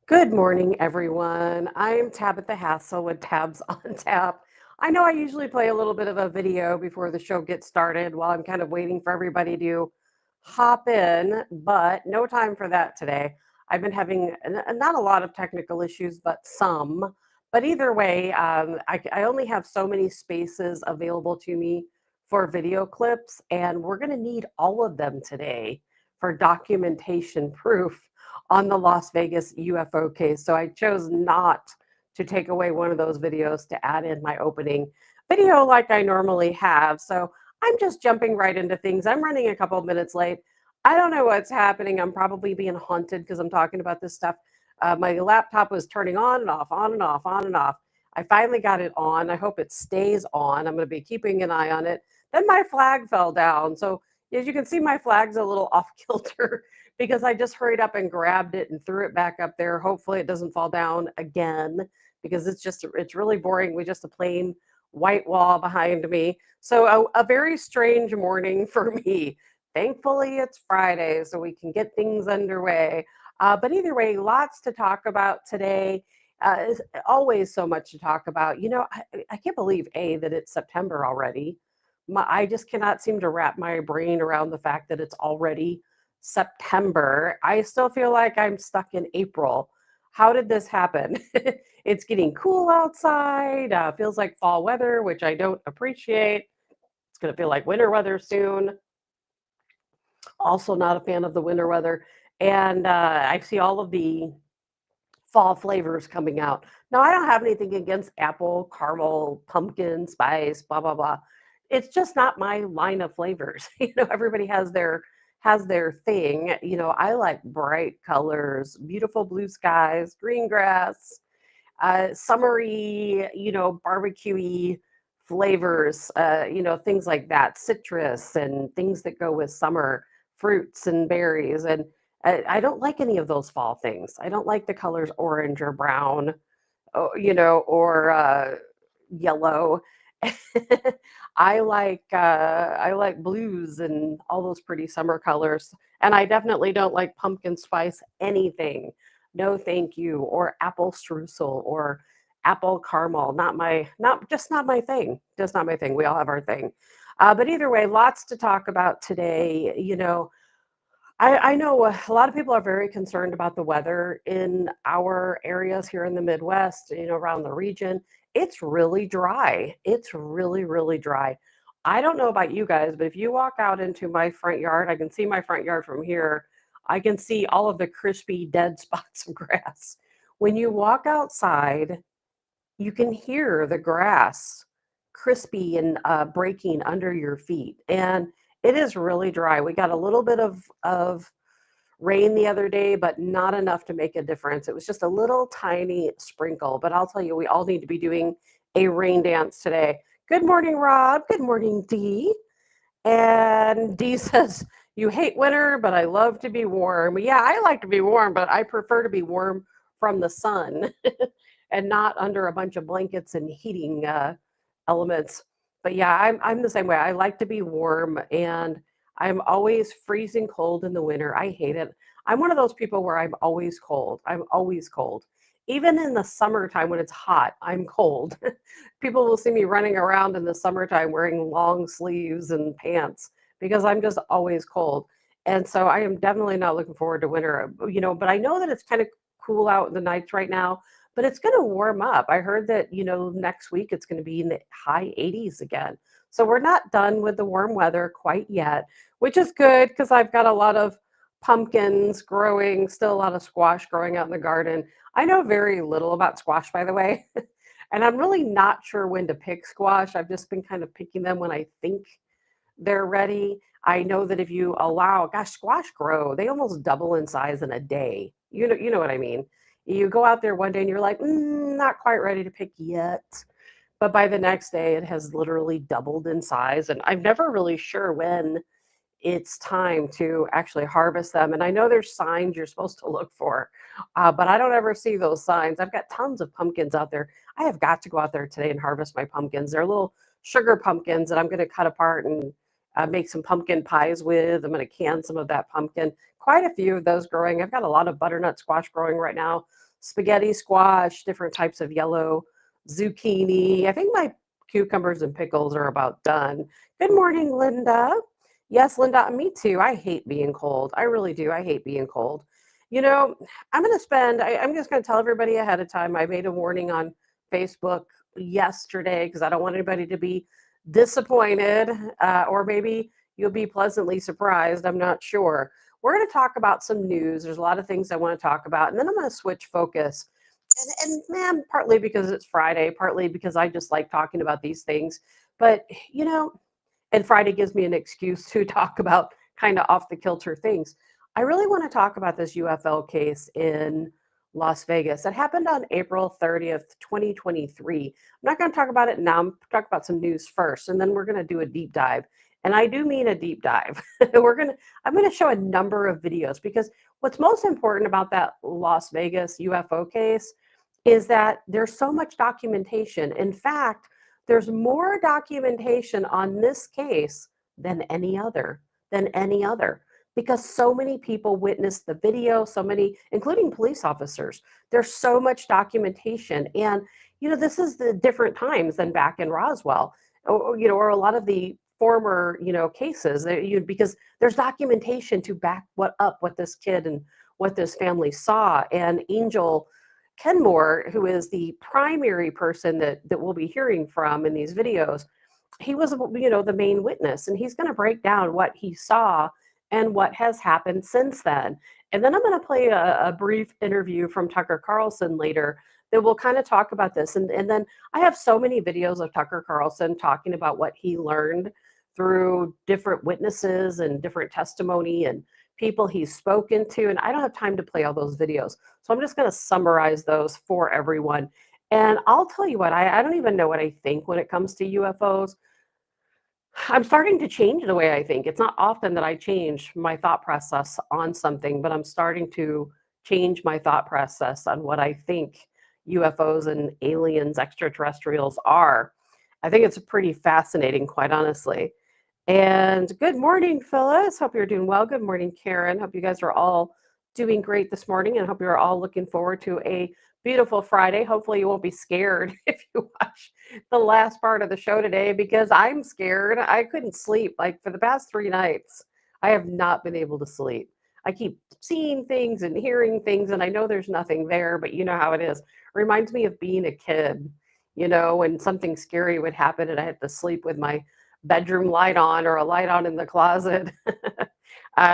Good morning, everyone. I'm Tabitha Hassell with Tabs on Tap. I know I usually play a little bit of a video before the show gets started while I'm kind of waiting for everybody to hop in, but no time for that today. I've been having not a lot of technical issues, but some. But either way, I only have so many spaces available to me for video clips, and we're going to need all of them today for documentation proof on the Las Vegas UFO case. So I chose not to take away one of those videos to add in my opening video like I normally have. So I'm just jumping right into things. I'm running a couple of minutes late. I don't know what's happening. I'm probably being haunted because I'm talking about this stuff. My laptop was turning on and off, on and off, on and off. I finally got it on. I hope it stays on. I'm going to be keeping an eye on it. Then my flag fell down. So as you can see, my flag's a little off kilter because I just hurried up and grabbed it and threw it back up there. Hopefully it doesn't fall down again because it's really boring with just a plain white wall behind me. So a very strange morning for me. Thankfully it's Friday so we can get things underway. But either way, lots to talk about today. Always so much to talk about. I can't believe that it's September already. I just cannot seem to wrap my brain around the fact that it's already September. I still feel like I'm stuck in April. How did this happen? It's getting cool outside, feels like fall weather, which I don't appreciate. It's going to feel like winter weather soon. Also, not a fan of the winter weather. And I see all of the fall flavors coming out. Now, I don't have anything against apple, caramel, pumpkin, spice, blah blah blah. It's just not my line of flavors. Everybody has their thing. I like bright colors, beautiful blue skies, green grass, summery, barbecuey flavors, things like that, citrus and things that go with summer fruits and berries. And I don't like any of those fall things. I don't like the colors orange or brown, or yellow. I like blues and all those pretty summer colors, and I definitely don't like pumpkin spice anything. No, thank you. Or apple streusel or apple caramel. Not my thing. Just not my thing. We all have our thing. But either way, lots to talk about today. I know a lot of people are very concerned about the weather in our areas here in the Midwest, around the region. It's really dry. It's really, really dry. I don't know about you guys, but if you walk out into my front yard, I can see my front yard from here. I can see all of the crispy, dead spots of grass. When you walk outside, you can hear the grass crispy and breaking under your feet. And it is really dry. We got a little bit of rain the other day, but not enough to make a difference. It was just a little tiny sprinkle. But I'll tell you, we all need to be doing a rain dance today. Good morning, Rob. Good morning, Dee. And Dee says, you hate winter, but I love to be warm. Yeah, I like to be warm, but I prefer to be warm from the sun and not under a bunch of blankets and heating elements. But yeah, I'm the same way. I like to be warm, and I'm always freezing cold in the winter. I hate it. I'm one of those people where I'm always cold. I'm always cold. Even in the summertime when it's hot, I'm cold. People will see me running around in the summertime wearing long sleeves and pants because I'm just always cold. And so I am definitely not looking forward to winter, but I know that it's kind of cool out in the nights right now, but it's going to warm up. I heard that, next week it's going to be in the high 80s again. So we're not done with the warm weather quite yet, which is good because I've got a lot of pumpkins growing, still a lot of squash growing out in the garden. I know very little about squash, by the way. And I'm really not sure when to pick squash. I've just been kind of picking them when I think they're ready. I know that if you allow, gosh, squash grow, they almost double in size in a day. You know what I mean? You go out there one day and you're like, not quite ready to pick yet. But by the next day, it has literally doubled in size. And I'm never really sure when it's time to actually harvest them. And I know there's signs you're supposed to look for, but I don't ever see those signs. I've got tons of pumpkins out there. I have got to go out there today and harvest my pumpkins. They're little sugar pumpkins that I'm going to cut apart and make some pumpkin pies with. I'm going to can some of that pumpkin. Quite a few of those growing. I've got a lot of butternut squash growing right now. spaghetti squash, different types of yellow zucchini. I think my cucumbers and pickles are about done. Good morning, Linda. Yes, Linda, me too. I hate being cold. I really do. I hate being cold. You know, I'm just going to tell everybody ahead of time. I made a warning on Facebook yesterday because I don't want anybody to be disappointed, or maybe you'll be pleasantly surprised. I'm not sure. We're going to talk about some news. There's a lot of things I want to talk about, and then I'm going to switch focus. And man, partly because it's Friday, partly because I just like talking about these things. But, and Friday gives me an excuse to talk about kind of off the kilter things. I really want to talk about this UFO case in Las Vegas. It happened on April 30th, 2023. I'm not going to talk about it now. I'm going to talk about some news first, and then we're going to do a deep dive. And I do mean a deep dive. I'm going to show a number of videos because what's most important about that Las Vegas UFO case is that there's so much documentation. In fact, there's more documentation on this case than any other, because so many people witnessed the video, so many, including police officers. There's so much documentation. And, this is the different times than back in Roswell, or a lot of the former, cases, because there's documentation to back what this kid and what this family saw. And Angel Kenmore, who is the primary person that we'll be hearing from in these videos, he was, the main witness, and he's going to break down what he saw and what has happened since then. And then I'm going to play a brief interview from Tucker Carlson later that will kind of talk about this. And then I have so many videos of Tucker Carlson talking about what he learned through different witnesses and different testimony and people he's spoken to. And I don't have time to play all those videos. So I'm just going to summarize those for everyone. And I'll tell you what, I don't even know what I think when it comes to UFOs. I'm starting to change the way I think. It's not often that I change my thought process on something, but I'm starting to change my thought process on what I think UFOs and aliens, extraterrestrials are. I think it's pretty fascinating, quite honestly. And good morning, Phyllis. Hope you're doing well. Good morning, Karen. Hope you guys are all doing great this morning, and hope you're all looking forward to a beautiful Friday. Hopefully you won't be scared if you watch the last part of the show today, because I'm scared. I couldn't sleep. Like for the past 3 nights, I have not been able to sleep. I keep seeing things and hearing things, and I know there's nothing there, but you know how it is. It reminds me of being a kid, when something scary would happen and I had to sleep with my bedroom light on or a light on in the closet.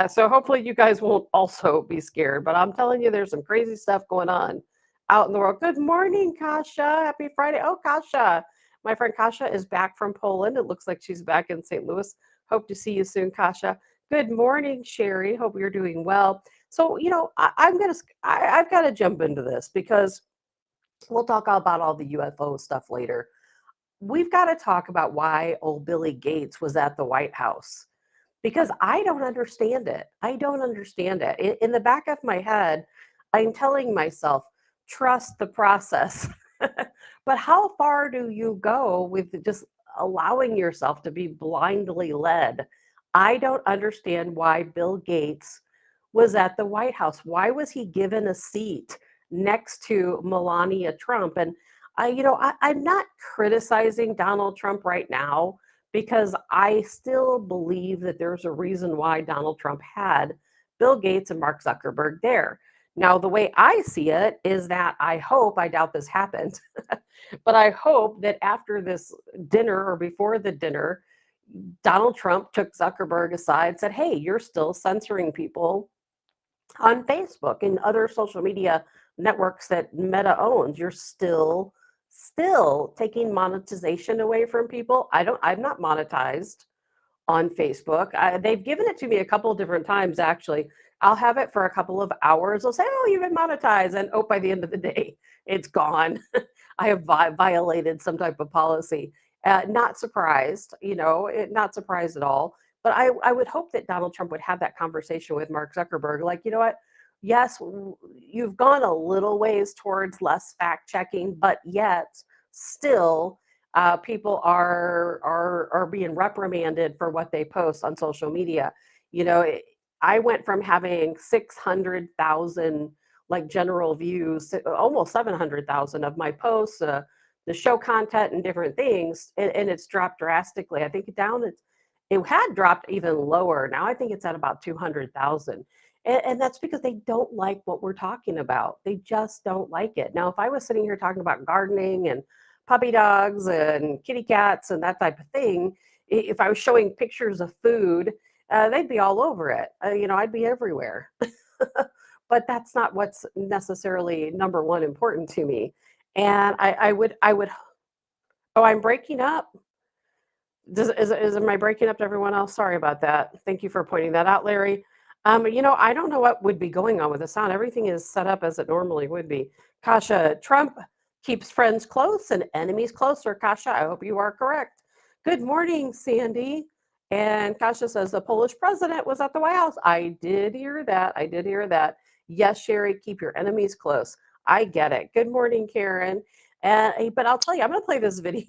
So hopefully you guys won't also be scared, but I'm telling you, there's some crazy stuff going on out in the world. Good morning, Kasha. Happy Friday. Oh, Kasha. My friend Kasha is back from Poland. It looks like she's back in St. Louis. Hope to see you soon, Kasha. Good morning, Sherry. Hope you're doing well. So, I've got to jump into this because we'll talk about all the UFO stuff later. We've got to talk about why old Billy Gates was at the White House, because I don't understand it. I don't understand it. In the back of my head, I'm telling myself, trust the process. But how far do you go with just allowing yourself to be blindly led? I don't understand why Bill Gates was at the White House. Why was he given a seat next to Melania Trump? And I'm not criticizing Donald Trump right now, because I still believe that there's a reason why Donald Trump had Bill Gates and Mark Zuckerberg there. Now, the way I see it is that I doubt this happened, but I hope that after this dinner or before the dinner, Donald Trump took Zuckerberg aside, said, hey, you're still censoring people on Facebook and other social media networks that Meta owns. You're still taking monetization away from people. I'm not monetized on Facebook. They've given it to me a couple of different times, actually. I'll have it for a couple of hours. They'll say, oh, you've been monetized. And by the end of the day, it's gone. I have violated some type of policy. Not surprised, not surprised at all. But I would hope that Donald Trump would have that conversation with Mark Zuckerberg. Like, you know what? Yes, you've gone a little ways towards less fact checking, but yet still people are being reprimanded for what they post on social media. I went from having 600,000 like general views, almost 700,000 of my posts, the show content and different things, and it's dropped drastically. I think it had dropped even lower. Now I think it's at about 200,000. And that's because they don't like what we're talking about. They just don't like it. Now, if I was sitting here talking about gardening and puppy dogs and kitty cats and that type of thing, if I was showing pictures of food, they'd be all over it. I'd be everywhere. But that's not what's necessarily number one important to me. And I would. Oh, I'm breaking up. Am I breaking up to everyone else? Sorry about that. Thank you for pointing that out, Larry. I don't know what would be going on with the sound. Everything is set up as it normally would be. Kasha, Trump keeps friends close and enemies closer. Kasha, I hope you are correct. Good morning, Sandy. And Kasha says the Polish president was at the White House. I did hear that. I did hear that. Yes, Sherry, keep your enemies close. I get it. Good morning, Karen. But I'll tell you, I'm going to play this video.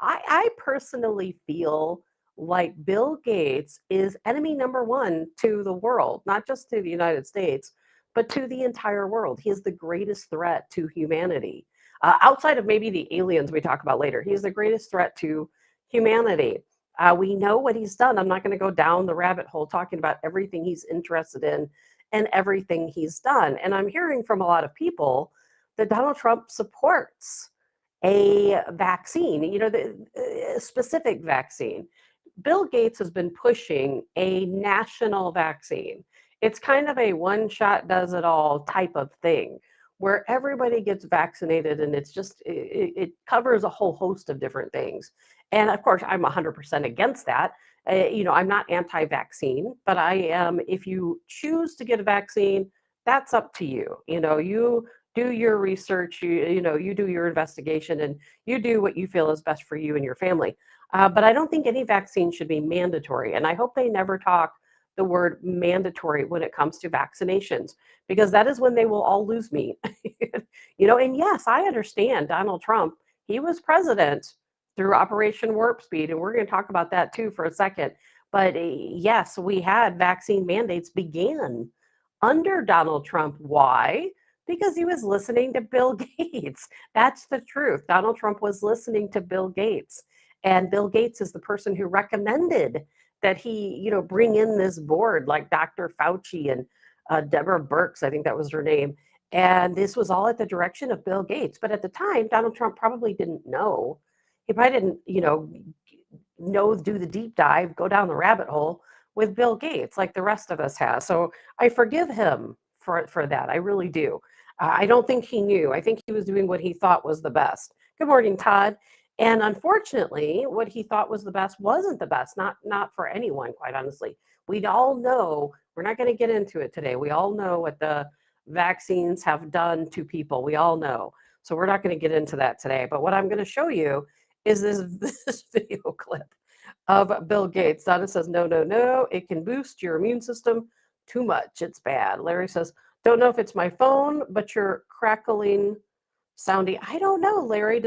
I personally feel like Bill Gates is enemy number one to the world, not just to the United States, but to the entire world. He is the greatest threat to humanity. Outside of maybe the aliens we talk about later, he is the greatest threat to humanity. We know what he's done. I'm not going to go down the rabbit hole talking about everything he's interested in and everything he's done. And I'm hearing from a lot of people that Donald Trump supports a vaccine, a specific vaccine. Bill Gates has been pushing a national vaccine. It's kind of a one shot does it all type of thing where everybody gets vaccinated, and it covers a whole host of different things. And of course, I'm 100% against that. I'm not anti-vaccine, but I am. If you choose to get a vaccine, that's up to you. You do your research, you do your investigation, and you do what you feel is best for you and your family. But I don't think any vaccine should be mandatory. And I hope they never talk the word mandatory when it comes to vaccinations, because that is when they will all lose me. And yes, I understand Donald Trump, he was president through Operation Warp Speed, and we're going to talk about that too for a second. But yes, we had vaccine mandates began under Donald Trump. Why? Because he was listening to Bill Gates. That's the truth. Donald Trump was listening to Bill Gates. And Bill Gates is the person who recommended that he, bring in this board like Dr. Fauci and Deborah Birx, I think that was her name. And this was all at the direction of Bill Gates. But at the time, Donald Trump probably didn't know. He probably didn't, do the deep dive, go down the rabbit hole with Bill Gates like the rest of us have. So I forgive him for that. I really do. I don't think he knew. I think he was doing what he thought was the best. Good morning, Todd. And unfortunately, what he thought was the best wasn't the best, not for anyone, quite honestly. We'd all know, we're not going to get into it today. We all know what the vaccines have done to people. We all know. So we're not going to get into that today. But what I'm going to show you is this video clip of Bill Gates. Donna says, no, it can boost your immune system too much. It's bad. Larry says, don't know if it's my phone, but you're crackling soundy. I don't know, Larry.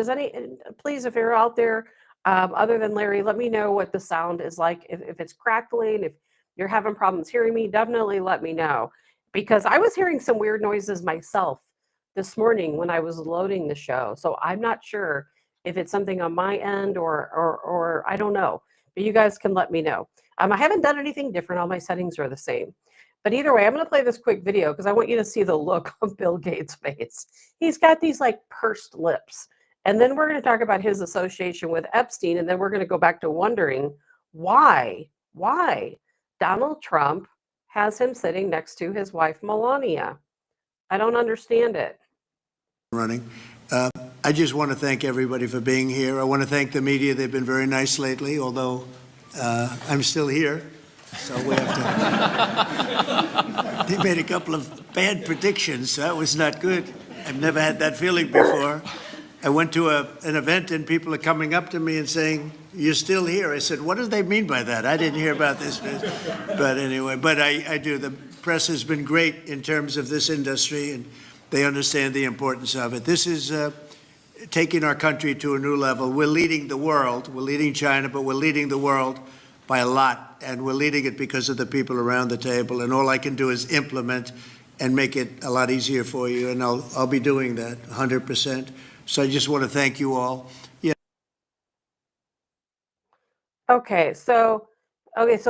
Please, if you're out there, other than Larry, let me know what the sound is like. If it's crackling, if you're having problems hearing me, definitely let me know. Because I was hearing some weird noises myself this morning when I was loading the show. So I'm not sure if it's something on my end or I don't know. But you guys can let me know. I haven't done anything different. All my settings are the same. But either way, I'm going to play this quick video because I want you to see the look on Bill Gates' face. He's got these like pursed lips. And then we're going to talk about his association with Epstein. And then we're going to go back to wondering why Donald Trump has him sitting next to his wife, Melania. I don't understand it. Running. I just want to thank everybody for being here. I want to thank the media. They've been very nice lately, although I'm still here. So we have to. They made a couple of bad predictions. So that was not good. I've never had that feeling before. I went to an event and people are coming up to me and saying, "You're still here." I said, "What do they mean by that? I didn't hear about this." But anyway, I do. The press has been great in terms of this industry, and they understand the importance of it. This is taking our country to a new level. We're leading the world. We're leading China, but we're leading the world by a lot, and we're leading it because of the people around the table. And all I can do is implement and make it a lot easier for you, and I'll be doing that 100%. So I just want to thank you all. Yeah. Okay, so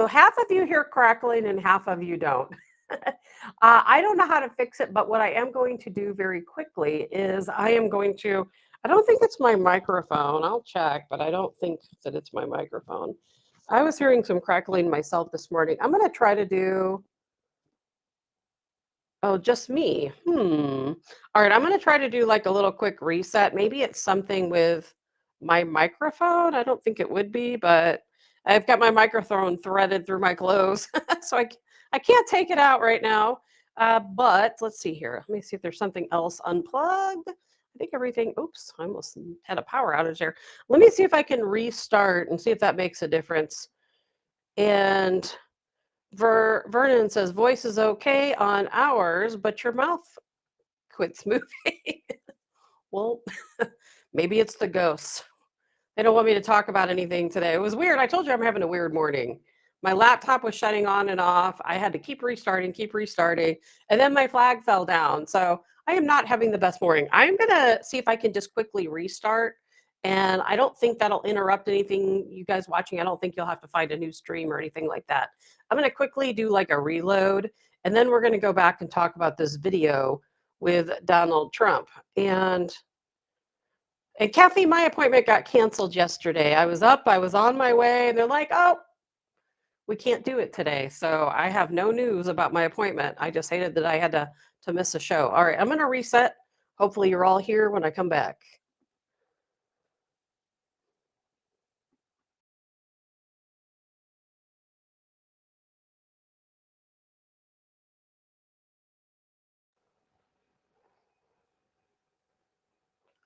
half of you hear crackling and half of you don't. I don't know how to fix it, but what I am going to do very quickly is I don't think it's my microphone. I'll check, but I don't think that it's my microphone. I was hearing some crackling myself this morning. I'm going to try to do, oh, just me. All right, I'm going to try to do like a little quick reset. Maybe it's something with my microphone. I don't think it would be, but I've got my microphone threaded through my clothes, so I can't take it out right now. But let's see here. Let me see if there's something else unplugged. I think everything, oops, I almost had a power outage there. Let me see if I can restart and see if that makes a difference. And Vernon says, voice is okay on ours, but your mouth quits moving. Well, maybe it's the ghosts. They don't want me to talk about anything today. It was weird. I told you I'm having a weird morning. My laptop was shutting on and off. I had to keep restarting, and then my flag fell down. So I am not having the best morning. I'm going to see if I can just quickly restart. And I don't think that'll interrupt anything you guys watching. I don't think you'll have to find a new stream or anything like that. I'm going to quickly do like a reload, and then we're going to go back and talk about this video with Donald Trump. And Kathy, my appointment got canceled yesterday. I was up, I was on my way, and they're like, oh, we can't do it today. So I have no news about my appointment. I just hated that I had to miss a show. All right, I'm going to reset. Hopefully you're all here when I come back.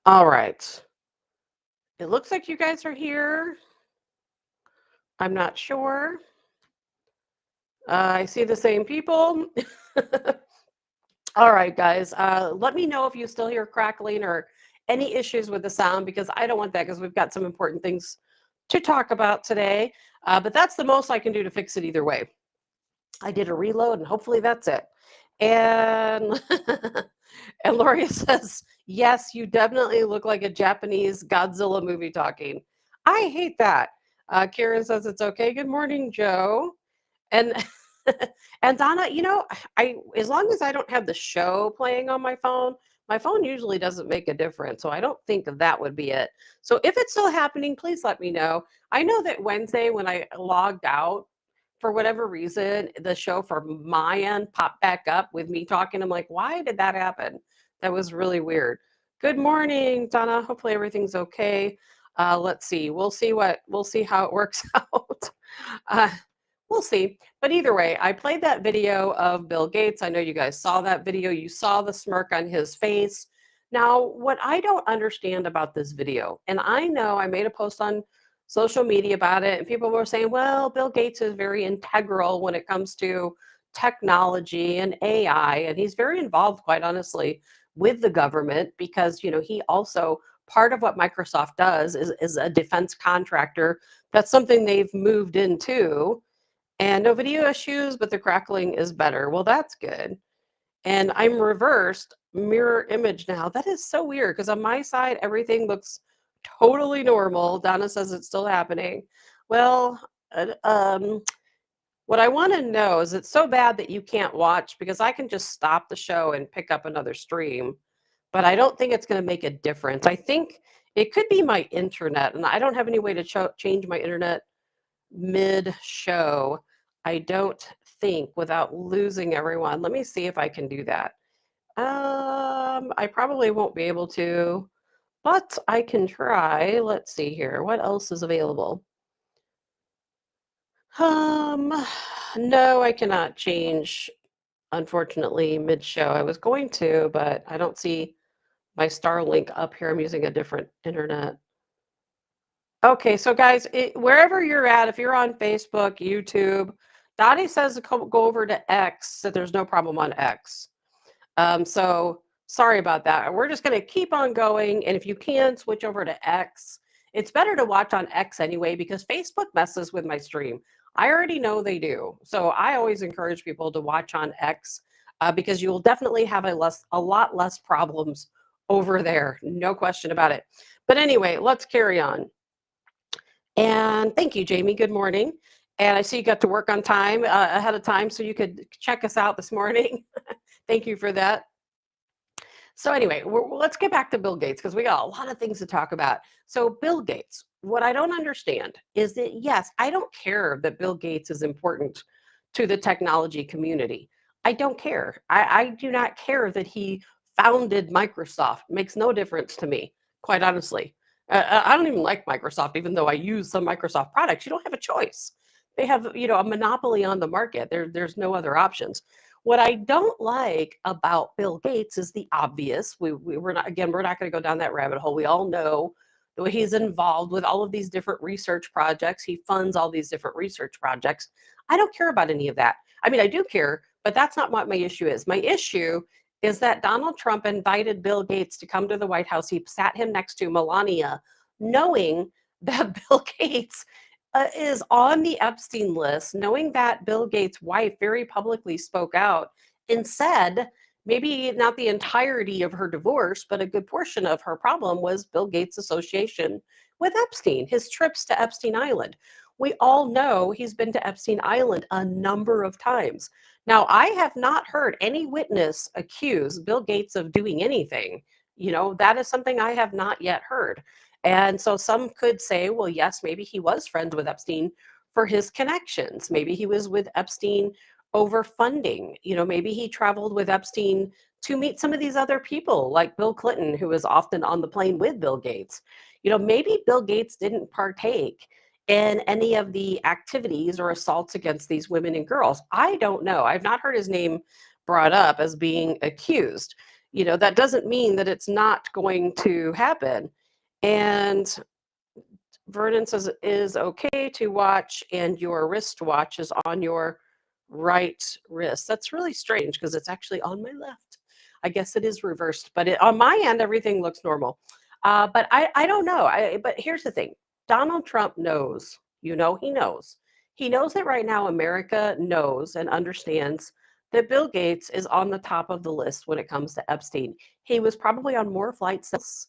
All right. It looks like you guys are here. I'm not sure. I see the same people. All right, guys. Let me know if you still hear crackling or any issues with the sound, because I don't want that, because we've got some important things to talk about today. But that's the most I can do to fix it either way. I did a reload, and hopefully that's it. And and Lori says, yes, you definitely look like a Japanese Godzilla movie talking. I hate that. Karen says it's okay. Good morning, Joe. And and Donna, as long as I don't have the show playing on my phone usually doesn't make a difference. So I don't think that would be it. So if it's still happening, please let me know. I know that Wednesday when I logged out, for whatever reason, the show from my end popped back up with me talking. I'm like, why did that happen? That was really weird. Good morning, Donna. Hopefully everything's okay. Let's see. We'll see how it works out. We'll see. But either way, I played that video of Bill Gates. I know you guys saw that video. You saw the smirk on his face. Now, what I don't understand about this video, and I know I made a post on social media about it, and people were saying, well, Bill Gates is very integral when it comes to technology and AI, and he's very involved, quite honestly, with the government, because he also, part of what Microsoft does is a defense contractor. That's something they've moved into. And no video issues, but the crackling is better. Well, that's good. And I'm reversed mirror image now. That is so weird, because on my side, everything looks totally normal. Donna says it's still happening. Well, what I want to know is, it's so bad that you can't watch, because I can just stop the show and pick up another stream, but I don't think it's going to make a difference. I think it could be my internet, and I don't have any way to change my internet mid-show, I don't think, without losing everyone. Let me see if I can do that. I probably won't be able to, but I can try. Let's see here. What else is available? No, I cannot change, unfortunately, mid-show. I was going to, but I don't see my Starlink up here. I'm using a different internet. Okay, so guys, wherever you're at, if you're on Facebook, YouTube, Dottie says to go over to X, that there's no problem on X. So sorry about that. We're just going to keep on going, and if you can switch over to X, it's better to watch on X anyway, because Facebook messes with my stream. I already know they do. So I always encourage people to watch on X. because you will definitely have a lot less problems over there. No question about it. But anyway, let's carry on. And thank you, Jamie. Good morning. And I see you got to work on time ahead of time so you could check us out this morning. Thank you for that. So anyway, let's get back to Bill Gates because we got a lot of things to talk about. So Bill Gates, what I don't understand is that, yes, I don't care that Bill Gates is important to the technology community. I don't care. I do not care that he founded Microsoft. Makes no difference to me, quite honestly. I don't even like Microsoft, even though I use some Microsoft products. You don't have a choice. They have, a monopoly on the market. There's no other options. What I don't like about Bill Gates is the obvious. We're not, again, we're not going to go down that rabbit hole. We all know that he's involved with all of these different research projects. He funds all these different research projects. I don't care about any of that. I mean, I do care, but that's not what my issue is. My issue is that Donald Trump invited Bill Gates to come to the White House. He sat him next to Melania, knowing that Bill Gates is on the Epstein list, knowing that Bill Gates' wife very publicly spoke out and said maybe not the entirety of her divorce, but a good portion of her problem was Bill Gates' association with Epstein, his trips to Epstein Island. We all know he's been to Epstein Island a number of times. Now, I have not heard any witness accuse Bill Gates of doing anything. That is something I have not yet heard. And so some could say, well, yes, maybe he was friends with Epstein for his connections. Maybe he was with Epstein over funding. Maybe he traveled with Epstein to meet some of these other people, like Bill Clinton, who was often on the plane with Bill Gates. Maybe Bill Gates didn't partake in any of the activities or assaults against these women and girls. I don't know. I've not heard his name brought up as being accused. That doesn't mean that it's not going to happen. And Vernon says it is okay to watch and your wristwatch is on your right wrist. That's really strange because it's actually on my left. I guess it is reversed, but on my end, everything looks normal. But I don't know. But here's the thing. Donald Trump knows, he knows. He knows that right now America knows and understands that Bill Gates is on the top of the list when it comes to Epstein. He was probably on more flights.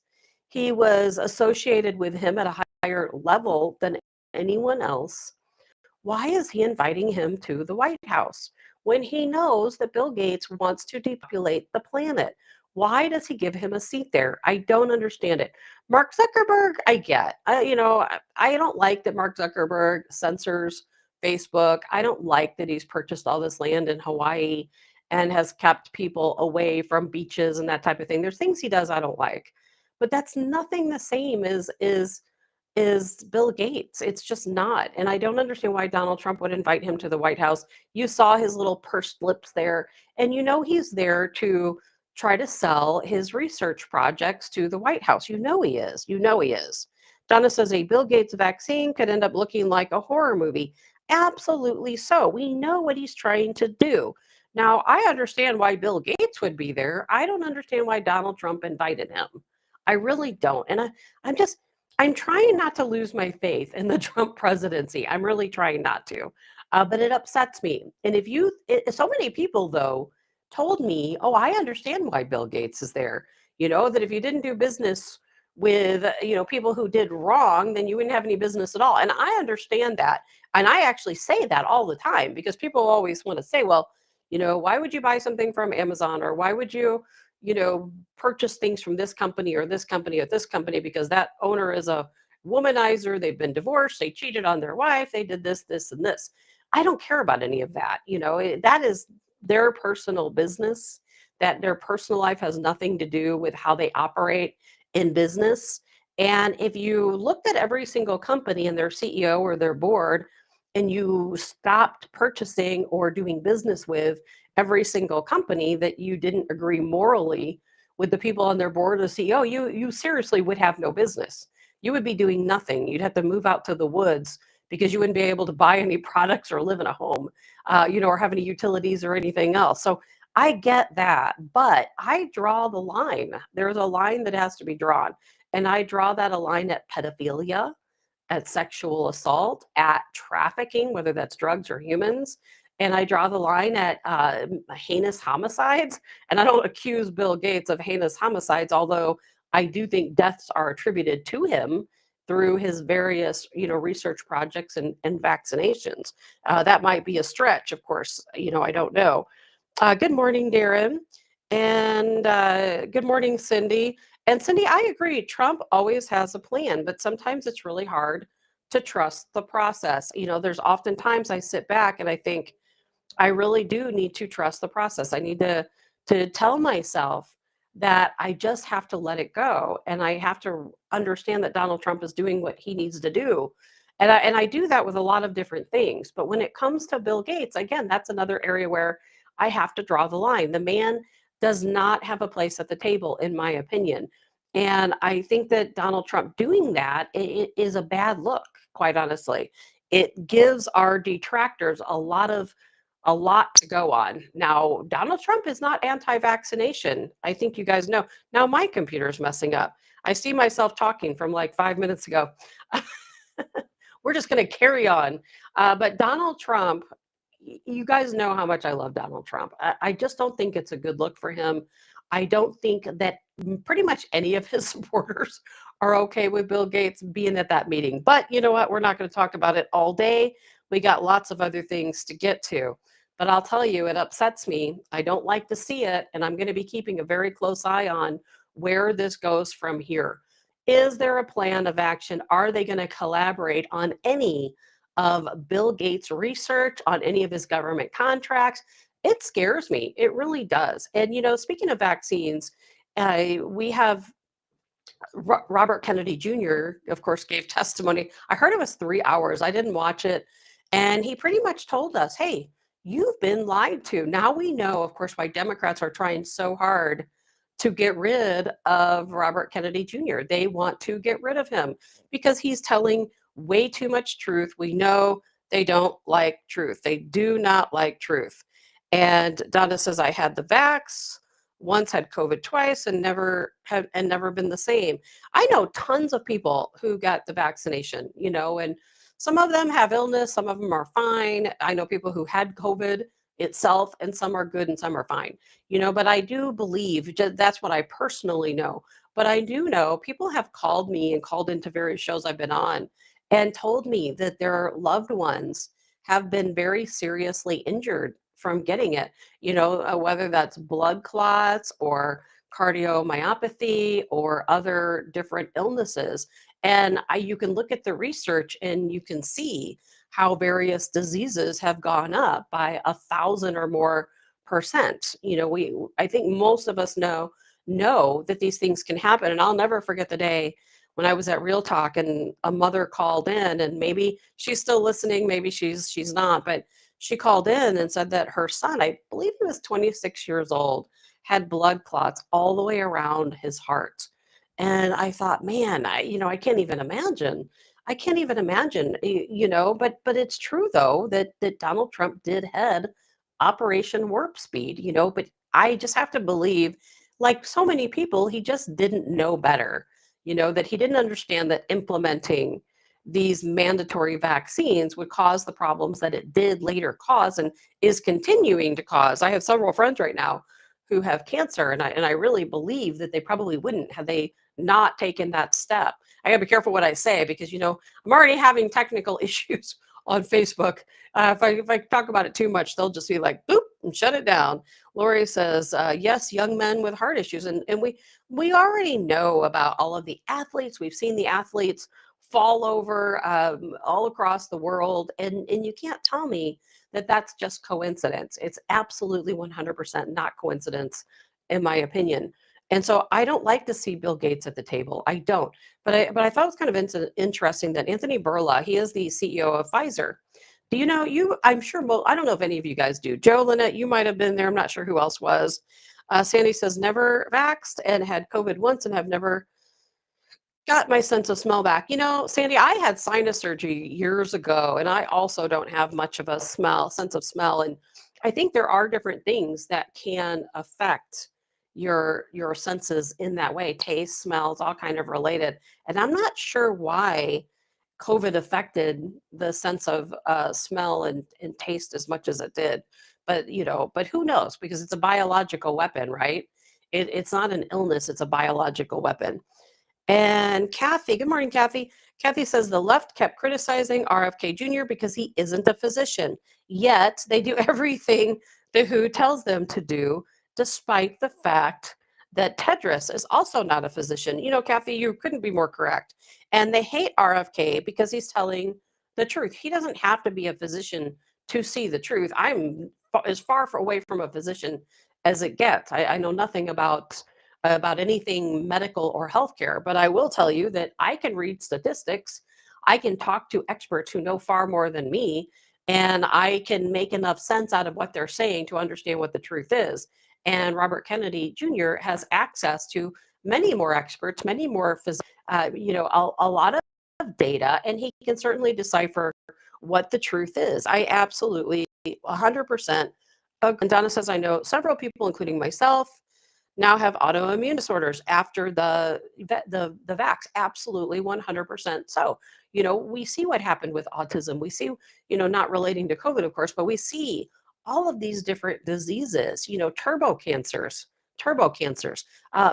He was associated with him at a higher level than anyone else. Why is he inviting him to the White House when he knows that Bill Gates wants to depopulate the planet? Why does he give him a seat there? I don't understand it. Mark Zuckerberg, I get. I don't like that Mark Zuckerberg censors Facebook. I don't like that he's purchased all this land in Hawaii and has kept people away from beaches and that type of thing. There's things he does I don't like. But that's nothing the same as is Bill Gates. It's just not. And I don't understand why Donald Trump would invite him to the White House. You saw his little pursed lips there, and he's there to try to sell his research projects to the White House. He is. He is. Donna says a Bill Gates vaccine could end up looking like a horror movie. Absolutely so. We know what he's trying to do. Now, I understand why Bill Gates would be there. I don't understand why Donald Trump invited him. I really don't. And I'm trying not to lose my faith in the Trump presidency. I'm really trying not to, but it upsets me. And so many people though told me, oh, I understand why Bill Gates is there. That if you didn't do business with, people who did wrong, then you wouldn't have any business at all. And I understand that. And I actually say that all the time because people always want to say, well, why would you buy something from Amazon or why would you, purchase things from this company or this company or this company because that owner is a womanizer. They've been divorced. They cheated on their wife. They did this, this, and this. I don't care about any of that. That is their personal business. That their personal life has nothing to do with how they operate in business. And if you looked at every single company and their CEO or their board, and you stopped purchasing or doing business with every single company that you didn't agree morally with the people on their board or the CEO, you seriously would have no business. You would be doing nothing. You'd have to move out to the woods because you wouldn't be able to buy any products or live in a home, or have any utilities or anything else. So I get that, but I draw the line. There's a line that has to be drawn. And I draw that a line at pedophilia, at sexual assault, at trafficking, whether that's drugs or humans, And I draw the line at heinous homicides. And I don't accuse Bill Gates of heinous homicides, although I do think deaths are attributed to him through his various, research projects and vaccinations. That might be a stretch, of course. I don't know. Good morning, Darren. And good morning, Cindy. And Cindy, I agree. Trump always has a plan, but sometimes it's really hard to trust the process. There's oftentimes I sit back and I think, I really do need to trust the process. I need to tell myself that I just have to let it go, and I have to understand that Donald Trump is doing what he needs to do. And I do that with a lot of different things. But when it comes to Bill Gates, again, that's another area where I have to draw the line. The man does not have a place at the table, in my opinion. And I think that Donald Trump doing that it is a bad look, quite honestly. It gives our detractors a lot to go on. Now, Donald Trump is not anti-vaccination. I think you guys know. Now my computer's messing up. I see myself talking from like 5 minutes ago. We're just going to carry on. But Donald Trump, you guys know how much I love Donald Trump. I just don't think it's a good look for him. I don't think that pretty much any of his supporters are okay with Bill Gates being at that meeting. But you know what? We're not going to talk about it all day. We got lots of other things to get to. But I'll tell you, it upsets me. I don't like to see it. And I'm going to be keeping a very close eye on where this goes from here. Is there a plan of action? Are they going to collaborate on any of Bill Gates' research, on any of his government contracts? It scares me. It really does. And, speaking of vaccines, we have Robert Kennedy Jr., of course, gave testimony. I heard it was 3 hours. I didn't watch it. And he pretty much told us, hey, you've been lied to. Now we know, of course, why Democrats are trying so hard to get rid of Robert Kennedy Jr. They want to get rid of him because he's telling way too much truth. We know they don't like truth. They do not like truth. And Donna says, I had the vax, once had COVID twice, and never been the same. I know tons of people who got the vaccination, and some of them have illness, some of them are fine. I know people who had COVID itself, and some are good and some are fine, but I do believe that's what I personally know. But I do know people have called me and called into various shows I've been on and told me that their loved ones have been very seriously injured from getting it, whether that's blood clots or cardiomyopathy or other different illnesses. And you can look at the research and you can see how various diseases have gone up by 1,000 or more percent. I think most of us know that these things can happen. And I'll never forget the day when I was at Real Talk and a mother called in, and maybe she's still listening, maybe she's not, but she called in and said that her son, I believe he was 26 years old, had blood clots all the way around his heart. And I thought, man, I can't even imagine. I can't even imagine, but it's true though that Donald Trump did head Operation Warp Speed, but I just have to believe, like so many people, he just didn't know better, that he didn't understand that implementing these mandatory vaccines would cause the problems that it did later cause and is continuing to cause. I have several friends right now who have cancer, and I really believe that they probably wouldn't had they not taken that step. I gotta be careful what I say because I'm already having technical issues on Facebook. If I talk about it too much, they'll just be like, boop, and shut it down. Lori says, yes, young men with heart issues. And we already know about all of the athletes. We've seen the athletes fall over all across the world. And you can't tell me that that's just coincidence. It's absolutely 100% not coincidence, in my opinion. And so I don't like to see Bill Gates at the table. I don't. But I thought it was kind of interesting that Anthony Burla, he is the CEO of Pfizer. Do you know, I'm sure, I don't know if any of you guys do. Joe, Lynette, you might have been there. I'm not sure who else was. Sandy says, never vaxxed and had COVID once and have never got my sense of smell back. Sandy, I had sinus surgery years ago, and I also don't have much of a sense of smell. And I think there are different things that can affect your senses in that way. Taste, smells, all kind of related. And I'm not sure why COVID affected the sense of smell and taste as much as it did. But but who knows? Because it's a biological weapon, right? It's not an illness; it's a biological weapon. And Kathy, good morning, Kathy. Kathy says the left kept criticizing RFK Jr. because he isn't a physician. Yet they do everything the WHO tells them to do, despite the fact that Tedros is also not a physician. Kathy, you couldn't be more correct. And they hate RFK because he's telling the truth. He doesn't have to be a physician to see the truth. I'm as far away from a physician as it gets. I know nothing about anything medical or healthcare, but I will tell you that I can read statistics. I can talk to experts who know far more than me, and I can make enough sense out of what they're saying to understand what the truth is. And Robert Kennedy Jr. has access to many more experts, many more a lot of data, and he can certainly decipher what the truth is. I absolutely 100% agree. And Donna says, I know several people, including myself, now have autoimmune disorders after the vax. Absolutely 100%. So, we see what happened with autism. We see, not relating to COVID, of course, but we see all of these different diseases, turbo cancers,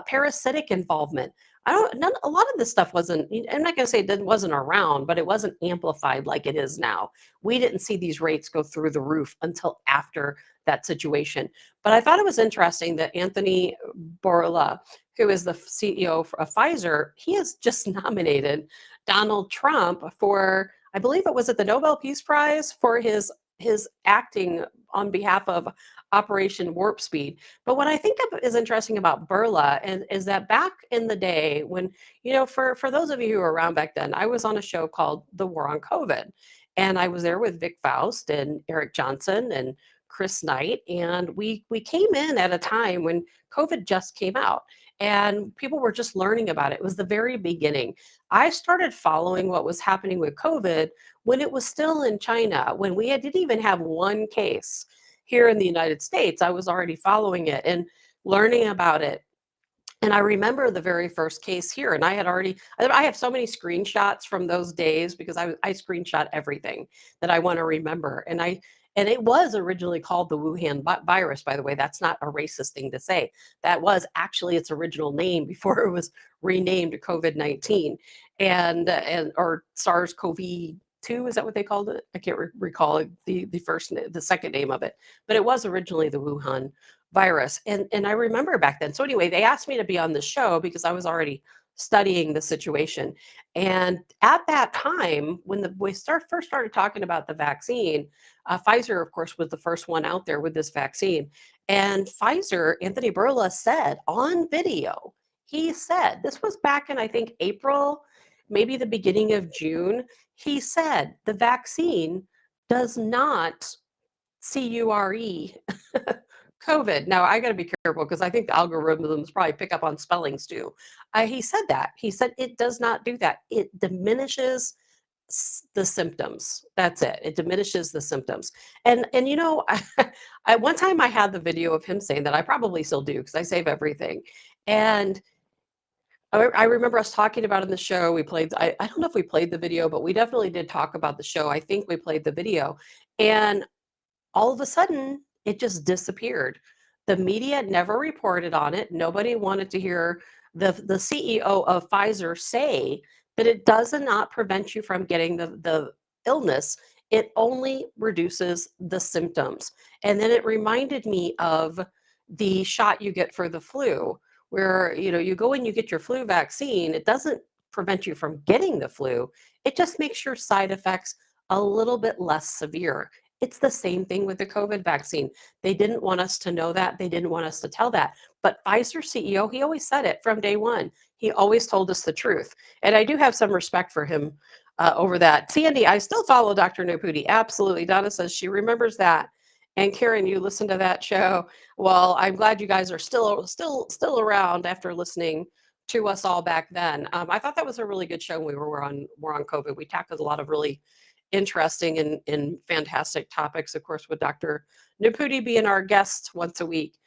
parasitic involvement. A lot of this stuff wasn't, I'm not going to say it wasn't around, but it wasn't amplified like it is now. We didn't see these rates go through the roof until after that situation. But I thought it was interesting that Anthony Bourla, who is the CEO of Pfizer, he has just nominated Donald Trump for, I believe it was at the Nobel Peace Prize for his acting on behalf of Operation Warp Speed. But what I think is interesting about Burla is that back in the day when, for those of you who were around back then, I was on a show called The War on COVID. And I was there with Vic Faust and Eric Johnson and Chris Knight. And we came in at a time when COVID just came out and people were just learning about it. It was the very beginning. I started following what was happening with COVID when it was still in China, when we didn't even have one case here in the United States. I was already following it and learning about it. And I remember the very first case here, and I have so many screenshots from those days because I screenshot everything that I want to remember. And it was originally called the Wuhan virus, by the way. That's not a racist thing to say. That was actually its original name before it was renamed COVID-19 or SARS-CoV-2. Is that what they called it? I can't recall the second name of it, but it was originally the Wuhan virus. And I remember back then. So anyway, they asked me to be on the show because I was already studying the situation. And at that time, when we first started talking about the vaccine, Pfizer, of course, was the first one out there with this vaccine. And Pfizer, Anthony Burla said on video, he said, this was back in, I think, April, maybe the beginning of June. He said the vaccine does not cure COVID. Now, I got to be careful because I think the algorithms probably pick up on spellings too. He said that. He said it does not do that. It diminishes the symptoms. That's it. It diminishes the symptoms. And one time I had the video of him saying that. I probably still do because I save everything. And I remember us talking about it in the show. We played, I don't know if we played the video, but we definitely did talk about the show. I think we played the video. And all of a sudden, it just disappeared. The media never reported on it. Nobody wanted to hear the CEO of Pfizer say that it does not prevent you from getting the illness. It only reduces the symptoms. And then it reminded me of the shot you get for the flu, where you go and you get your flu vaccine. It doesn't prevent you from getting the flu. It just makes your side effects a little bit less severe. It's the same thing with the COVID vaccine. They didn't want us to know that. They didn't want us to tell that. But Pfizer CEO, he always said it from day one. He always told us the truth. And I do have some respect for him over that. Sandy, I still follow Dr. Naputi. Absolutely. Donna says she remembers that. And Karen, you listened to that show. Well, I'm glad you guys are still around after listening to us all back then. I thought that was a really good show when we were on COVID. We tackled a lot of really interesting and fantastic topics, of course, with Dr. Naputi being our guest once a week.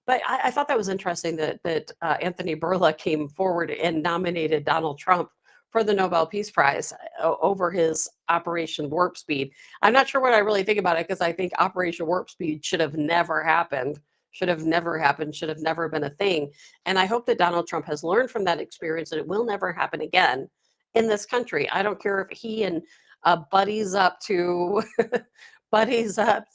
But I thought that was interesting that Anthony Burla came forward and nominated Donald Trump for the Nobel Peace Prize over his Operation Warp Speed. I'm not sure what I really think about it because I think Operation Warp Speed should have never happened, should have never happened, should have never been a thing. And I hope that Donald Trump has learned from that experience and it will never happen again in this country. I don't care if he and buddies up to buddies up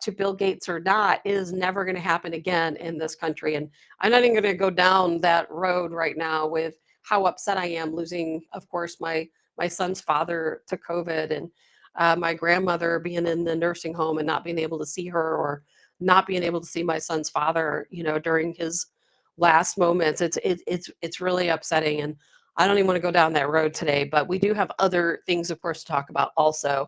to Bill Gates or not, it is never going to happen again in this country. And I'm not even going to go down that road right now with how upset I am losing, of course, my son's father to COVID, and my grandmother being in the nursing home and not being able to see her, or not being able to see my son's father, during his last moments. It's really upsetting, and I don't even want to go down that road today. But we do have other things, of course, to talk about also.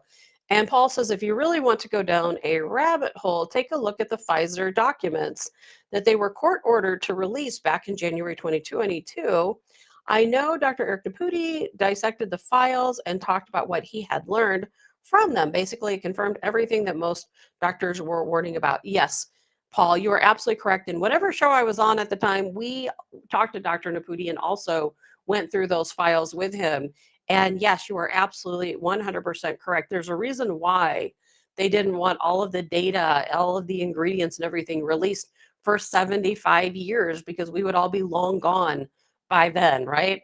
And Paul says, if you really want to go down a rabbit hole, take a look at the Pfizer documents that they were court ordered to release back in January 2022. I know Dr. Eric Naputi dissected the files and talked about what he had learned from them. Basically, it confirmed everything that most doctors were warning about. Yes, Paul, you are absolutely correct. In whatever show I was on at the time, we talked to Dr. Naputi and also went through those files with him. And yes, you are absolutely 100% correct. There's a reason why they didn't want all of the data, all of the ingredients and everything released for 75 years, because we would all be long gone by then, right?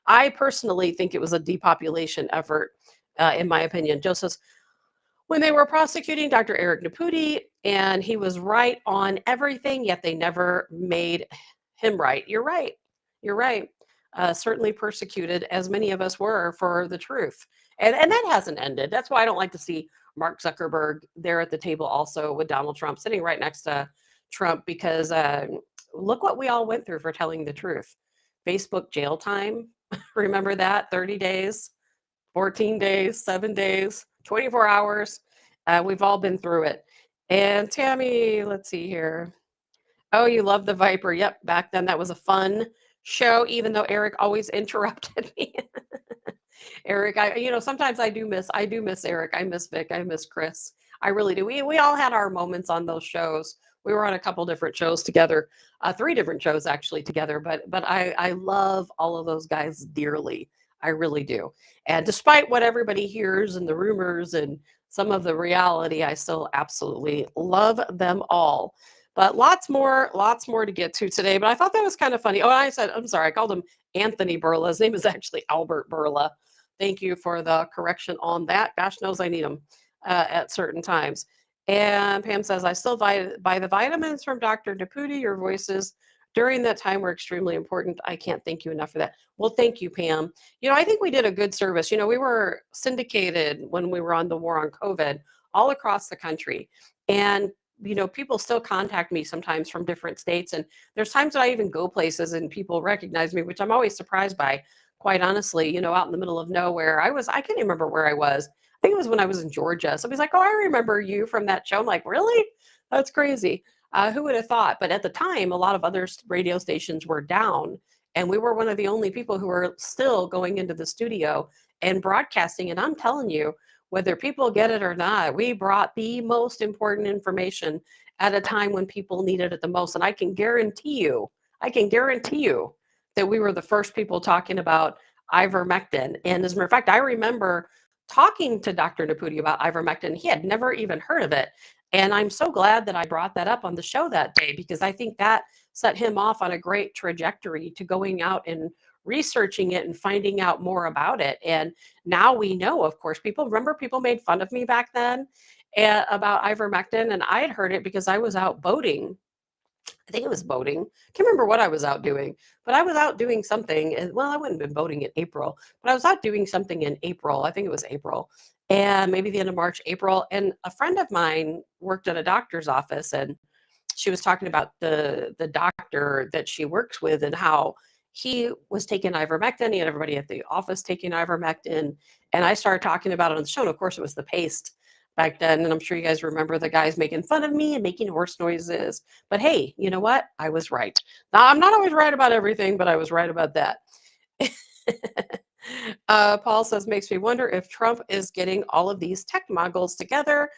I personally think it was a depopulation effort, in my opinion. Joseph, when they were prosecuting Dr. Eric Naputi, and he was right on everything, yet they never made him right. You're right. You're right. Certainly persecuted, as many of us were, for the truth. And that hasn't ended. That's why I don't like to see Mark Zuckerberg there at the table also with Donald Trump, sitting right next to Trump, because look what we all went through for telling the truth. Facebook jail time, remember that? 30 days, 14 days, 7 days, 24 hours. We've all been through it. And Tammy, let's see here. Oh, you love the Viper. Yep, back then that was a fun show, even though Eric always interrupted me. Eric, sometimes I do miss Eric. I miss Vic. I miss Chris. I really do. We all had our moments on those shows. We were on a couple different shows together, 3 different shows actually together. But I love all of those guys dearly. I really do. And despite what everybody hears and the rumors and some of the reality, I still absolutely love them all. But lots more to get to today. But I thought that was kind of funny. Oh, I'm sorry, I called him Anthony Burla. His name is actually Albert Burla. Thank you for the correction on that. Gosh knows I need them at certain times. And Pam says, I still buy the vitamins from Dr. Naputi. Your voices during that time were extremely important. I can't thank you enough for that. Well, thank you, Pam. I think we did a good service. We were syndicated when we were on the war on COVID all across the country. And people still contact me sometimes from different states. And there's times that I even go places and people recognize me, which I'm always surprised by, quite honestly, out in the middle of nowhere. I can't even remember where I was. I think it was when I was in Georgia. Somebody's like, oh, I remember you from that show. I'm like, really? That's crazy. Who would have thought? But at the time, a lot of other radio stations were down. And we were one of the only people who were still going into the studio and broadcasting. And I'm telling you, whether people get it or not, we brought the most important information at a time when people needed it the most. And I can guarantee you that we were the first people talking about ivermectin. And as a matter of fact, I remember talking to Dr. Naputi about ivermectin. He had never even heard of it. And I'm so glad that I brought that up on the show that day, because I think that set him off on a great trajectory to going out and researching it and finding out more about it. And now we know, of course, people made fun of me back then about ivermectin, and I had heard it because I was out boating. I think it was boating. Can't remember what I was out doing, but I was out doing something. And well, I wouldn't have been boating in April, but I was out doing something in April. I think it was April, and maybe the end of March, April. And a friend of mine worked at a doctor's office, and she was talking about the doctor that she works with and how he was taking ivermectin. He had everybody at the office taking ivermectin. And I started talking about it on the show. And of course, it was the paste back then. And I'm sure you guys remember the guys making fun of me and making horse noises. But hey, you know what? I was right. Now, I'm not always right about everything, but I was right about that. Paul says, makes me wonder if Trump is getting all of these tech moguls together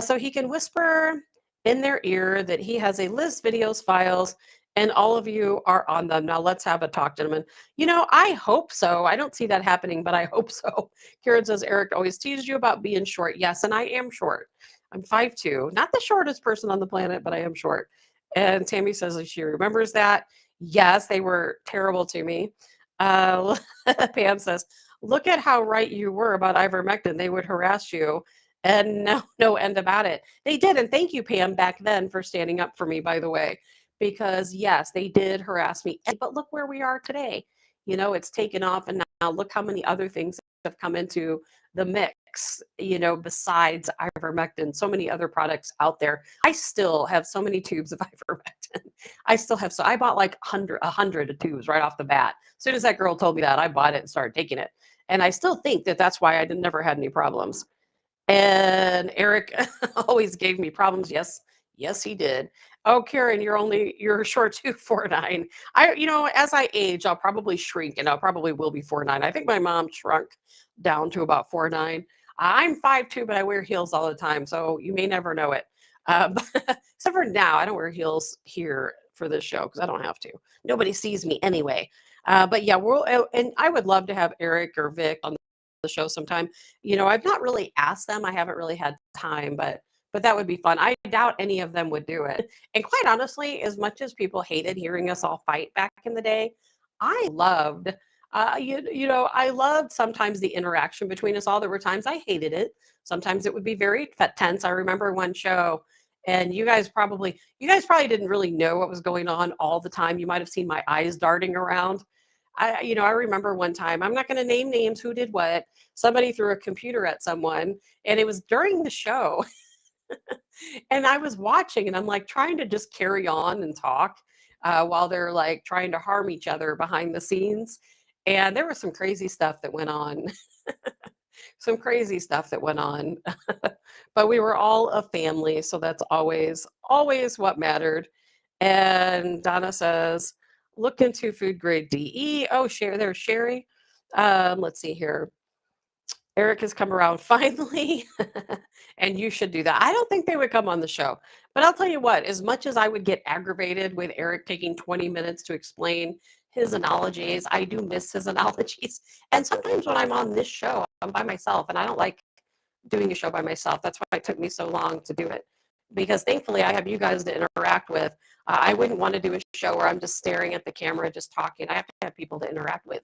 so he can whisper in their ear that he has a list, videos, files, And all of you are on them. Now let's have a talk, gentlemen. I hope so. I don't see that happening, but I hope so. Karen says, Eric always teased you about being short. Yes, and I am short. I'm 5'2", not the shortest person on the planet, but I am short. And Tammy says she remembers that. Yes, they were terrible to me. Pam says, look at how right you were about ivermectin. They would harass you and no end about it. They did. And thank you, Pam, back then for standing up for me, by the way, because yes, they did harass me. But look where we are today. It's taken off. And now look how many other things have come into the mix, besides ivermectin, so many other products out there. I still have so many tubes of ivermectin. I bought like 100 tubes right off the bat. As soon as that girl told me that, I bought it and started taking it. And I still think that that's why I never had any problems. And Eric always gave me problems. Yes, he did. Oh, Karen, you're short too, 4'9". As I age, I'll probably shrink, and I probably will be 4'9". I think my mom shrunk down to about 4'9". I'm 5'2", but I wear heels all the time, so you may never know it. Except for now, I don't wear heels here for this show because I don't have to. Nobody sees me anyway. But yeah, and I would love to have Eric or Vic on the show sometime. I've not really asked them. I haven't really had time, but that would be fun. I doubt any of them would do it. And quite honestly, as much as people hated hearing us all fight back in the day, I loved I loved sometimes the interaction between us all. There were times I hated it. Sometimes it would be very tense. I remember one show, and you guys probably didn't really know what was going on all the time. You might have seen my eyes darting around. I remember one time, I'm not going to name names who did what. Somebody threw a computer at someone, and it was during the show. And I was watching, and I'm like trying to just carry on and talk while they're like trying to harm each other behind the scenes. And there was some crazy stuff that went on. Some crazy stuff that went on. But we were all a family, so that's always what mattered. And Donna says, look into food grade DE. Oh, there's Sherry. Let's see here. Eric has come around finally, and you should do that. I don't think they would come on the show, but I'll tell you what, as much as I would get aggravated with Eric taking 20 minutes to explain his analogies, I do miss his analogies. And sometimes when I'm on this show, I'm by myself, and I don't like doing a show by myself. That's why it took me so long to do it, because thankfully I have you guys to interact with. I wouldn't want to do a show where I'm just staring at the camera, just talking. I have to have people to interact with,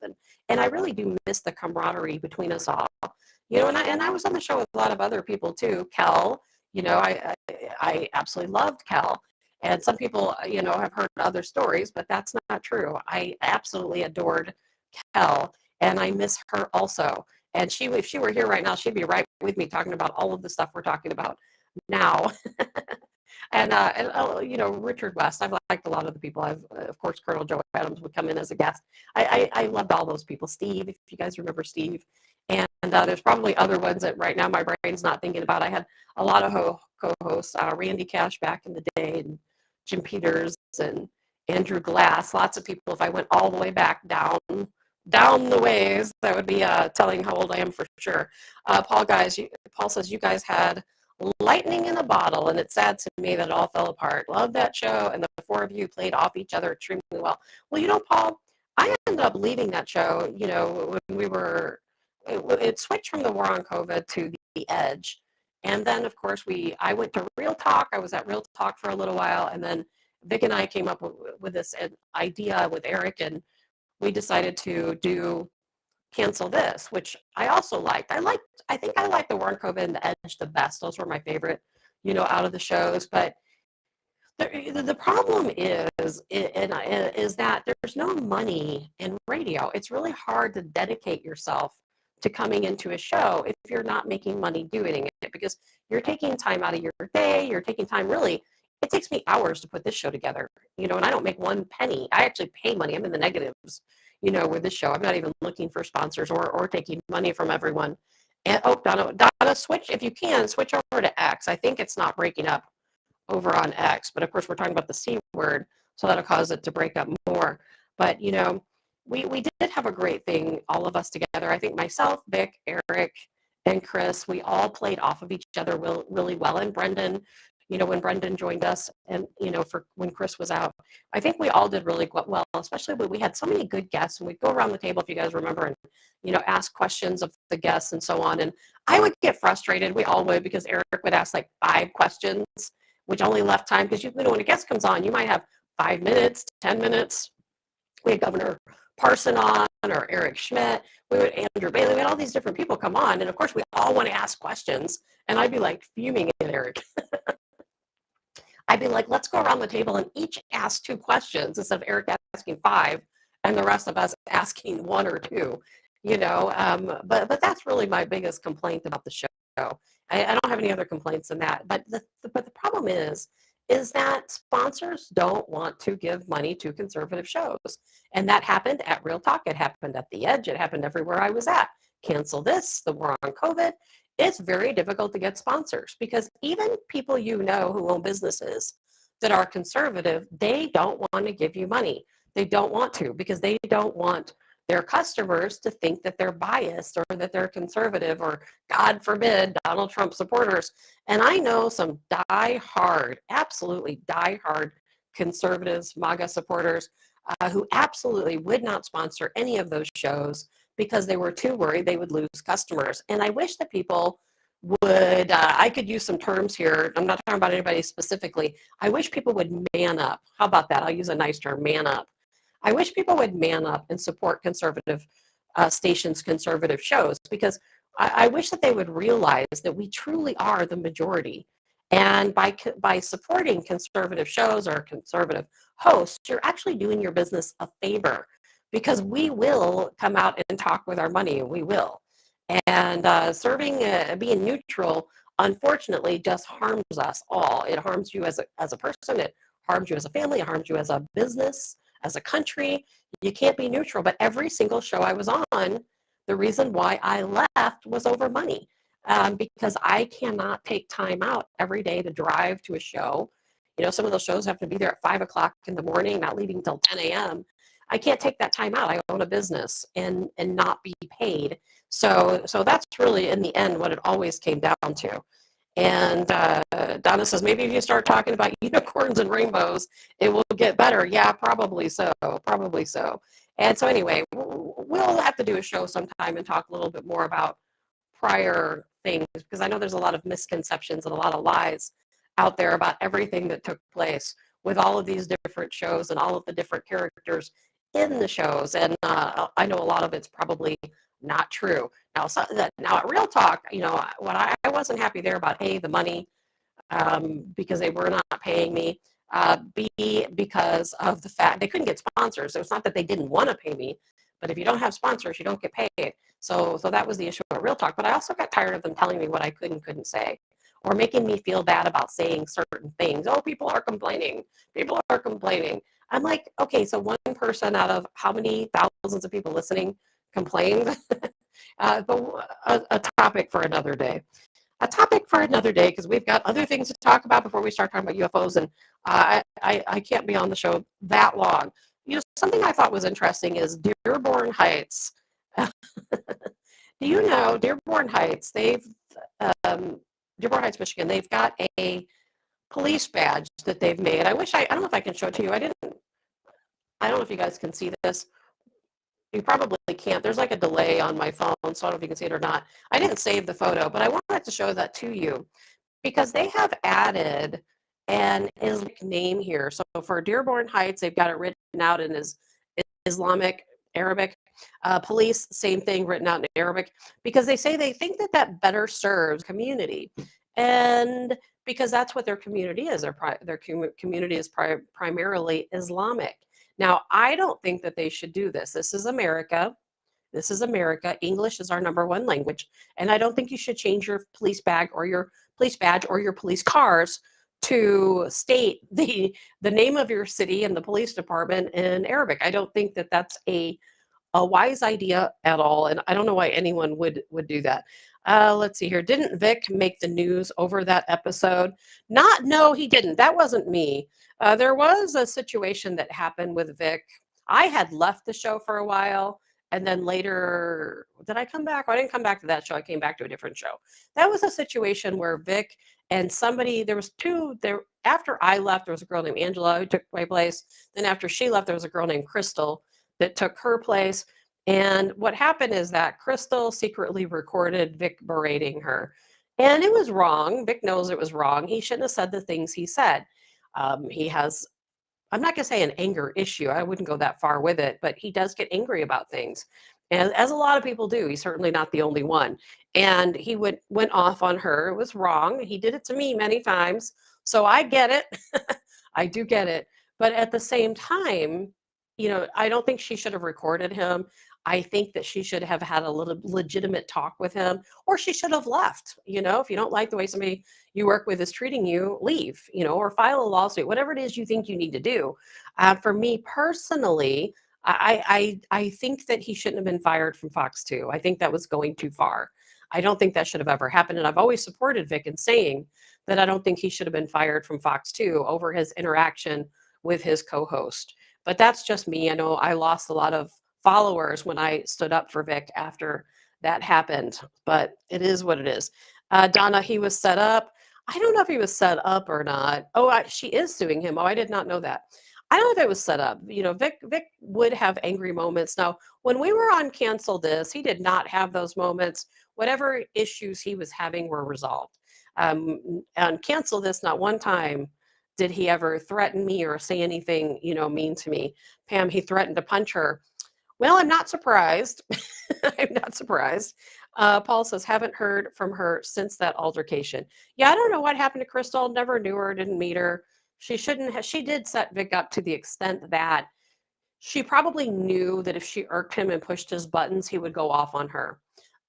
and I really do miss the camaraderie between us all. And I was on the show with a lot of other people too. Kel, I absolutely loved Kel. And some people, have heard other stories, but that's not true. I absolutely adored Kel, and I miss her also. And if she were here right now, she'd be right with me talking about all of the stuff we're talking about now. Richard West. I've liked a lot of the people. Of course, Colonel Joe Adams would come in as a guest. I loved all those people. Steve, if you guys remember Steve. And there's probably other ones that right now my brain's not thinking about. I had a lot of co-hosts, Randy Cash back in the day, and Jim Peters and Andrew Glass. Lots of people. If I went all the way back down the ways, that would be telling how old I am for sure. Paul says you guys had lightning in a bottle, and it's sad to me that it all fell apart. Love that show, and the four of you played off each other extremely well. Well, Paul, I ended up leaving that show, when we were, it switched from the War on COVID to The Edge. And then, of course, I went to Real Talk. I was at Real Talk for a little while, and then Vic and I came up with this idea with Eric, and we decided to cancel this, which I also liked. I think I liked the War on COVID and The Edge the best. Those were my favorite, out of the shows. But the problem is that there's no money in radio. It's really hard to dedicate yourself to coming into a show if you're not making money doing it, because you're taking time out of your day. You're taking time, really. It takes me hours to put this show together, and I don't make one penny. I actually pay money. I'm in the negatives, with this show. I'm not even looking for sponsors or taking money from everyone. And Donna, switch, if you can, switch over to X. I think it's not breaking up over on X, but of course we're talking about the C word, so that'll cause it to break up more. But we did have a great thing, all of us together. I think myself, Vic, Eric, and Chris, we all played off of each other really well. And Brendan, when Brendan joined us and, for when Chris was out. I think we all did really well, especially when we had so many good guests and we'd go around the table, if you guys remember, and, ask questions of the guests and so on. And I would get frustrated. We all would, because Eric would ask like 5 questions, which only left time because, when a guest comes on, you might have 5 minutes, 10 minutes. We had Governor Parson on, or Eric Schmidt. We would Andrew Bailey. We had all these different people come on. And of course, we all want to ask questions. And I'd be like fuming at Eric. I'd be like, let's go around the table and each ask 2 questions instead of Eric asking 5 and the rest of us asking 1 or 2, but that's really my biggest complaint about the show. I don't have any other complaints than that. But the problem is that sponsors don't want to give money to conservative shows. And that happened at Real Talk. It happened at The Edge. It happened everywhere I was at. Cancel this, the war on COVID. It's very difficult to get sponsors because even people who own businesses that are conservative, they don't want to give you money. They don't want to because they don't want their customers to think that they're biased or that they're conservative or, God forbid, Donald Trump supporters. And I know some absolutely die-hard conservatives, MAGA supporters, who absolutely would not sponsor any of those shows because they were too worried they would lose customers. And I wish that people would, I could use some terms here. I'm not talking about anybody specifically. I wish people would man up. How about that? I'll use a nice term, man up. I wish people would man up and support conservative stations, conservative shows, because I wish that they would realize that we truly are the majority. And by supporting conservative shows or conservative hosts, you're actually doing your business a favor because we will come out and talk with our money. We will. And being neutral, unfortunately, just harms us all. It harms you as a person. It harms you as a family. It harms you as a business, as a country. You can't be neutral. But every single show I was on, the reason why I left was over money, because I cannot take time out every day to drive to a show. Some of those shows have to be there at 5 o'clock in the morning, not leaving until 10 a.m. I can't take that time out. I own a business and not be paid. So that's really, in the end, what it always came down to. And Donna says, maybe if you start talking about unicorns and rainbows, it will get better. Yeah, probably so. Probably so. And so anyway, we'll have to do a show sometime and talk a little bit more about prior things, because I know there's a lot of misconceptions and a lot of lies out there about everything that took place with all of these different shows and all of the different characters in the shows. And I know a lot of it's probably not true. Now at Real Talk, what I wasn't happy there about, A, the money, because they were not paying me, B, because of the fact they couldn't get sponsors. So it's not that they didn't want to pay me, but if you don't have sponsors, you don't get paid. So that was the issue at Real Talk. But I also got tired of them telling me what I could and couldn't say, or making me feel bad about saying certain things. Oh, people are complaining. People are complaining. I'm like, okay, so one person out of how many thousands of people listening complained? But a topic for another day. A topic for another day, because we've got other things to talk about before we start talking about UFOs, and I can't be on the show that long. Something I thought was interesting is Dearborn Heights. Do you know Dearborn Heights? Dearborn Heights, Michigan. They've got a police badge that they've made. I don't know if I can show it to you. I don't know if you guys can see this. You probably can't. There's like a delay on my phone, so I don't know if you can see it or not. I didn't save the photo, but I wanted to show that to you because they have added an Islamic name here. So for Dearborn Heights, they've got it written out in Islamic Arabic. Police, same thing, written out in Arabic, because they say they think that better serves community. And because that's what their community is. Their community is primarily Islamic. Now, I don't think that they should do this. This is America. This is America. English is our #1 language. And I don't think you should change your police badge or your police cars to state the name of your city and the police department in Arabic. I don't think that that's a wise idea at all. And I don't know why anyone would do that. Let's see here. Didn't Vic make the news over that episode? No, he didn't. That wasn't me. There was a situation that happened with Vic. I had left the show for a while, And then later, did I come back? I didn't come back to that show. I came back to a different show. That was a situation where Vic and somebody, there was two there. After I left, there was a girl named Angela who took my place. Then after she left, there was a girl named Crystal that took her place. And what happened is that Crystal secretly recorded Vic berating her. And it was wrong. Vic knows it was wrong. He shouldn't have said the things he said. He has, I'm not going to say an anger issue. I wouldn't go that far with it, but he does get angry about things. And as a lot of people do, he's certainly not the only one. And he went off on her. It was wrong. He did it to me many times. So I get it. I do get it. But at the same time, I don't think she should have recorded him. I think that she should have had a little legitimate talk with him, or she should have left. If you don't like the way somebody you work with is treating you, leave, or file a lawsuit, whatever it is you think you need to do. For me personally, I think that he shouldn't have been fired from Fox 2. I think that was going too far. I don't think that should have ever happened. And I've always supported Vic in saying that I don't think he should have been fired from Fox 2 over his interaction with his co-host. But that's just me. I know I lost a lot of followers when I stood up for Vic after that happened, but it is what it is. Donna, he was set up. I don't know if he was set up or not. Oh, she is suing him. Oh, I did not know that. I don't know if it was set up. Vic would have angry moments. Now, when we were on Cancel This, he did not have those moments. Whatever issues he was having were resolved. On Cancel This, not one time did he ever threaten me or say anything, mean to me. Pam, he threatened to punch her. Well, I'm not surprised. I'm not surprised. Paul says, haven't heard from her since that altercation. Yeah, I don't know what happened to Crystal. Never knew her, didn't meet her. She shouldn't have. She did set Vic up to the extent that she probably knew that if she irked him and pushed his buttons, he would go off on her.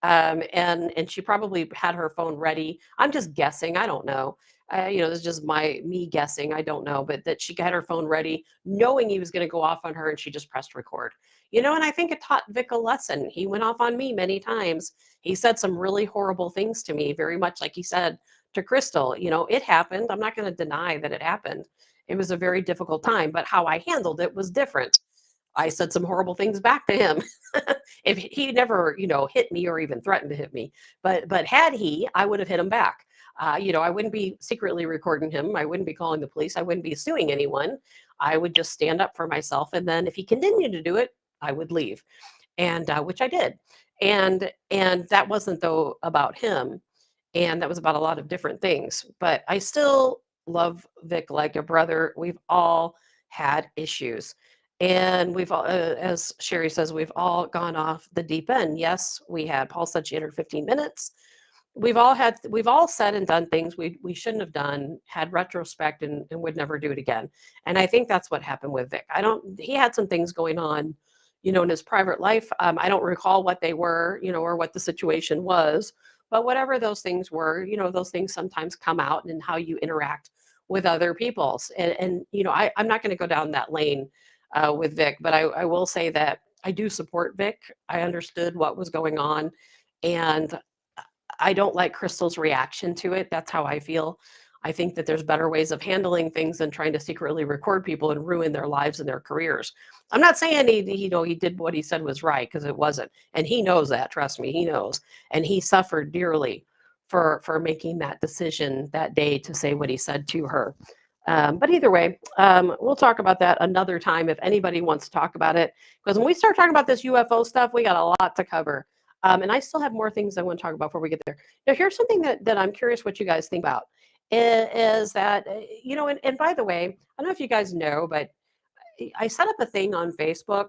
And she probably had her phone ready. I'm just guessing. I don't know. This is just me guessing. I don't know, but that she got her phone ready, knowing he was going to go off on her, and she just pressed record. And I think it taught Vic a lesson. He went off on me many times. He said some really horrible things to me, very much like he said to Crystal. It happened. I'm not going to deny that it happened. It was a very difficult time, but how I handled it was different. I said some horrible things back to him. If he never, hit me or even threatened to hit me, but had he, I would have hit him back. I wouldn't be secretly recording him. I wouldn't be calling the police. I wouldn't be suing anyone. I would just stand up for myself. And then if he continued to do it, I would leave. And which I did. And that wasn't though about him. And that was about a lot of different things. But I still love Vic like a brother. We've all had issues. And we've all, as Sherry says, we've all gone off the deep end. Yes, we had. Paul said she entered 15 minutes. We've all said and done things we shouldn't have done, had retrospect and would never do it again. And I think that's what happened with Vic. He had some things going on, in his private life. I don't recall what they were, or what the situation was, but whatever those things were, those things sometimes come out in how you interact with other people. And I'm not going to go down that lane with Vic, but I will say that I do support Vic. I understood what was going on, and I don't like Crystal's reaction to it. That's how I feel. I think that there's better ways of handling things than trying to secretly record people and ruin their lives and their careers. I'm not saying he did what he said was right, because it wasn't, and he knows that. Trust me, he knows, and he suffered dearly for making that decision that day to say what he said to her. But either way, we'll talk about that another time if anybody wants to talk about it. Because when we start talking about this UFO stuff, we got a lot to cover. And I still have more things I want to talk about before we get there. Now, here's something that I'm curious what you guys think about. Is that, and by the way, I don't know if you guys know, but I set up a thing on Facebook.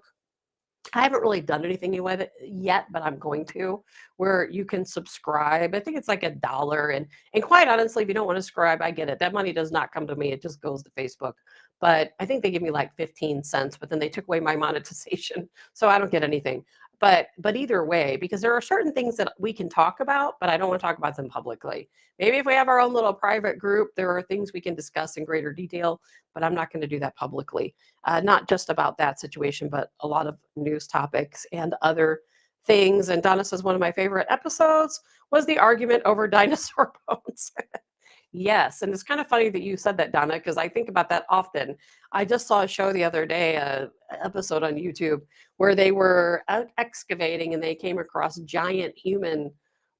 I haven't really done anything with it yet, but I'm going to, where you can subscribe. I think it's like $1. And quite honestly, if you don't want to subscribe, I get it. That money does not come to me. It just goes to Facebook. But I think they give me like 15 cents, but then they took away my monetization. So I don't get anything. But either way, because there are certain things that we can talk about, but I don't want to talk about them publicly. Maybe if we have our own little private group, there are things we can discuss in greater detail, but I'm not going to do that publicly. Not just about that situation, but a lot of news topics and other things. And Donna says one of my favorite episodes was the argument over dinosaur bones. Yes, and it's kind of funny that you said that, Donna, because I think about that often. I just saw a show the other day, a episode on YouTube, where they were excavating and they came across giant human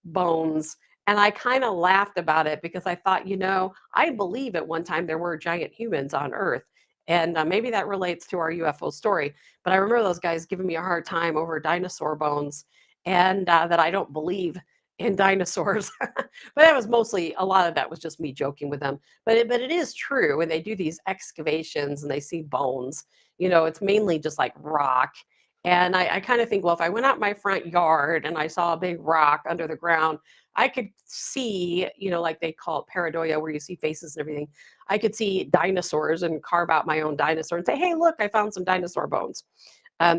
bones. And I kind of laughed about it because I thought, I believe at one time there were giant humans on Earth. And maybe that relates to our UFO story. But I remember those guys giving me a hard time over dinosaur bones and that I don't believe in dinosaurs. But that was mostly, a lot of that was just me joking with them. But it is true when they do these excavations and they see bones, it's mainly just like rock. And I kind of think, well, if I went out my front yard and I saw a big rock under the ground, I could see, like they call it pareidolia, where you see faces and everything. I could see dinosaurs and carve out my own dinosaur and say, hey, look, I found some dinosaur bones.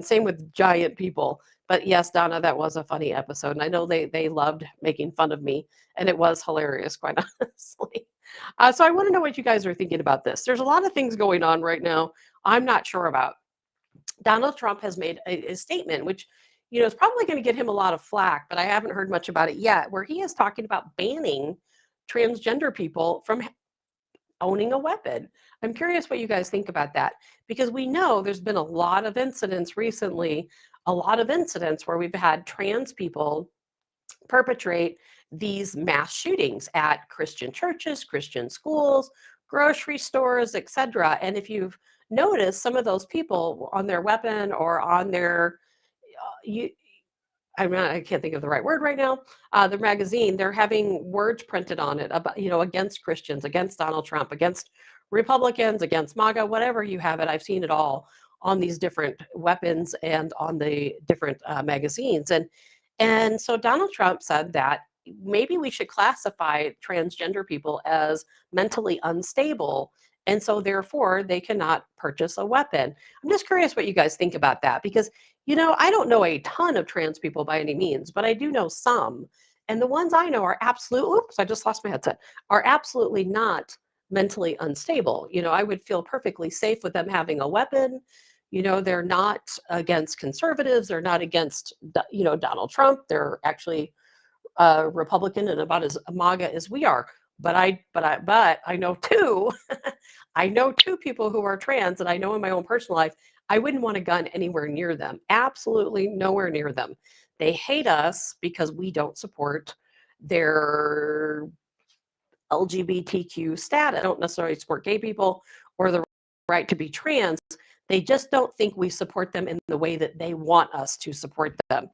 Same with giant people. But yes, Donna, that was a funny episode. And I know they loved making fun of me, and it was hilarious, quite honestly. So I want to know what you guys are thinking about this. There's a lot of things going on right now I'm not sure about. Donald Trump has made a statement, which, is probably going to get him a lot of flack, but I haven't heard much about it yet, where he is talking about banning transgender people from owning a weapon. I'm curious what you guys think about that, because we know there's been a lot of incidents recently, a lot of incidents where we've had trans people perpetrate these mass shootings at Christian churches, Christian schools, grocery stores, etc. And if you've noticed, some of those people on their weapon or on their you I can't think of the right word right now. The magazine, they're having words printed on it about, against Christians, against Donald Trump, against Republicans, against MAGA, whatever you have it. I've seen it all on these different weapons and on the different magazines. And so Donald Trump said that maybe we should classify transgender people as mentally unstable. And so therefore they cannot purchase a weapon. I'm just curious what you guys think about that, because I don't know a ton of trans people by any means, but I do know some. And the ones I know are oops, I just lost my headset, are absolutely not mentally unstable. I would feel perfectly safe with them having a weapon. They're not against conservatives. They're not against, Donald Trump. They're actually Republican and about as MAGA as we are. But I know two, I know two people who are trans, and I know in my own personal life, I wouldn't want a gun anywhere near them. Absolutely nowhere near them. They hate us because we don't support their LGBTQ status. I don't necessarily support gay people or the right to be trans. They just don't think we support them in the way that they want us to support them.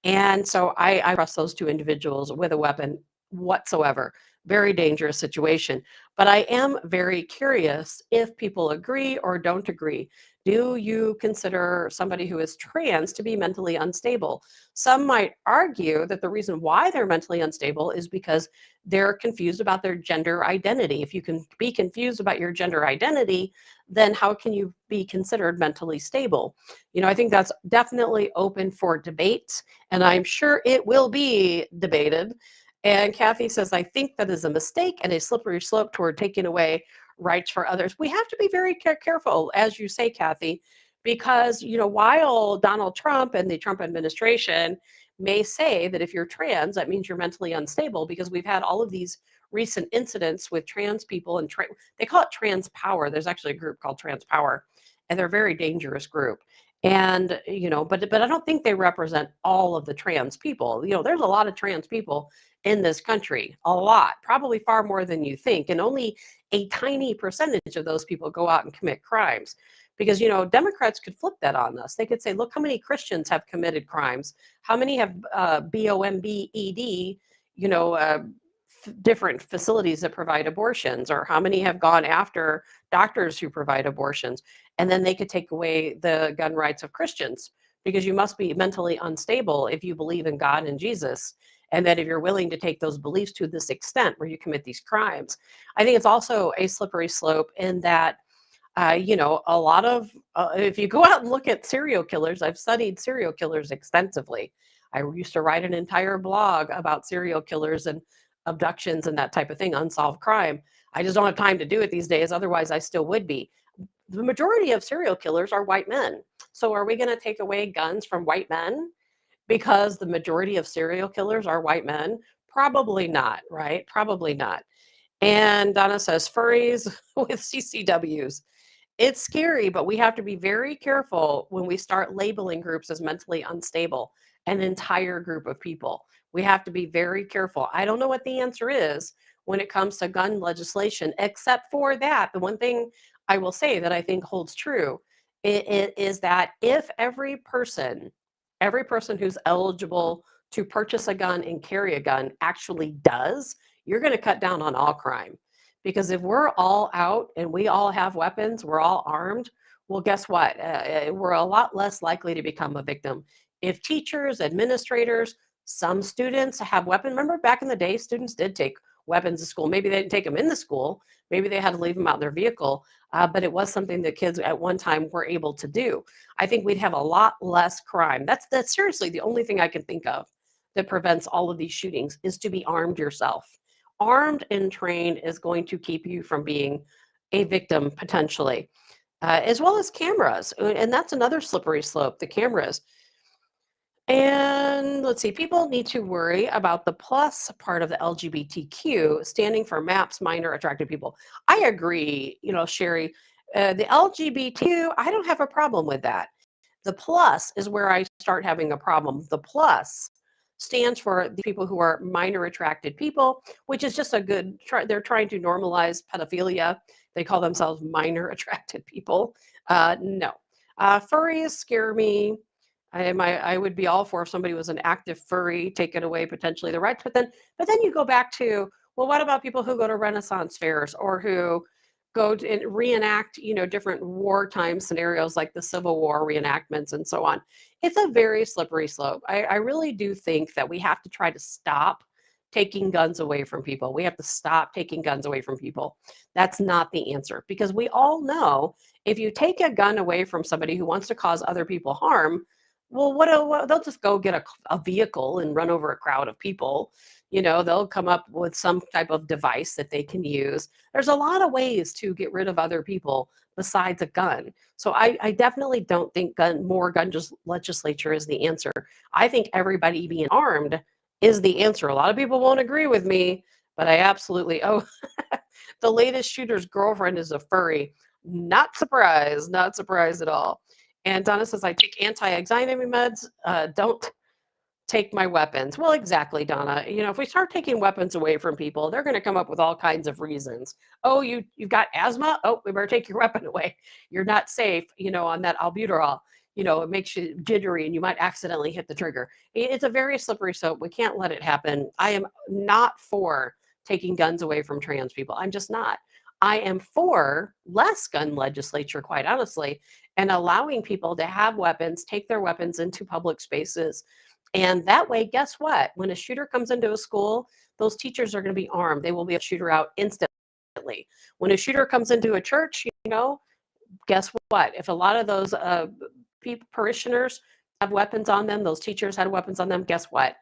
And so I trust those two individuals with a weapon whatsoever. Very dangerous situation. But I am very curious if people agree or don't agree. Do you consider somebody who is trans to be mentally unstable? Some might argue that the reason why they're mentally unstable is because they're confused about their gender identity. If you can be confused about your gender identity, then how can you be considered mentally stable? I think that's definitely open for debate, and I'm sure it will be debated. And Kathy says, I think that is a mistake and a slippery slope toward taking away rights for others. We have to be very careful, as you say, Kathy, because, while Donald Trump and the Trump administration may say that if you're trans, that means you're mentally unstable, because we've had all of these recent incidents with trans people, and they call it trans power. There's actually a group called Trans Power, and they're a very dangerous group. And, but I don't think they represent all of the trans people. There's a lot of trans people in this country, a lot, probably far more than you think. And only a tiny percentage of those people go out and commit crimes. Because, Democrats could flip that on us. They could say, look how many Christians have committed crimes. How many have BOMBED, different facilities that provide abortions, or how many have gone after doctors who provide abortions. And then they could take away the gun rights of Christians, because you must be mentally unstable if you believe in God and Jesus, and that if you're willing to take those beliefs to this extent where you commit these crimes. I think it's also a slippery slope in that, a lot of, if you go out and look at serial killers, I've studied serial killers extensively. I used to write an entire blog about serial killers and abductions and that type of thing, unsolved crime. I just don't have time to do it these days. Otherwise, I still would be. The majority of serial killers are white men. So are we going to take away guns from white men because the majority of serial killers are white men? Probably not, right? Probably not. And Donna says furries with CCWs. It's scary, but we have to be very careful when we start labeling groups as mentally unstable, an entire group of people. We have to be very careful. I don't know what the answer is when it comes to gun legislation, except for that. The one thing I will say that I think holds true is that if every person who's eligible to purchase a gun and carry a gun actually does, you're going to cut down on all crime. Because if we're all out and we all have weapons, we're all armed, well, guess what? We're a lot less likely to become a victim. If teachers, administrators, some students have weapons, remember back in the day, students did take weapons to school. Maybe they didn't take them in the school. Maybe they had to leave them out in their vehicle, but it was something that kids at one time were able to do. I think we'd have a lot less crime. That's seriously the only thing I can think of that prevents all of these shootings is to be armed yourself. Armed and trained is going to keep you from being a victim potentially, as well as cameras. And that's another slippery slope, the cameras. And let's see, people need to worry about the plus part of the LGBTQ standing for MAPS, minor attracted people. I agree, Sherry. The LGBTQ, I don't have a problem with that. The plus is where I start having a problem. The plus stands for the people who are minor attracted people, which is just a good, they're trying to normalize pedophilia. They call themselves minor attracted people. No. Furries scare me. I would be all for if somebody was an active furry, taking away potentially the rights. But then you go back to, well, what about people who go to Renaissance fairs or who go to and reenact, different wartime scenarios like the Civil War reenactments and so on? It's a very slippery slope. I really do think that we have to try to stop taking guns away from people. We have to stop taking guns away from people. That's not the answer because we all know if you take a gun away from somebody who wants to cause other people harm, well, they'll just go get a vehicle and run over a crowd of people. They'll come up with some type of device that they can use. There's a lot of ways to get rid of other people besides a gun. So I definitely don't think more gun legislature is the answer. I think everybody being armed is the answer. A lot of people won't agree with me, but I absolutely, the latest shooter's girlfriend is a furry. Not surprised at all. And Donna says, I take anti-anxiety meds, don't take my weapons. Well, exactly, Donna. If we start taking weapons away from people, they're going to come up with all kinds of reasons. Oh, you've got asthma? Oh, we better take your weapon away. You're not safe, on that albuterol. It makes you jittery and you might accidentally hit the trigger. It's a very slippery slope. We can't let it happen. I am not for taking guns away from trans people. I'm just not. I am for less gun legislature, quite honestly, and allowing people to have weapons, take their weapons into public spaces. And that way, guess what? When a shooter comes into a school, those teachers are going to be armed. They will be a shooter out instantly. When a shooter comes into a church, guess what? If a lot of those parishioners have weapons on them, those teachers had weapons on them, guess what?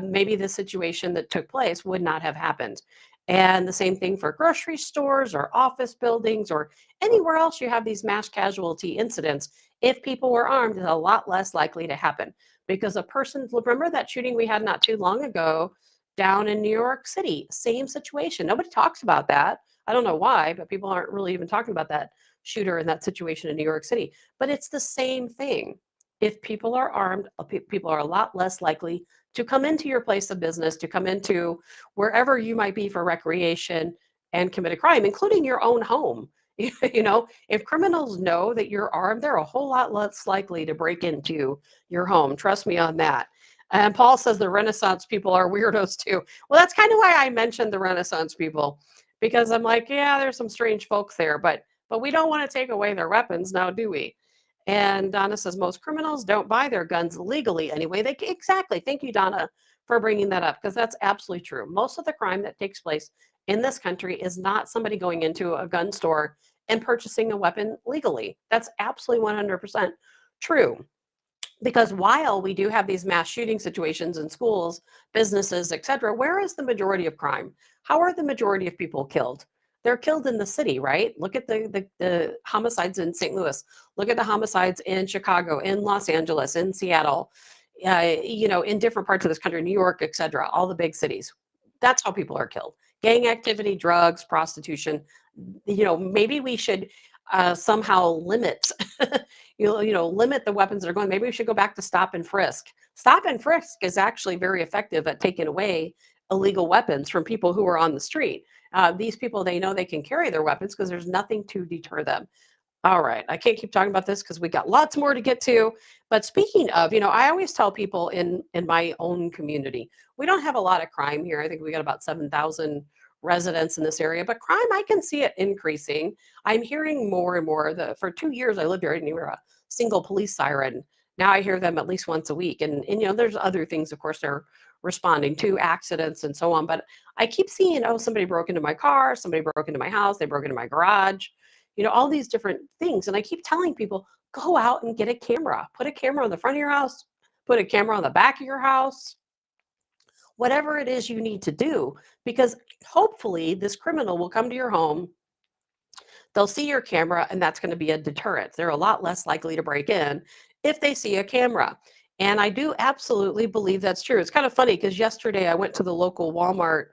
Maybe the situation that took place would not have happened. And the same thing for grocery stores or office buildings or anywhere else you have these mass casualty incidents. If people were armed, it's a lot less likely to happen because remember that shooting we had not too long ago down in New York City, same situation. Nobody talks about that. I don't know why, but people aren't really even talking about that shooter in that situation in New York City. But it's the same thing. If people are armed, people are a lot less likely to come into your place of business, to come into wherever you might be for recreation and commit a crime, including your own home. If criminals know that you're armed, they're a whole lot less likely to break into your home. Trust me on that. And Paul says the Renaissance people are weirdos too. Well, that's kind of why I mentioned the Renaissance people, because I'm like, yeah, there's some strange folks there, but we don't want to take away their weapons now, do we? And Donna says most criminals don't buy their guns legally anyway. Exactly. Thank you, Donna, for bringing that up, because that's absolutely true. Most of the crime that takes place in this country is not somebody going into a gun store and purchasing a weapon legally. That's absolutely 100% true. Because while we do have these mass shooting situations in schools, businesses, etc., where is the majority of crime? How are the majority of people killed? They're killed in the city, right? Look at the homicides in St. Louis. Look at the homicides in Chicago, in Los Angeles, in Seattle, in different parts of this country, New York, etc., all the big cities. That's how people are killed. gang activity, drugs, prostitution. Maybe we should somehow limit, limit the weapons that are going. Maybe we should go back to stop and frisk. Stop and frisk is actually very effective at taking away illegal weapons from people who are on the street. These people, they know they can carry their weapons because there's nothing to deter them. All right, I can't keep talking about this because we got lots more to get to. But speaking of, I always tell people in my own community, we don't have a lot of crime here. I think we got about 7,000 residents in this area, but crime, I can see it increasing. I'm hearing more and more. For 2 years I lived here, I didn't hear a single police siren. Now I hear them at least once a week, and there's other things, of course, they're responding to accidents and so on. But I keep seeing, oh, somebody broke into my car, somebody broke into my house, they broke into my garage. All these different things. And I keep telling people, go out and get a camera. Put a camera on the front of your house, put a camera on the back of your house, whatever it is you need to do, because hopefully this criminal will come to your home. They'll see your camera, and that's going to be a deterrent. They're a lot less likely to break in if they see a camera. And I do absolutely believe that's true. It's kind of funny because yesterday I went to the local Walmart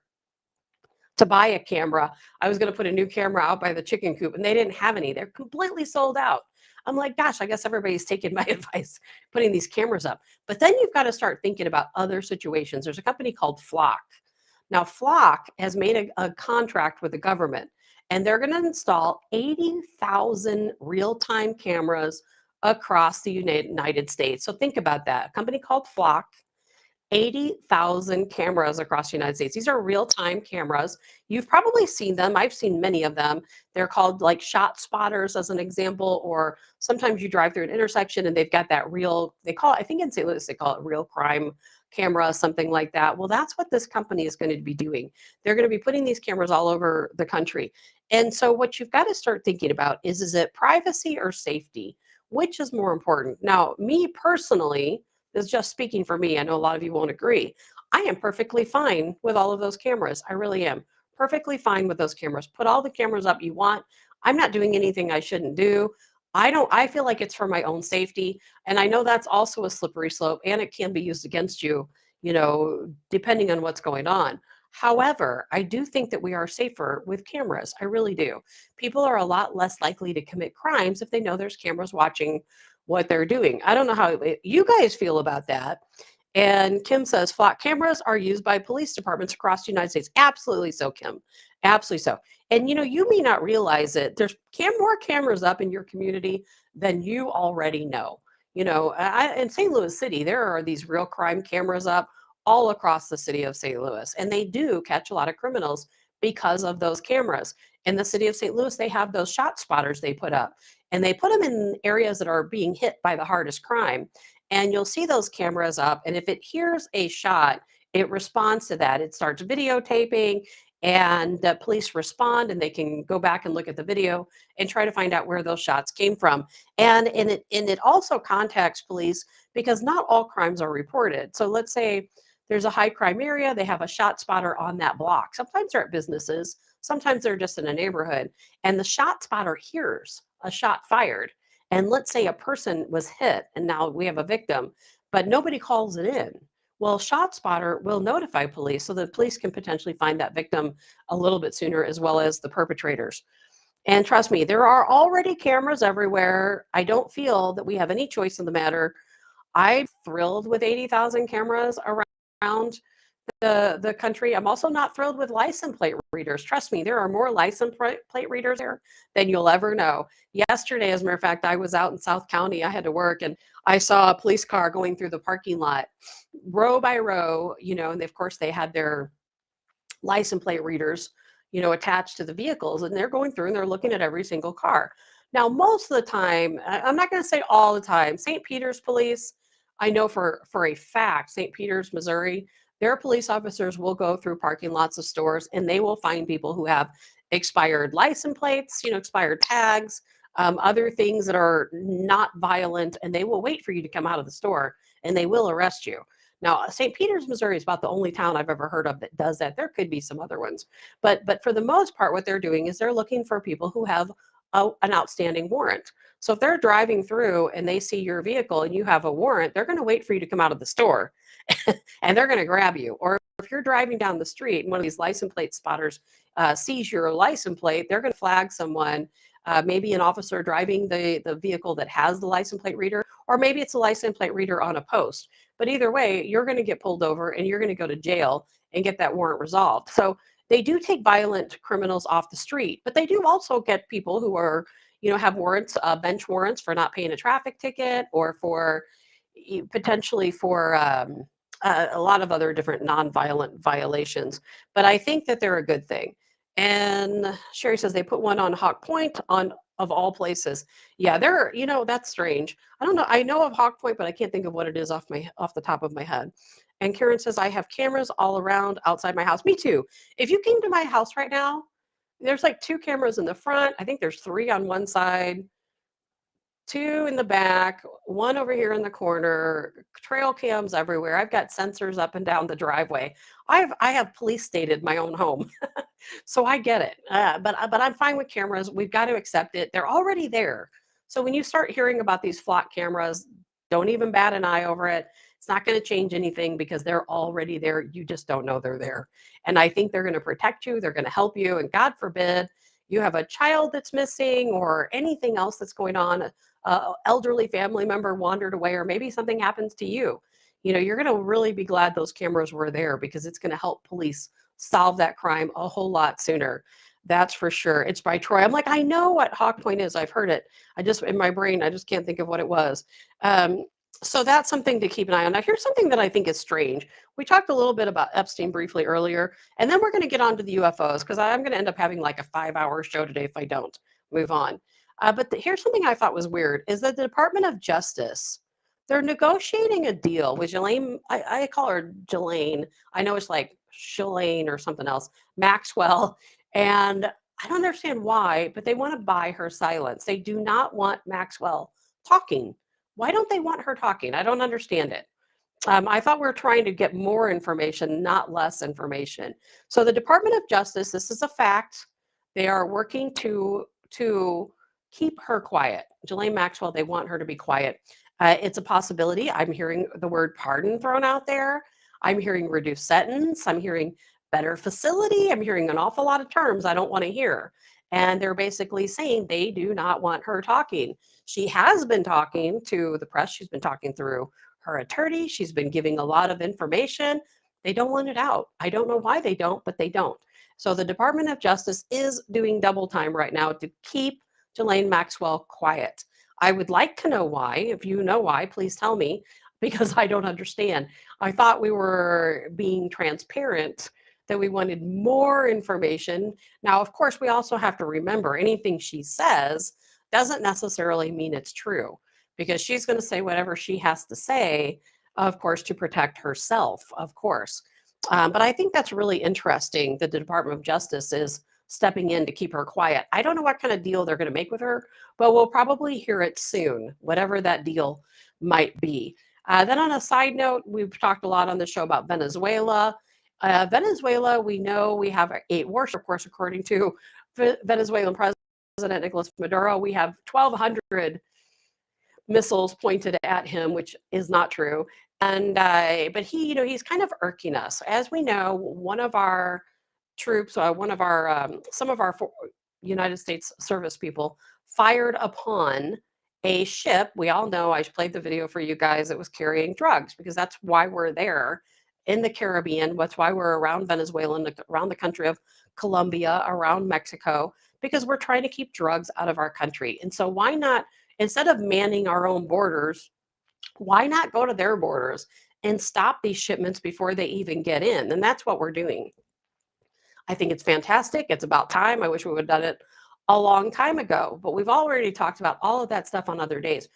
to buy a camera. I was going to put a new camera out by the chicken coop, and they didn't have any. They're completely sold out. I'm like, gosh, I guess everybody's taking my advice, putting these cameras up. But then you've got to start thinking about other situations. There's a company called Flock. Now, Flock has made a contract with the government, and they're going to install 80,000 real-time cameras across the United States. So think about that. A company called Flock, 80,000 cameras across the United States. These are real-time cameras. You've probably seen them. I've seen many of them. They're called like shot spotters as an example, or sometimes you drive through an intersection and they've got that they call it, I think in St. Louis, they call it real crime camera, something like that. Well, that's what this company is going to be doing. They're going to be putting these cameras all over the country. And so what you've got to start thinking about is it privacy or safety? Which is more important? Now, me personally, is just speaking for me. I know a lot of you won't agree. I am perfectly fine with all of those cameras. I really am perfectly fine with those cameras. Put all the cameras up you want. I'm not doing anything I shouldn't do. I feel like it's for my own safety. And I know that's also a slippery slope, and it can be used against you, depending on what's going on. However, I do think that we are safer with cameras. I really do. People are a lot less likely to commit crimes if they know there's cameras watching what they're doing. I don't know how you guys feel about that. And Kim says, Flock cameras are used by police departments across the United States. Absolutely so, Kim. Absolutely so. And you may not realize it. There's more cameras up in your community than you already know. In St. Louis City, there are these real crime cameras up all across the city of St. Louis. And they do catch a lot of criminals because of those cameras. In the city of St. Louis, they have those shot spotters they put up. And they put them in areas that are being hit by the hardest crime. And you'll see those cameras up. And if it hears a shot, it responds to that. It starts videotaping, and the police respond, and they can go back and look at the video and try to find out where those shots came from. And it also contacts police because not all crimes are reported. So let's say there's a high crime area, they have a shot spotter on that block. Sometimes they're at businesses, sometimes they're just in a neighborhood, and the shot spotter hears a shot fired. And let's say a person was hit and now we have a victim, but nobody calls it in. Well, ShotSpotter will notify police so that police can potentially find that victim a little bit sooner, as well as the perpetrators. And trust me, there are already cameras everywhere. I don't feel that we have any choice in the matter. I'm thrilled with 80,000 cameras around the country. I'm also not thrilled with license plate readers. Trust me, there are more license plate readers there than you'll ever know. Yesterday, as a matter of fact, I was out in South County. I had to work, and I saw a police car going through the parking lot row by row, and of course they had their license plate readers, attached to the vehicles, and they're going through and they're looking at every single car. Now, most of the time, I'm not going to say all the time, St. Peter's police, I know for a fact, St. Peter's, Missouri, their police officers will go through parking lots of stores, and they will find people who have expired license plates, expired tags, other things that are not violent, and they will wait for you to come out of the store, and they will arrest you. Now, St. Peter's, Missouri is about the only town I've ever heard of that does that. There could be some other ones, but for the most part, what they're doing is they're looking for people who have an outstanding warrant. So if they're driving through and they see your vehicle and you have a warrant, they're going to wait for you to come out of the store and they're going to grab you. Or if you're driving down the street and one of these license plate spotters sees your license plate, they're going to flag someone, maybe an officer driving the vehicle that has the license plate reader, or maybe it's a license plate reader on a post. But either way, you're going to get pulled over and you're going to go to jail and get that warrant resolved. So they do take violent criminals off the street, but they do also get people who are, have warrants, bench warrants for not paying a traffic ticket, or for potentially for a lot of other different nonviolent violations. But I think that they're a good thing. And Sherry says they put one on Hawk Point, on of all places. Yeah, they're, that's strange. I don't know. I know of Hawk Point, but I can't think of what it is off the top of my head. And Karen says, I have cameras all around outside my house. Me too. If you came to my house right now, there's like 2 cameras in the front. I think there's 3 on one side, 2 in the back, 1 over here in the corner, trail cams everywhere. I've got sensors up and down the driveway. I have police stated my own home. So I get it. But I'm fine with cameras. We've got to accept it. They're already there. So when you start hearing about these flock cameras, don't even bat an eye over it. It's not going to change anything because they're already there. You just don't know they're there. And I think they're going to protect you. They're going to help you. And God forbid you have a child that's missing or anything else that's going on, elderly family member wandered away, or maybe something happens to you. You're going to really be glad those cameras were there, because it's going to help police solve that crime a whole lot sooner. That's for sure. It's by Troy. I'm like, I know what Hawk Point is. I've heard it. In my brain, I just can't think of what it was. So that's something to keep an eye on. Now, here's something that I think is strange. We talked a little bit about Epstein briefly earlier, and then we're going to get on to the UFOs, because I'm going to end up having like a 5-hour show today if I don't move on. But here's something I thought was weird, is that the Department of Justice, they're negotiating a deal with Ghislaine. I call her Ghislaine. I know it's like Shalane or something else, Maxwell. And I don't understand why, but they want to buy her silence. They do not want Maxwell talking. Why don't they want her talking? I don't understand it. I thought we were trying to get more information, not less information. So the Department of Justice, this is a fact, they are working to keep her quiet. Ghislaine Maxwell, they want her to be quiet. It's a possibility. I'm hearing the word pardon thrown out there. I'm hearing reduced sentence. I'm hearing better facility. I'm hearing an awful lot of terms I don't want to hear. And they're basically saying they do not want her talking. She has been talking to the press. She's been talking through her attorney. She's been giving a lot of information. They don't want it out. I don't know why they don't, but they don't. So the Department of Justice is doing double time right now to keep Ghislaine Maxwell quiet. I would like to know why. If you know why, please tell me, because I don't understand. I thought we were being transparent, that we wanted more information. Now, of course, we also have to remember anything she says doesn't necessarily mean it's true, because she's going to say whatever she has to say, of course, to protect herself, of course. But I think that's really interesting that the Department of Justice is stepping in to keep her quiet. I don't know what kind of deal they're going to make with her, but we'll probably hear it soon, whatever that deal might be. Then on a side note, we've talked a lot on the show about Venezuela. Venezuela, we know we have 8 warships, of course, according to Venezuelan President Nicolas Maduro. We have 1,200 missiles pointed at him, which is not true. And but he, he's kind of irking us. As we know, one of our troops, some of our United States service people fired upon a ship. We all know, I played the video for you guys, it was carrying drugs, because that's why we're there in the Caribbean. That's why we're around Venezuela and around the country of Colombia, around Mexico, because we're trying to keep drugs out of our country. And so why not, instead of manning our own borders, why not go to their borders and stop these shipments before they even get in? And that's what we're doing. I think it's fantastic. It's about time. I wish we would have done it a long time ago, but we've already talked about all of that stuff on other days.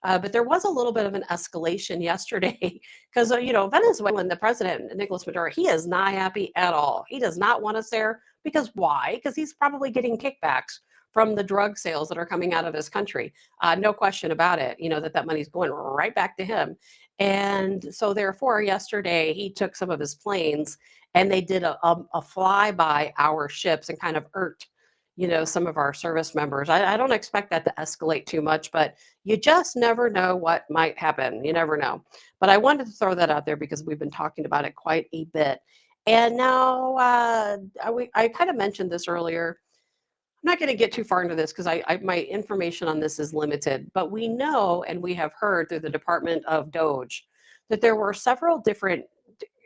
But there was a little bit of an escalation yesterday because, Venezuelan, the president, Nicolas Maduro, he is not happy at all. He does not want us there. Because why? Because he's probably getting kickbacks from the drug sales that are coming out of his country. No question about it, that money's going right back to him. And so therefore, yesterday, he took some of his planes and they did a flyby our ships and kind of irked, some of our service members. I don't expect that to escalate too much, but you just never know what might happen. You never know. But I wanted to throw that out there because we've been talking about it quite a bit. And now I kind of mentioned this earlier. I'm not going to get too far into this because my information on this is limited, but we know and we have heard through the Department of Doge that there were several different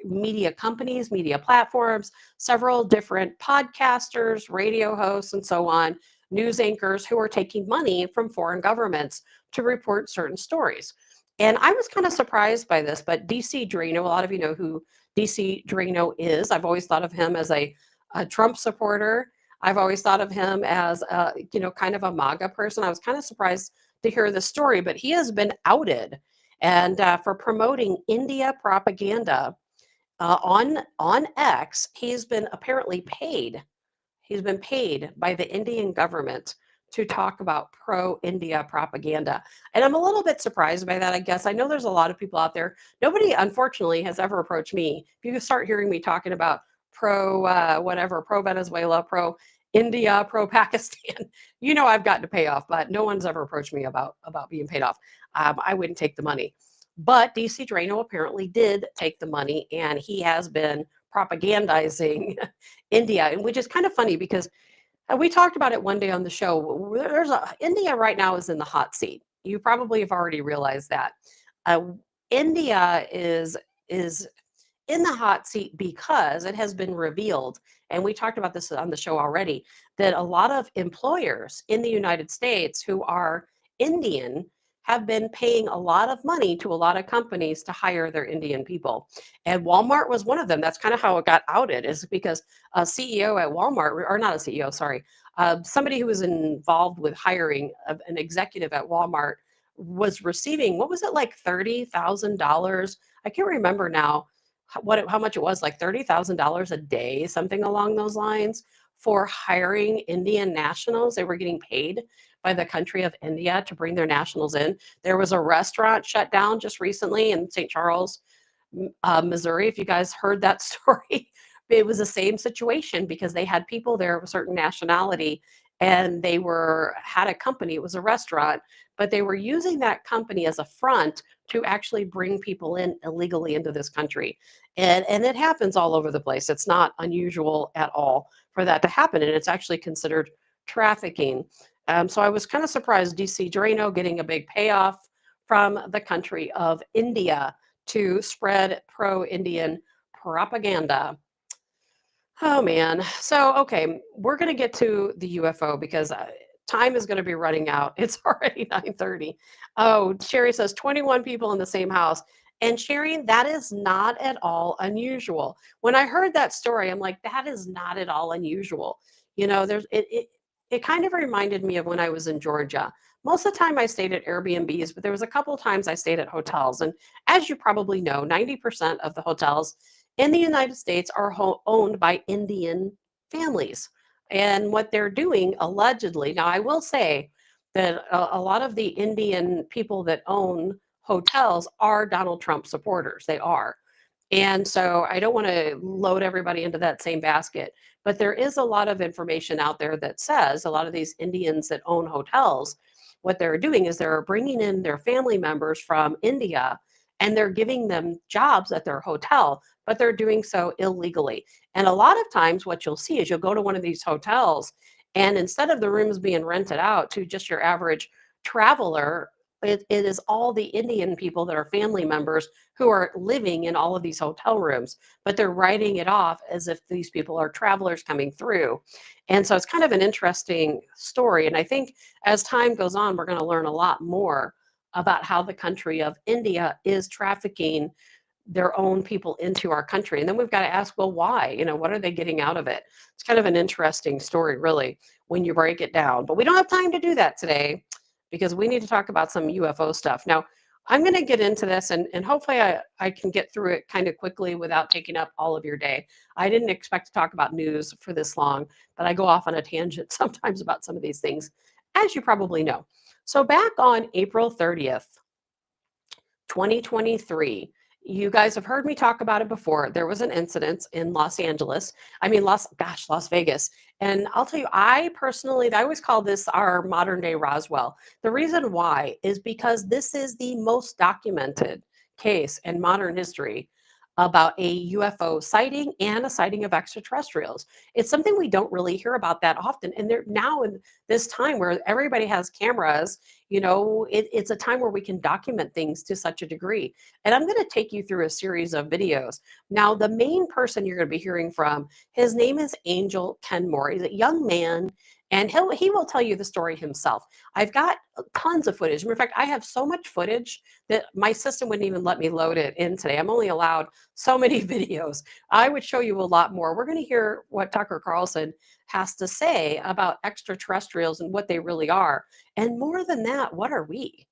media companies, media platforms, several different podcasters, radio hosts, and so on, news anchors who are taking money from foreign governments to report certain stories. And I was kind of surprised by this, but DC Draino, a lot of you know who DC Draino is. I've always thought of him as a Trump supporter. I've always thought of him as kind of a MAGA person. I was kind of surprised to hear the story, but he has been outed and for promoting India propaganda on X. He's been apparently paid. He's been paid by the Indian government to talk about pro-India propaganda. And I'm a little bit surprised by that, I guess. I know there's a lot of people out there. Nobody, unfortunately, has ever approached me. If you start hearing me talking about pro Venezuela, pro India, pro Pakistan, I've gotten to pay off, but no one's ever approached me about being paid off. I wouldn't take the money. But DC Draino apparently did take the money, and he has been propagandizing India, and which is kind of funny because we talked about it one day on the show. India right now is in the hot seat. You probably have already realized that. Uh, India is in the hot seat because it has been revealed, and we talked about this on the show already, that a lot of employers in the United States who are Indian have been paying a lot of money to a lot of companies to hire their Indian people. And Walmart was one of them. That's kind of how it got outed, is because a CEO at Walmart, or not a CEO, sorry, somebody who was involved with hiring an executive at Walmart was receiving, what was it, like $30,000? I can't remember now how much it was, like $30,000 a day, something along those lines, for hiring Indian nationals. They were getting paid by the country of India to bring their nationals in. There was a restaurant shut down just recently in St. Charles, Missouri. If you guys heard that story, it was the same situation because they had people there of a certain nationality, and they had a company. It was a restaurant, but they were using that company as a front to actually bring people in illegally into this country. And it happens all over the place. It's not unusual at all for that to happen, and it's actually considered trafficking. So I was kind of surprised DC Draino getting a big payoff from the country of India to spread pro-Indian propaganda. Oh man. So, okay, we're going to get to the UFO because time is going to be running out. It's already 9:30. Oh, Sherry says 21 people in the same house. And Sherry, that is not at all unusual. When I heard that story, I'm like, that is not at all unusual. It kind of reminded me of when I was in Georgia. Most of the time I stayed at Airbnbs, but there was a couple of times I stayed at hotels. And as you probably know, 90% of the hotels in the United States are owned by Indian families. And what they're doing, allegedly, now I will say that a lot of the Indian people that own hotels are Donald Trump supporters. They are. And so I don't want to load everybody into that same basket, but there is a lot of information out there that says a lot of these Indians that own hotels, what they're doing is they're bringing in their family members from India and they're giving them jobs at their hotel, but they're doing so illegally. And a lot of times what you'll see is you'll go to one of these hotels, and instead of the rooms being rented out to just your average traveler, it is all the Indian people that are family members who are living in all of these hotel rooms, but they're writing it off as if these people are travelers coming through. And so it's kind of an interesting story. And I think as time goes on, we're going to learn a lot more about how the country of India is trafficking their own people into our country. And then we've got to ask, well, why? What are they getting out of it? It's kind of an interesting story, really, when you break it down. But we don't have time to do that today because we need to talk about some UFO stuff. Now, I'm going to get into this, and hopefully I can get through it kind of quickly without taking up all of your day. I didn't expect to talk about news for this long, but I go off on a tangent sometimes about some of these things, as you probably know. So back on April 30th, 2023, you guys have heard me talk about it before. There was an incident in Los Angeles. Las Vegas. And I'll tell you, I always call this our modern day Roswell. The reason why is because this is the most documented case in modern history about a UFO sighting and a sighting of extraterrestrials. It's something we don't really hear about that often. And they're now in this time where everybody has cameras, it's a time where we can document things to such a degree. And I'm going to take you through a series of videos. Now, the main person you're going to be hearing from, his name is Angel Kenmore. He's a young man, and he will tell you the story himself. I've got tons of footage. Matter of fact, I have so much footage that my system wouldn't even let me load it in today. I'm only allowed so many videos. I would show you a lot more. We're going to hear what Tucker Carlson has to say about extraterrestrials and what they really are. And more than that, what are we?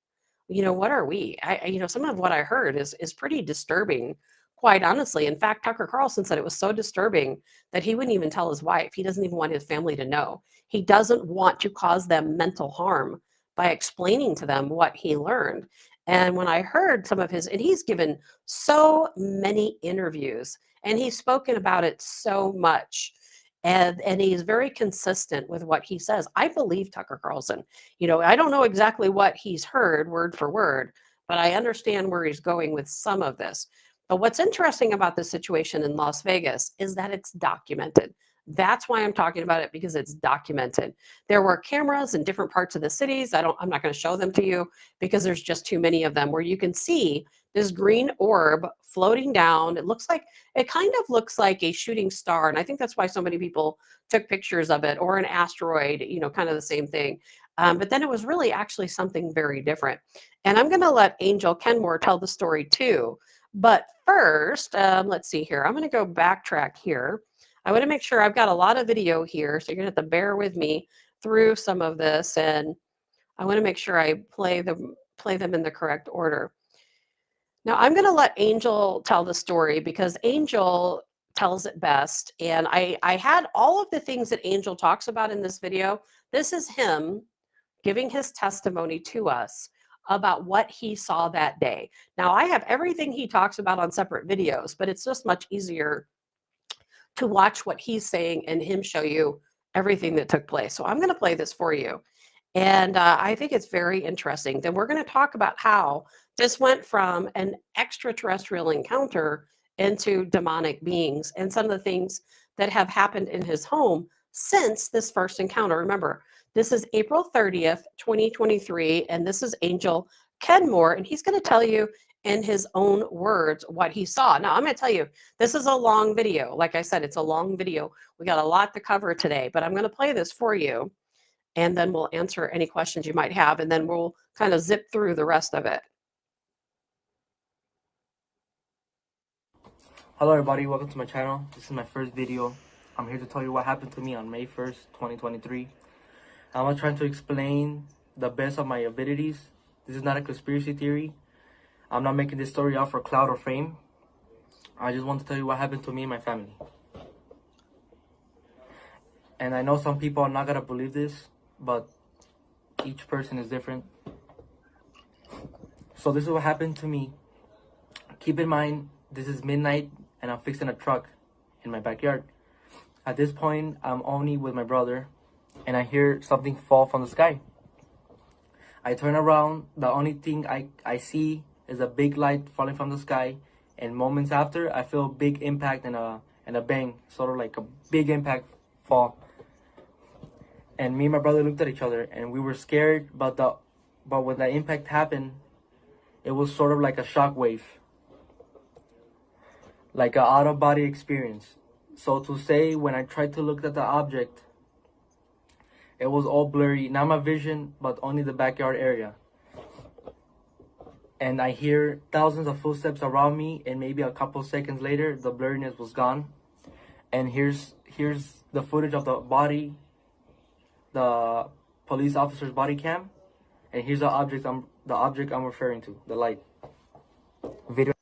What are we? Some of what I heard is pretty disturbing, quite honestly. In fact, Tucker Carlson said it was so disturbing that he wouldn't even tell his wife. He doesn't even want his family to know. He doesn't want to cause them mental harm by explaining to them what he learned. And when I heard some of and he's given so many interviews and he's spoken about it so much. And he's very consistent with what he says. I believe Tucker Carlson. I don't know exactly what he's heard word for word, but I understand where he's going with some of this. But what's interesting about the situation in Las Vegas is that it's documented. That's why I'm talking about it, because it's documented. There were cameras in different parts of the cities. I'm not going to show them to you because there's just too many of them, where you can see this green orb floating down. It kind of looks like a shooting star. And I think that's why so many people took pictures of it, or an asteroid, kind of the same thing. But then it was really actually something very different. And I'm going to let Angel Kenmore tell the story too. But first, let's see here. I'm going to go backtrack here. I want to make sure I've got a lot of video here, so you're going to have to bear with me through some of this, and I want to make sure I play them in the correct order. Now, I'm going to let Angel tell the story because Angel tells it best, and I had all of the things that Angel talks about in this video. This is him giving his testimony to us about what he saw that day. Now, I have everything he talks about on separate videos, but it's just much easier to watch what he's saying and him show you everything that took place. So I'm going to play this for you. And I think it's very interesting. Then we're going to talk about how this went from an extraterrestrial encounter into demonic beings and some of the things that have happened in his home since this first encounter. Remember, this is April 30th, 2023, and this is Angel Kenmore, and he's going to tell you in his own words what he saw. Now, I'm going to tell you, this is a long video. Like I said, it's a long video. We got a lot to cover today, but I'm going to play this for you, and then we'll answer any questions you might have, and then we'll kind of zip through the rest of it. Hello everybody, welcome to my channel. This is my first video. I'm here to tell you what happened to me on May 1st, 2023. I'm going to try to explain the best of my abilities. This is not a conspiracy theory. I'm not making this story up for clout or fame. I just want to tell you what happened to me and my family. And I know some people are not going to believe this, but each person is different. So this is what happened to me. Keep in mind, this is midnight and I'm fixing a truck in my backyard. At this point, I'm only with my brother and I hear something fall from the sky. I turn around, the only thing I see is a big light falling from the sky, and moments after, I feel a big impact and a bang, sort of like a big impact fall. And me and my brother looked at each other and we were scared, but when the impact happened, it was sort of like a shock wave. Like an out-of-body experience. So to say, when I tried to look at the object, it was all blurry, not my vision, but only the backyard area. And I hear thousands of footsteps around me, and maybe a couple seconds later, the blurriness was gone. And here's the footage of the body, the police officer's body cam, and here's the object I'm referring to, the light. Video.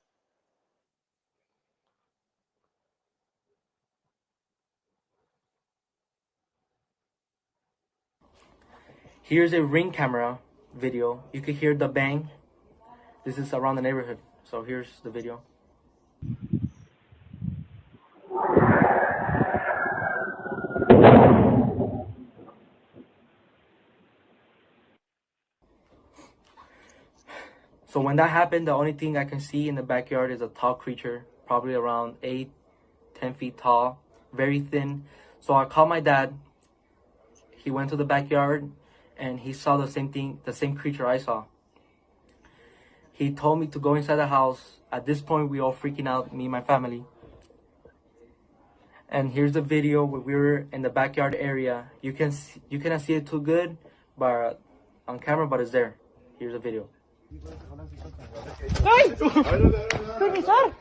Here's a Ring camera video. You can hear the bang. This is around the neighborhood. So here's the video. So when that happened, the only thing I can see in the backyard is a tall creature, probably around 8, 10 feet tall, very thin. So I called my dad. He went to the backyard and he saw the same thing, the same creature I saw. He told me to go inside the house. At this point, we all freaking out, me and my family. And here's the video where we were in the backyard area. You cannot see it too good, but on camera, but it's there. Here's the video. ¡Ay! ¡Regresar!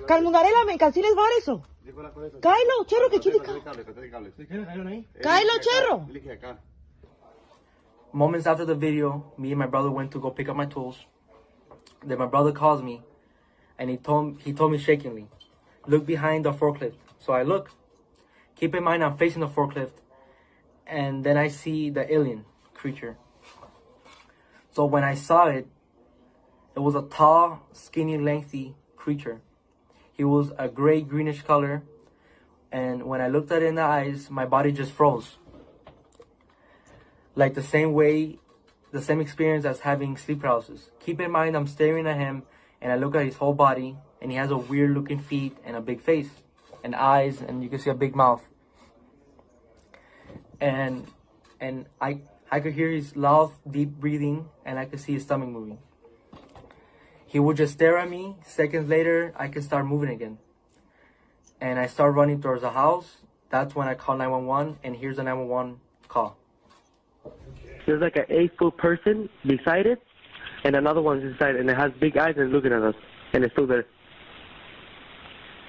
Carmen Garela, me canceles bar eso. Cáelo, Cherro, que chile. Cáelo, Cherro. Moments after the video, me and my brother went to go pick up my tools. Then my brother calls me, and he told me shakingly, "Look behind the forklift." So I look. Keep in mind I'm facing the forklift, and then I see the alien creature. So when I saw it, it was a tall, skinny, lengthy creature. He was a gray, greenish color, and when I looked at it in the eyes, my body just froze. Like the same experience as having sleep paralysis. Keep in mind I'm staring at him, and I look at his whole body, and he has a weird looking feet and a big face and eyes, and you can see a big mouth. And I could hear his loud, deep breathing, and I could see his stomach moving. He would just stare at me. Seconds later, I could start moving again. And I start running towards the house. That's when I call 911, and here's the 911 call. There's like an 8-foot person beside it, and another one's inside, and it has big eyes and looking at us, and it's still there.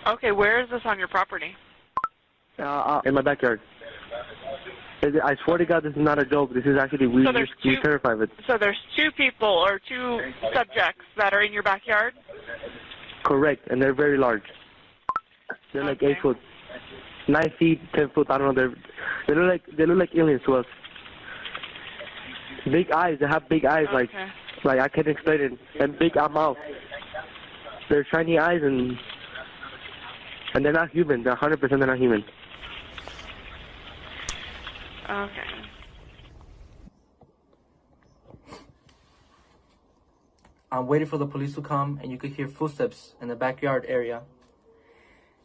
Okay, where is this on your property? In my backyard. I swear to God, this is not a joke. This is actually, we're terrified of it. So there's 2 people or 2 subjects that are in your backyard? Correct, and they're very large. They're like 8 foot, 9 feet, 10 foot. I don't know. They look like aliens to us. Big eyes. They have big eyes, like I can't explain it, and big mouth. They're shiny eyes, and they're not human. They're 100% they're not human. Okay. I'm waiting for the police to come, and you could hear footsteps in the backyard area,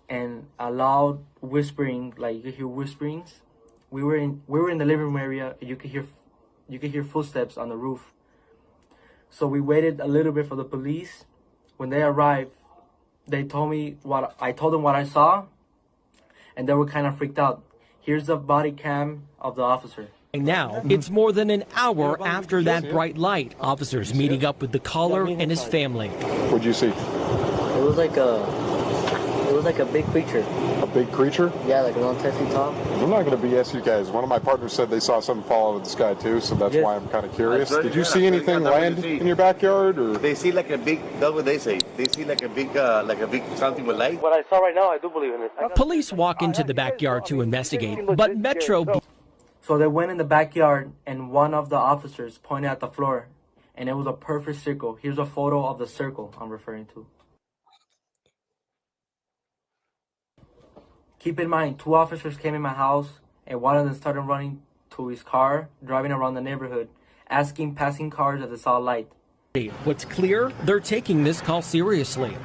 and a loud whispering, like you could hear whisperings. We were in the living room area, and you could hear footsteps on the roof. So we waited a little bit for the police. When they arrived, I told them what I saw, and they were kind of freaked out. Here's the body cam of the officer. Now, it's more than an hour after that bright light. Officers meeting up with the caller and his family. What'd you see? It was like a big creature. A big creature? Yeah, like around 10 feet tall. I'm not going to BS you guys. One of my partners said they saw something fall out of the sky too, so that's why I'm kind of curious. Did you see anything land in your backyard, or? They see like a big, that's what they say. They see like a big something with light. What I saw right now, I do believe in it. Police walk into the backyard to investigate, but Metro... So they went in the backyard, and one of the officers pointed at the floor, and it was a perfect circle. Here's a photo of the circle I'm referring to. Keep in mind, 2 officers came in my house, and one of them started running to his car, driving around the neighborhood, asking passing cars if they saw light. What's clear, they're taking this call seriously.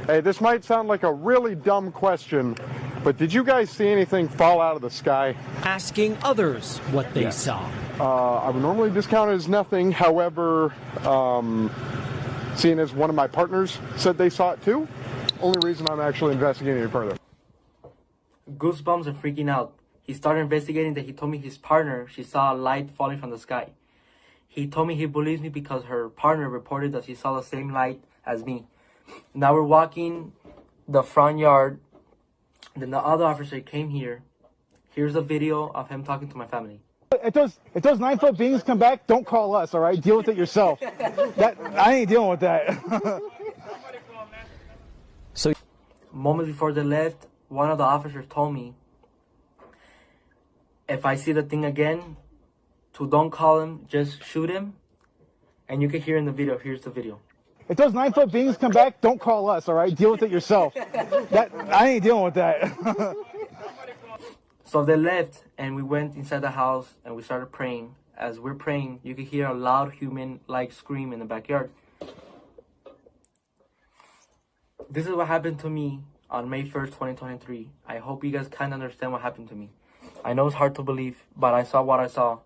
Hey, this might sound like a really dumb question, but did you guys see anything fall out of the sky? Asking others what they saw. I would normally discount it as nothing. However, seeing as one of my partners said they saw it too, only reason I'm actually investigating it further. Goosebumps and freaking out. He started investigating that he told me his partner, she saw a light falling from the sky. He told me he believes me because her partner reported that she saw the same light as me. Now we're walking the front yard. Then the other officer came here. Here's a video of him talking to my family. If those 9-foot beings come back, don't call us, all right? Deal with it yourself. I ain't dealing with that. So, moments before they left, one of the officers told me, if I see the thing again, to don't call him, just shoot him. And you can hear in the video. Here's the video. If those 9-foot beings come back, don't call us, all right? Deal with it yourself. I ain't dealing with that. So they left, and we went inside the house, and we started praying. as we're praying, you could hear a loud human-like scream in the backyard. This is what happened to me on May 1st, 2023. I hope you guys kind of understand what happened to me. I know it's hard to believe, but I saw what I saw,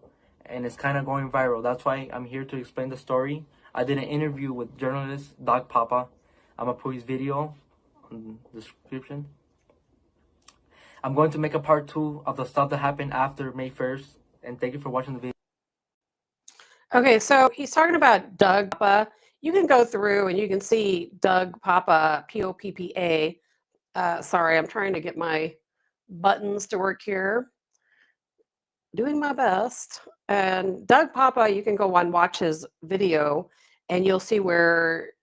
and it's kind of going viral. That's why I'm here to explain the story. I did an interview with journalist Doc Papa. I'm going to put his video in the description. I'm going to make a part 2 of the stuff that happened after May 1st, and thank you for watching the video. Okay, so he's talking about Doug Papa. You can go through and you can see Doug Papa, P-O-P-P-A. Sorry, I'm trying to get my buttons to work here. Doing my best. And Doug Papa, you can go and watch his video, and you'll see where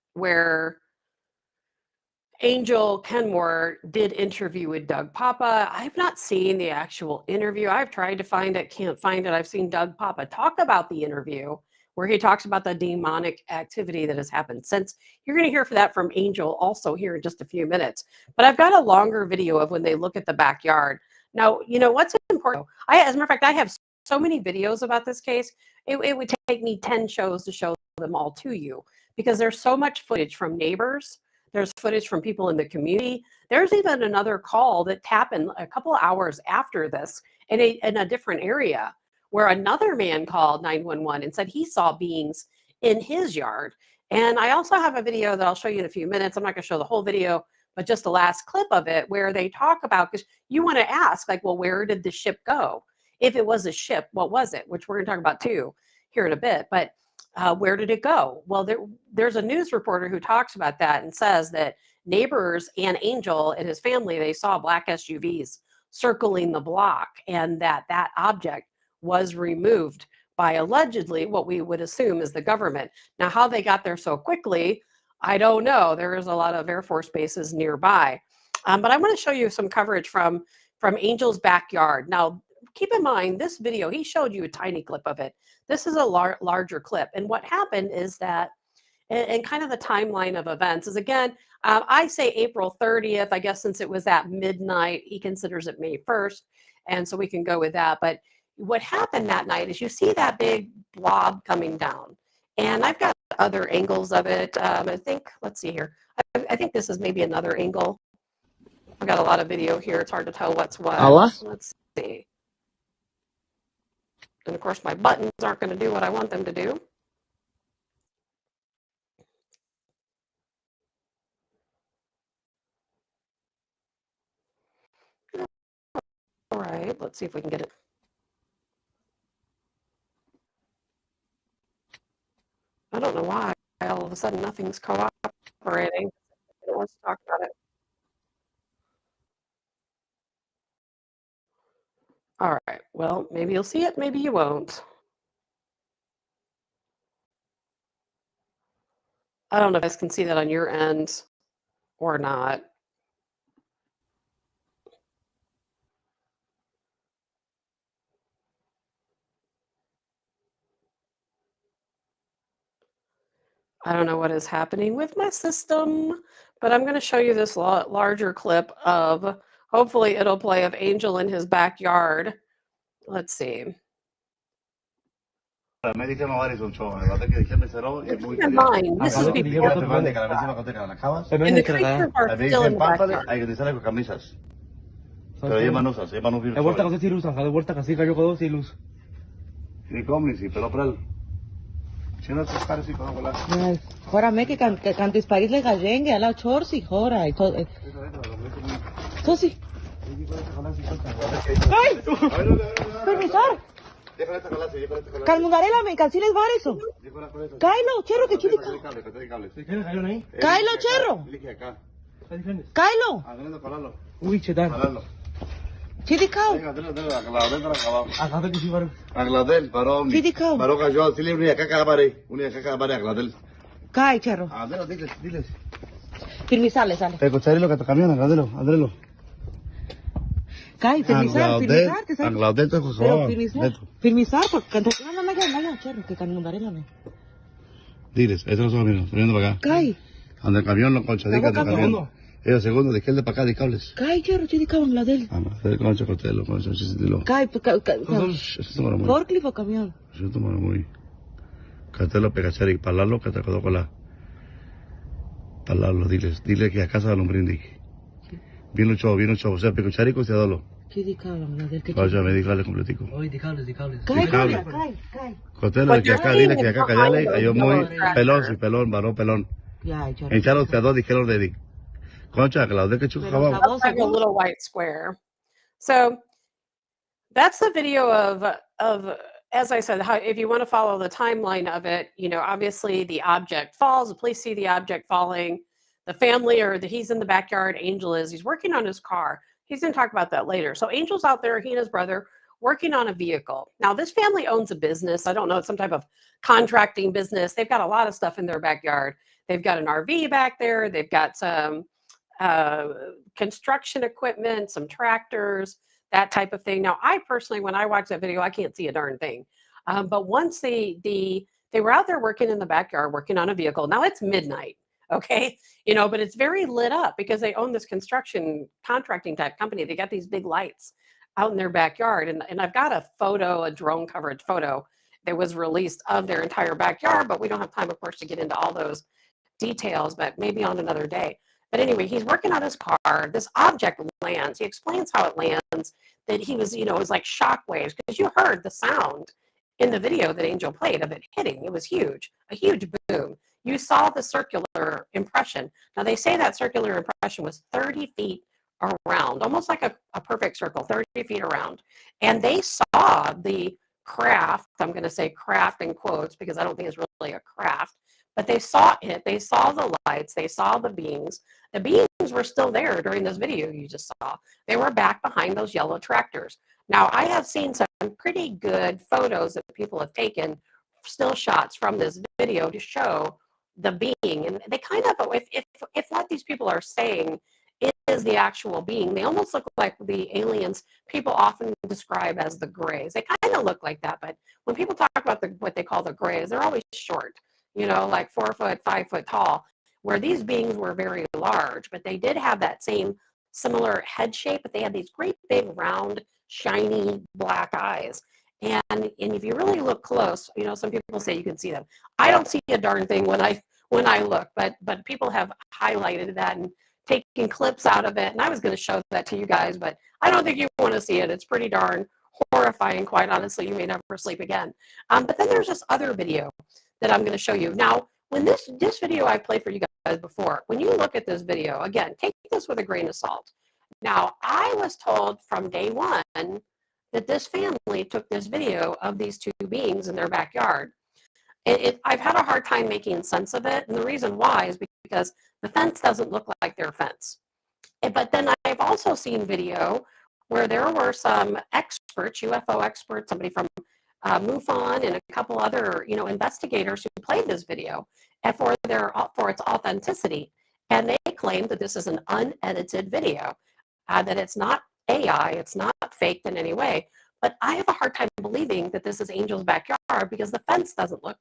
Angel Kenmore did interview with Doug Papa. I've not seen the actual interview. I've tried to find it, can't find it. I've seen Doug Papa talk about the interview where he talks about the demonic activity that has happened since. You're going to hear that from Angel also here in just a few minutes. But I've got a longer video of when they look at the backyard. Now, you know what's important? As a matter of fact, I have so many videos about this case. It would take me 10 shows to show them all to you because there's so much footage from neighbors. There's footage from people in the community. There's even another call that happened a couple of hours after this in a different area where another man called 911 and said he saw beings in his yard. And I also have a video that I'll show you in a few minutes. I'm not going to show the whole video, but just the last clip of it where they talk about, because you want to ask, like, well, where did the ship go? If it was a ship, what was it? Which we're going to talk about too here in a bit. But where did it go? Well, there's a news reporter who talks about that and says that neighbors and Angel and his family, they saw black SUVs circling the block, and that object was removed by allegedly what we would assume is the government. Now, how they got there so quickly, I don't know. There is a lot of Air Force bases nearby. But I want to show you some coverage from Angel's backyard. Now, keep in mind, this video, he showed you a tiny clip of it. This is a larger clip. And what happened is that, and kind of the timeline of events is, again, I say April 30th. I guess since it was at midnight, he considers it May 1st. And so we can go with that. But what happened that night is you see that big blob coming down. And I've got other angles of it. I think, let's see here. I think this is maybe another angle. I've got a lot of video here. It's hard to tell what's what. Let's see. And of course, my buttons aren't going to do what I want them to do. All right, let's see if we can get it. I don't know why all of a sudden nothing's cooperating. It wants to talk about it. All right, well, maybe you'll see it, maybe you won't. I don't know if you guys can see that on your end or not. I don't know what is happening with my system, but I'm going to show you this larger clip of, hopefully it'll play, of Angel in his backyard. Let's see. Keep in mind, this is before, and the creatures are still in the backyard. Jórame que cantis París le gallengue a la chorsi, jora y todo. Tosi. ¡Ay! Permisar. Calmungarela me cansiles var eso. Kailo, cherro que chidica. Kailo, cherro. Kailo. Uy, chetan. Chidikao. Agladel, parón. Chidikao. Paró cayó, si le unía caca bare, Agladel. Kai, cherro. Adelo, diles. Permisar, le sale. Escucharé que te camiona, Agladelo. Kai, permisar, te sale. Agladel, te Pero permisar, porque no, cherro, que calmungarela me. Diles, estos son los míos, veniendo para acá. Kai. Ande el camión, los colchaditas del camión. El segundo, de izquierda para acá, de cables. Kay, chero, chidi ka bang ladel? Concha, cotelo, concha, chisitilo. Kay, Eso no muy. forklift o camión? Eso no muy. Catelo, pegachari, palalo, que te acordó con la. Palalo, dile que a casa de un brindis. Bien luchado, o sea, pecucharico, se adolo. Chidi ka bang ladel? Vaya, me dígale completico. Oye, di cables. Kay, Kay. Kay. Cotelo, de que acá, dile que acá, callale, yo muy pelón, sí, pelón, varón, pelón. Ya, chero. En Charlos, te dijeron de Concha, que la de que Pero chujaba. Looks like a little white square. So that's the video of as I said, how, if you want to follow the timeline of it, you know, obviously the object falls, the police see the object falling, the family he's in the backyard, Angel he's working on his car. He's going to talk about that later. So Angel's out there, he and his brother working on a vehicle. Now this family owns a business. I don't know, it's some type of contracting business. They've got a lot of stuff in their backyard. They've got an RV back there. They've got some construction equipment, some tractors, that type of thing. Now, I personally, when I watch that video, I can't see a darn thing. But once they were out there working in the backyard, working on a vehicle. Now it's midnight, okay? You know, but it's very lit up because they own this construction contracting type company. They got these big lights out in their backyard. And I've got a photo, a drone coverage photo that was released of their entire backyard, but we don't have time, of course, to get into all those details, but maybe on another day. But anyway, he's working on his car. This object lands. He explains how it lands, that he was, you know, it was like shock waves, because you heard the sound in the video that Angel played of it hitting. It was huge, a huge boom. You saw the circular impression. Now, they say that circular impression was 30 feet around, almost like a perfect circle, 30 feet around. And they saw the craft, I'm going to say craft in quotes because I don't think it's really a craft, but they saw it. They saw the lights. They saw the beams. The beams were still there during this video you just saw. They were back behind those yellow tractors. Now, I have seen some pretty good photos that people have taken, still shots from this video to show the being. And they kind of, if what these people are saying is the actual being, they almost look like the aliens people often describe as the Greys. They kind of look like that, but when people talk about what they call the Greys, they're always short, you know, like 4 foot, 5 foot tall, where these beings were very large, but they did have that same similar head shape, but they had these great big round, shiny black eyes. And if you really look close, you know, some people say you can see them. I don't see a darn thing when I look, but people have highlighted that and taking clips out of it. And I was going to show that to you guys, but I don't think you want to see it. It's pretty darn horrifying, quite honestly. You may never sleep again. But then there's this other video that I'm going to show you. Now, when this video I played for you guys before, when you look at this video, again, take this with a grain of salt. Now, I was told from day one that this family took this video of these two beings in their backyard. I've had a hard time making sense of it, and the reason why is because the fence doesn't look like their fence. But then I've also seen video where there were some experts, UFO experts, somebody from MUFON and a couple other, you know, investigators who played this video and for its authenticity, and they claimed that this is an unedited video, that it's not AI, it's not faked in any way. But I have a hard time believing that this is Angel's backyard because the fence doesn't look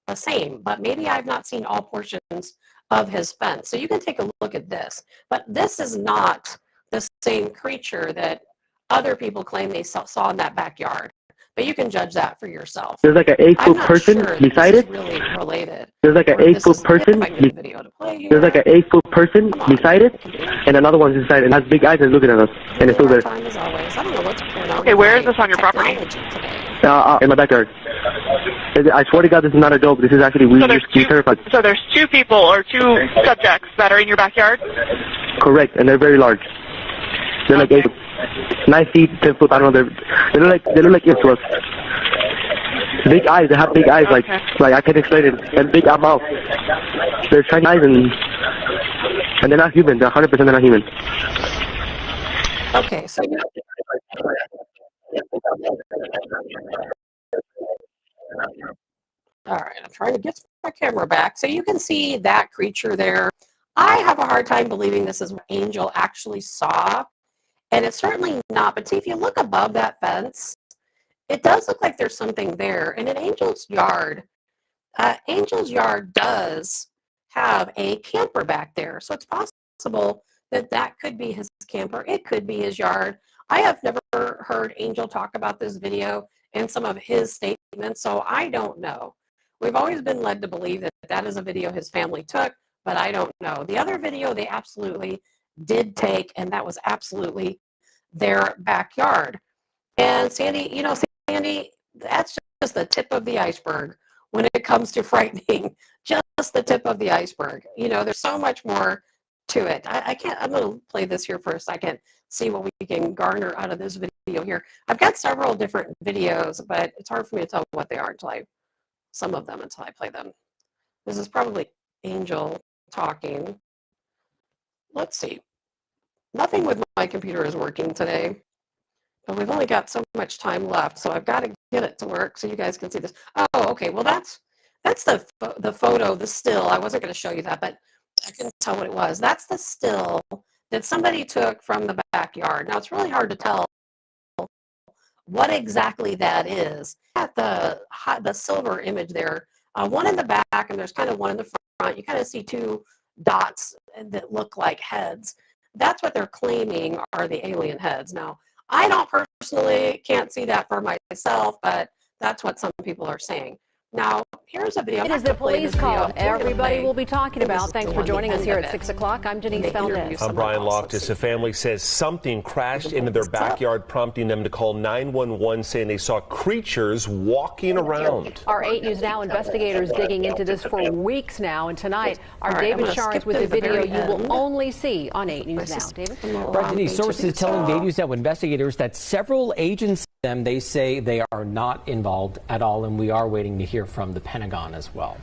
the same. But maybe I've not seen all portions of his fence. So you can take a look at this. But this is not the same creature that other people claim they saw in that backyard. But you can judge that for yourself. There's like an 8-foot person beside it. Really related. There's like an 8-foot person. There's like an 8-foot person beside it, and another one's inside, and has big eyes and looking at us, and it's still there. Okay, where is this on your property? In my backyard. I swear to God, this is not a joke. This is actually we're terrified. So there's two people or two subjects that are in your backyard? Correct, and they're very large. They're like 8 foot, 9 feet, 10 foot. I don't know. They look like it to us. Big eyes. They have big eyes, like I can't explain it. And big mouth. They're shiny eyes, and they're not human. They're 100% they're not human. Okay, so all right, I'm trying to get my camera back so you can see that creature there. I have a hard time believing this is what Angel actually saw, and it's certainly not. But see, if you look above that fence, it does look like there's something there. And in Angel's yard does have a camper back there, so it's possible that could be his camper. It could be his yard. I have never heard Angel talk about this video and some of his statements, so I don't know. We've always been led to believe that that is a video his family took, but I don't know. The other video they absolutely did take, and that was absolutely their backyard. And Sandy, you know, Sandy, that's just the tip of the iceberg when it comes to frightening, just the tip of the iceberg. You know, there's so much more to it. I'm going to play this here for a second, see what we can garner out of this video here. I've got several different videos, but it's hard for me to tell what they are until I play them. This is probably Angel talking. Let's see. Nothing with my computer is working today, but we've only got so much time left, so I've got to get it to work so you guys can see this. Oh, okay. Well, that's the photo, the still. I wasn't going to show you that, but I couldn't tell what it was. That's the still that somebody took from the backyard. Now, it's really hard to tell what exactly that is. At the silver image there, one in the back, and there's kind of one in the front. You kind of see two dots that look like heads. That's what they're claiming are the alien heads. Now, I don't personally can't see that for myself, but that's what some people are saying. Now, here's a video. It is the police call everybody will be talking about. Thanks for joining us here at 6 o'clock. I'm Denise Valdez. I'm Brian Loftus. A family says something crashed into their backyard, prompting them to call 911, saying they saw creatures walking around. Our 8 News Now investigators digging into this for weeks now, and tonight our David Sharns with the video you will only see on 8 News Now. David? Right, Denise, sources telling 8 News Now investigators that several agents they say they are not involved at all, and we are waiting to hear from the Pentagon as well.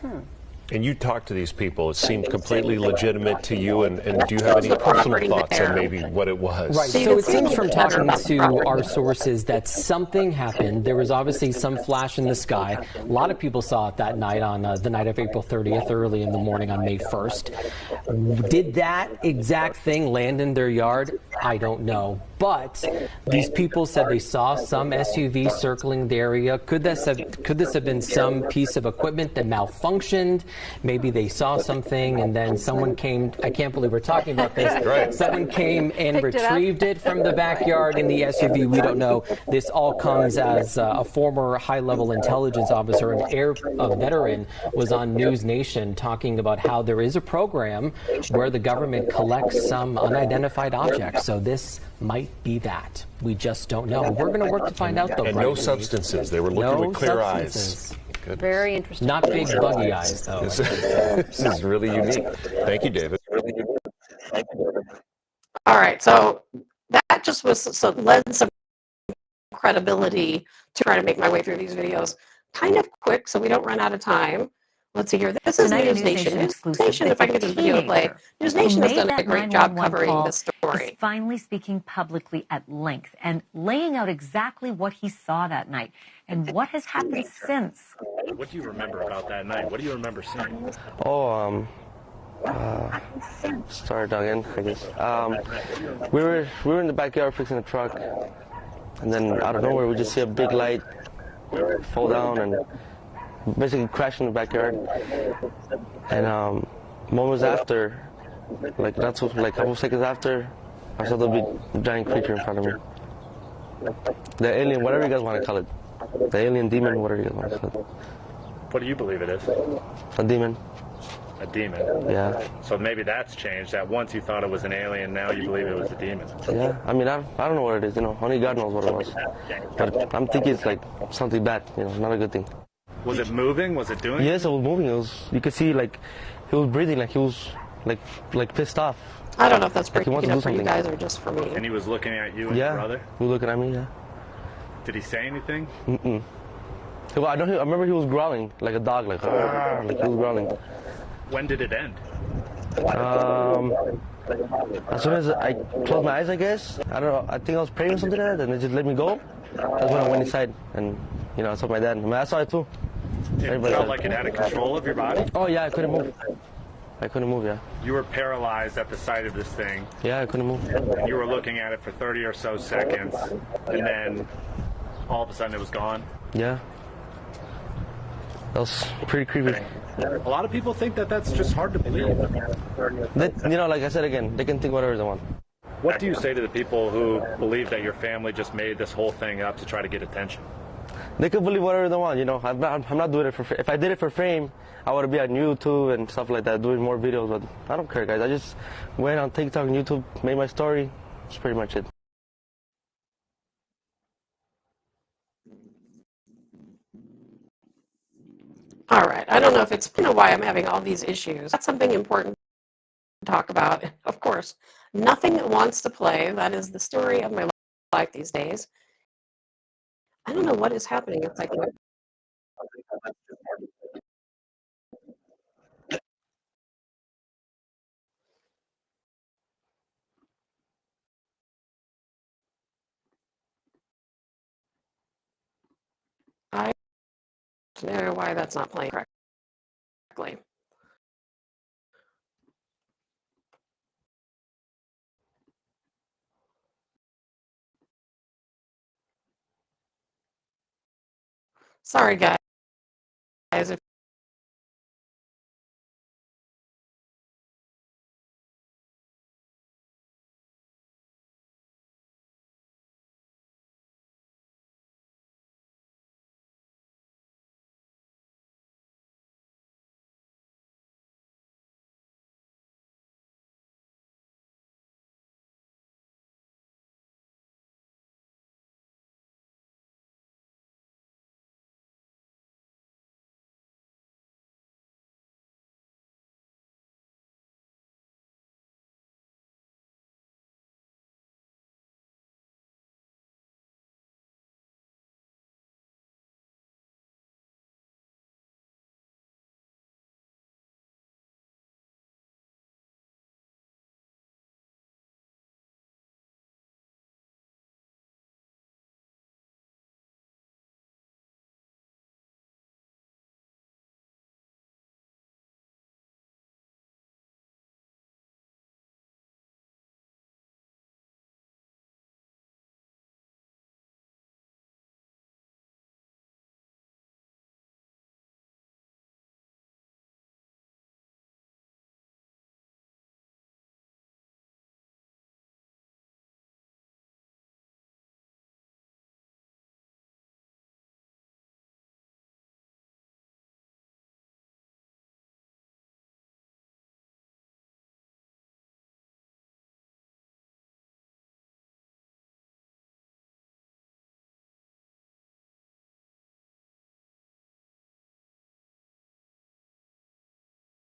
And you talked to these people. It seemed completely legitimate to you. And do you have any personal thoughts on maybe what it was? Right. So it seems from talking to our sources that something happened. There was obviously some flash in the sky. A lot of people saw it that night on the night of April 30th, early in the morning on May 1st. Did that exact thing land in their yard? I don't know. But these people said they saw some SUV circling the area. Could this have been some piece of equipment that malfunctioned? Maybe they saw something and then someone came. I can't believe we're talking about this. Right. Someone came and retrieved it from the backyard in the SUV. We don't know. This all comes as a former high-level intelligence officer, a veteran, was on News Nation talking about how there is a program where the government collects some unidentified objects. So this might be that. We just don't know. We're going to work to find out, though. And no substances. They were looking with clear eyes. Good. Very interesting. Not big buggy eyes, though. This is really unique. Thank you, David. All right, so that just led some credibility to try to make my way through these videos kind of quick so we don't run out of time. Let's see here. This is News Nation. News Nation, if I can get this video to play. News Nation has done a great job covering this story. Finally speaking publicly at length and laying out exactly what he saw that night and what has happened since. What do you remember about that night? What do you remember seeing? Start again, I guess. We were in the backyard fixing a truck, and then out of nowhere we just see a big light fall down and basically crash in the backyard. And moments after, like a couple seconds after, I saw the big giant creature in front of me. The alien, whatever you guys want to call it. The alien demon, whatever you guys want to call it. What do you believe it is? A demon. A demon? Yeah. So maybe that's changed, that once you thought it was an alien, now you believe it was a demon. Yeah, I mean, I don't know what it is, only God knows what it was. But I'm thinking it's like something bad, not a good thing. Was it moving? Was it doing? Yes, it was moving. You could see, he was breathing, he was, pissed off. I don't know if that's breaking up for you guys or just for me. And he was looking at you and your brother? He was looking at me, yeah. Did he say anything? Mm-mm. I remember he was growling, like a dog, like he was growling. When did it end? As soon as I closed my eyes, I guess. I don't know. I think I was praying or something like that, and they just let me go. That's when I went inside, and I saw my dad. I saw it too. It felt like it had control of your body? Oh yeah, I couldn't move. Yeah. You were paralyzed at the sight of this thing. Yeah, I couldn't move. And you were looking at it for 30 or so seconds, and then all of a sudden it was gone? Yeah. That was pretty creepy. A lot of people think that that's just hard to believe. You know, like I said again, they can think whatever they want. What do you say to the people who believe that your family just made this whole thing up to try to get attention? They can believe whatever they want, you know. I'm not doing it for fame. If I did it for fame, I would be on YouTube and stuff like that, doing more videos, but I don't care, guys. I just went on TikTok and YouTube, made my story. That's pretty much it. All right. I don't know if it's why I'm having all these issues. That's something important to talk about. Of course, nothing wants to play. That is the story of my life these days. I don't know what is happening. It's like I don't know why that's not playing correctly. Sorry, guys. If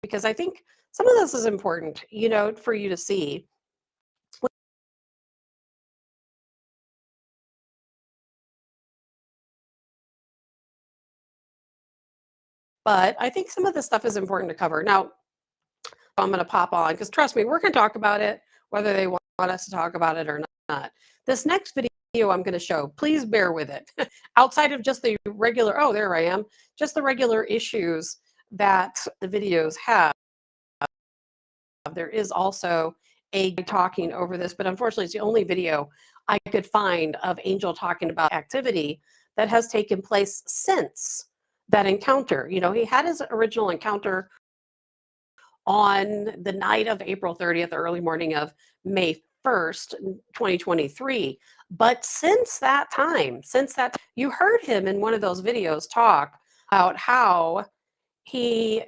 because I think some of this is important, you know, for you to see. But I think some of this stuff is important to cover. Now, I'm going to pop on because trust me, we're going to talk about it, whether they want us to talk about it or not. This next video I'm going to show, please bear with it. Outside of just the regular, oh, there I am, just the regular issues that the videos have. There is also a guy talking over this, but unfortunately, it's the only video I could find of Angel talking about activity that has taken place since that encounter. You know, he had his original encounter on the night of April 30th, early morning of May 1st, 2023. But since that time, you heard him in one of those videos talk about how he,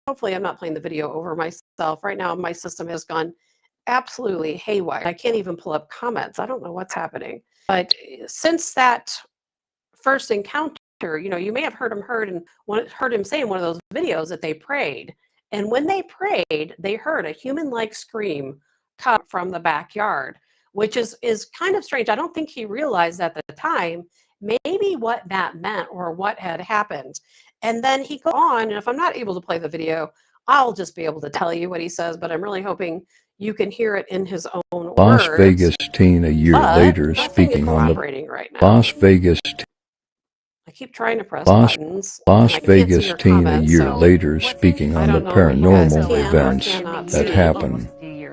hopefully I'm not playing the video over myself. Right now, my system has gone absolutely haywire. I can't even pull up comments. I don't know what's happening. But since that first encounter, you know, you may have heard him say in one of those videos that they prayed. And when they prayed, they heard a human-like scream come from the backyard, which is kind of strange. I don't think he realized at the time maybe what that meant or what had happened. And then he goes on, and if I'm not able to play the video, I'll just be able to tell you what he says, but I'm really hoping you can hear it in his own Las words. Vegas teen a year later speaking on the right now. Las Vegas I keep trying to press buttons. Las Vegas teen a year later speaking on the paranormal events that happen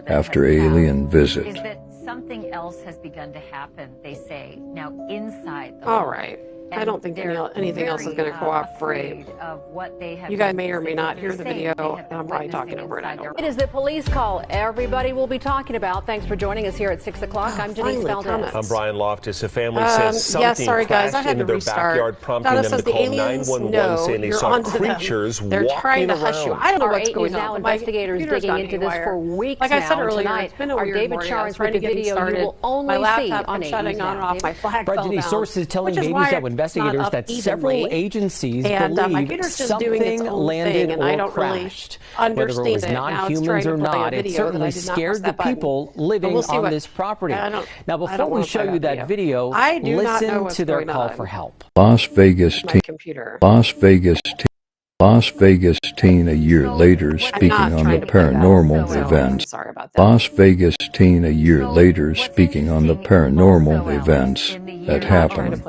after alien visit. Is that something else has begun to happen, they say, now inside the All home. right. I don't think anything else is going to cooperate. You guys may or may not hear the video, and I'm probably talking over it. I don't know. It is the police call everybody will be talking about. Thanks for joining us here at 6 o'clock. I'm Denise Valdez. I'm Brian Loftus. A family says something yes, sorry guys, I crashed had into to their restart. backyard, prompting them to call 911, saying they saw creatures They're walking trying to hush around. you. I don't know what's News going now on. Investigators digging into this for weeks like I said now. earlier, Tonight, it's been a our weird David morning. I was Charns trying with to the get video started. you will only My see laptop on kept 8 shutting News on and now. off. My flag Brad, fell Denise, down, sources telling which is Bay why News that it's investigators not that up several evenly. agencies And my believe computer's just doing its something own landed thing, and I or don't really crashed. understand Whether it was it. Now it's non-humans trying to or play a not, it video that certainly I did not press scared the that button. people But living we'll see on what- this property. I Now, before we show you that video, I do not know listen what's to their going call on. for help. Las Vegas teen, a year later speaking on the paranormal events. Las Vegas teen a year later speaking on the paranormal events that happened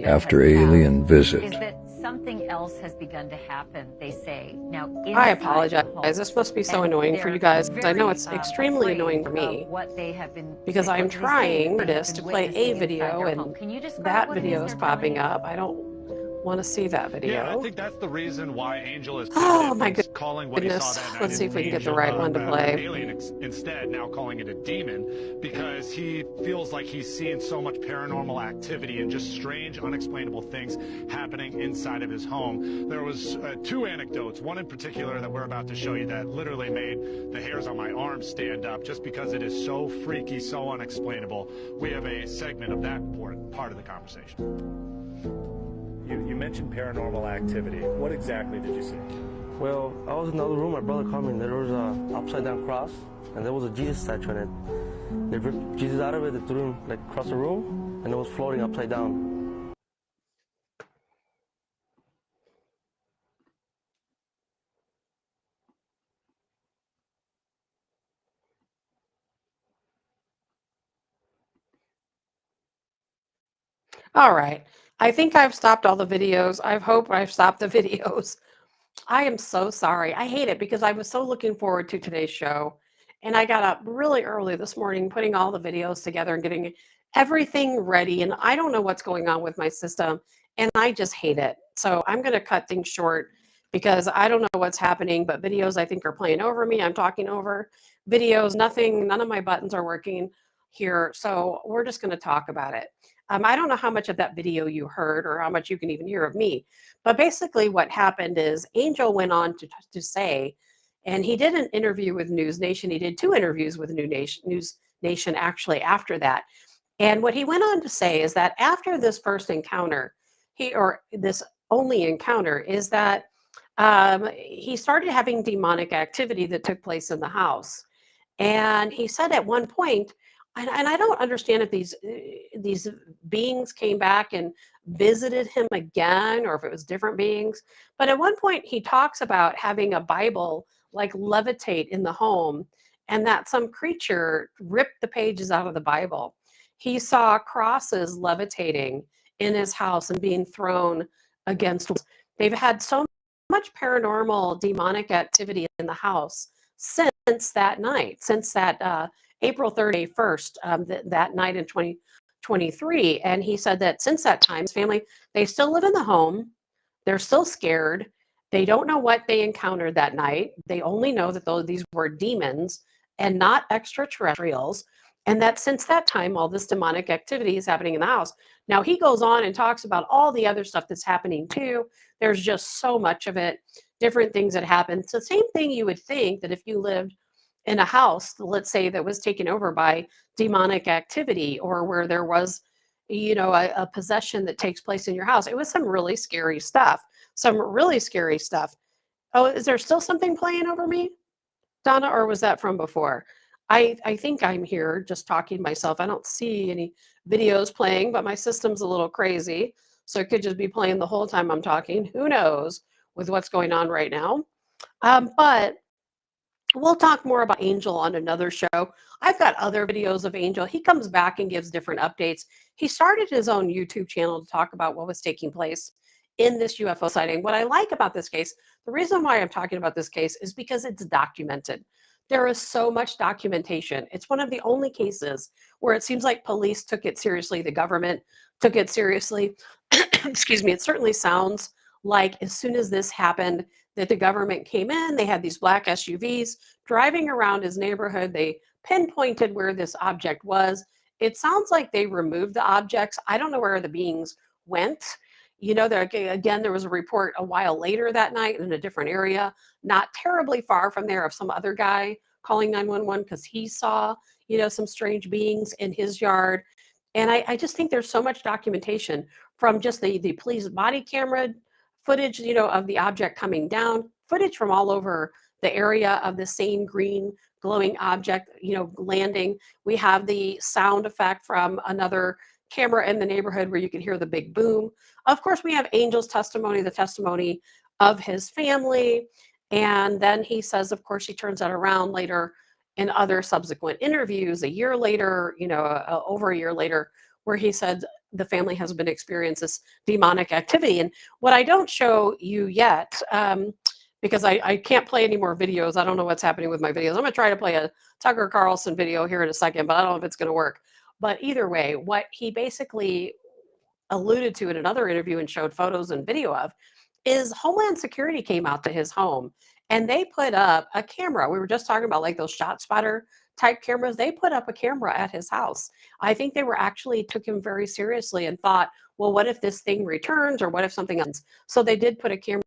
after alien visit. Something else has begun to happen, they say. Now, I apologize. This must be so annoying for you guys. I know it's extremely annoying for me because I'm trying to play a video and that video is popping up. I don't want to see that video. Yeah, I think that's the reason why Angel is Oh my calling what he saw goodness. that night Let's see if we can get the angel, right one to play. an alien instead, now calling it a demon, because he feels like he's seeing so much paranormal activity and just strange, unexplainable things happening inside of his home. There was two anecdotes, one in particular that we're about to show you that literally made the hairs on my arms stand up just because it is so freaky, so unexplainable. We have a segment of that part of the conversation. You mentioned paranormal activity. What exactly did you see? Well, I was in the other room. My brother called me, and there was a upside-down cross, and there was a Jesus statue in it. They ripped Jesus out of it, they threw him like across the room, and it was floating upside down. All right. I think I've stopped all the videos. I hope I've stopped the videos. I am so sorry. I hate it because I was so looking forward to today's show. And I got up really early this morning, putting all the videos together and getting everything ready. And I don't know what's going on with my system. And I just hate it. So I'm going to cut things short because I don't know what's happening. But videos, I think, are playing over me. I'm talking over videos. None of my buttons are working here. So we're just going to talk about it. I don't know how much of that video you heard or how much you can even hear of me, but basically what happened is Angel went on to say, and he did an interview with News Nation. He did 2 interviews with News Nation actually after that. And what he went on to say is that after this first encounter, this only encounter, is that he started having demonic activity that took place in the house. And he said at one point, and I don't understand if these beings came back and visited him again, or if it was different beings. But at one point, he talks about having a Bible like levitate in the home, and that some creature ripped the pages out of the Bible. He saw crosses levitating in his house and being thrown against. They've had so much paranormal, demonic activity in the house since that night, since that April 31st, that night in 2023. And he said that since that time, his family, they still live in the home. They're still scared. They don't know what they encountered that night. They only know that these were demons and not extraterrestrials. And that since that time, all this demonic activity is happening in the house. Now, he goes on and talks about all the other stuff that's happening too. There's just so much of it, different things that happen. It's the same thing you would think that if you lived in a house, let's say, that was taken over by demonic activity, or where there was, a possession that takes place in your house. It was some really scary stuff. Oh, is there still something playing over me, Donna, or was that from before? I think I'm here just talking to myself. I don't see any videos playing, but my system's a little crazy. So it could just be playing the whole time I'm talking. Who knows with what's going on right now. But we'll talk more about Angel on another show. I've got other videos of Angel. He comes back and gives different updates. He started his own YouTube channel to talk about what was taking place in this UFO sighting. What I like about this case, the reason why I'm talking about this case is because it's documented. There is so much documentation. It's one of the only cases where it seems like police took it seriously, the government took it seriously. Excuse me, it certainly sounds like as soon as this happened, that the government came in, they had these black SUVs driving around his neighborhood. They pinpointed where this object was. It sounds like they removed the objects. I don't know where the beings went. You know, again, there was a report a while later that night in a different area, not terribly far from there, of some other guy calling 911 because he saw, you know, some strange beings in his yard. And I just think there's so much documentation from just the police body camera footage, you know, of the object coming down, footage from all over the area of the same green glowing object, you know, landing. We have the sound effect from another camera in the neighborhood where you can hear the big boom. Of course, we have Angel's testimony, the testimony of his family. And then he says, of course, he turns that around later in other subsequent interviews, a year later, you know, over a year later, where he said the family has been experiencing this demonic activity. And what I don't show you yet, because I can't play any more videos. I don't know what's happening with my videos. I'm going to try to play a Tucker Carlson video here in a second, but I don't know if it's going to work. But either way, what he basically alluded to in another interview and showed photos and video of is Homeland Security came out to his home and they put up a camera. We were just talking about like those shot spotter type cameras. They put up a camera at his house. I think they were actually took him very seriously and thought, well, what if this thing returns or what if something else? So they did put a camera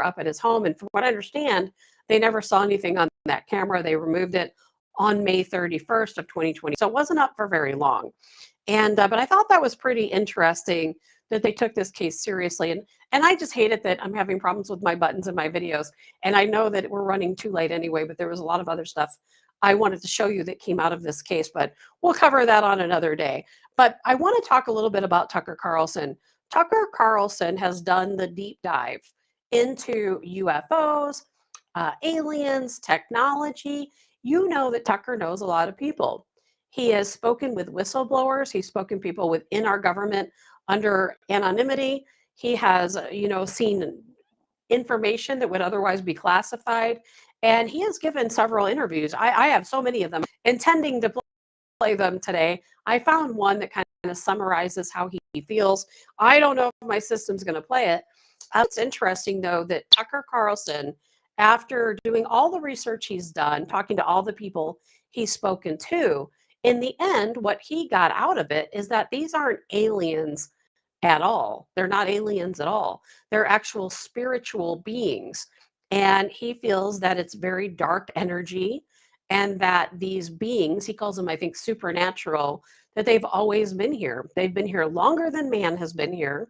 up at his home. And from what I understand, they never saw anything on that camera. They removed it on May 31st of 2020. So it wasn't up for very long. And but I thought that was pretty interesting that they took this case seriously. And I just hate it that I'm having problems with my buttons in my videos. And I know that we're running too late anyway, but there was a lot of other stuff I wanted to show you that came out of this case, but we'll cover that on another day. But I want to talk a little bit about Tucker Carlson. Tucker Carlson has done the deep dive into UFOs, aliens, technology. You know that Tucker knows a lot of people. He has spoken with whistleblowers. He's spoken people within our government under anonymity. He has, you know, seen information that would otherwise be classified. And he has given several interviews. I have so many of them, intending to play them today. I found one that kind of summarizes how he feels. I don't know if my system's going to play it. It's interesting, though, that Tucker Carlson, after doing all the research he's done, talking to all the people he's spoken to, in the end, what he got out of it is that these aren't aliens at all. They're not aliens at all. They're actual spiritual beings. And he feels that it's very dark energy and that these beings, he calls them, I think, supernatural, that they've always been here. They've been here longer than man has been here.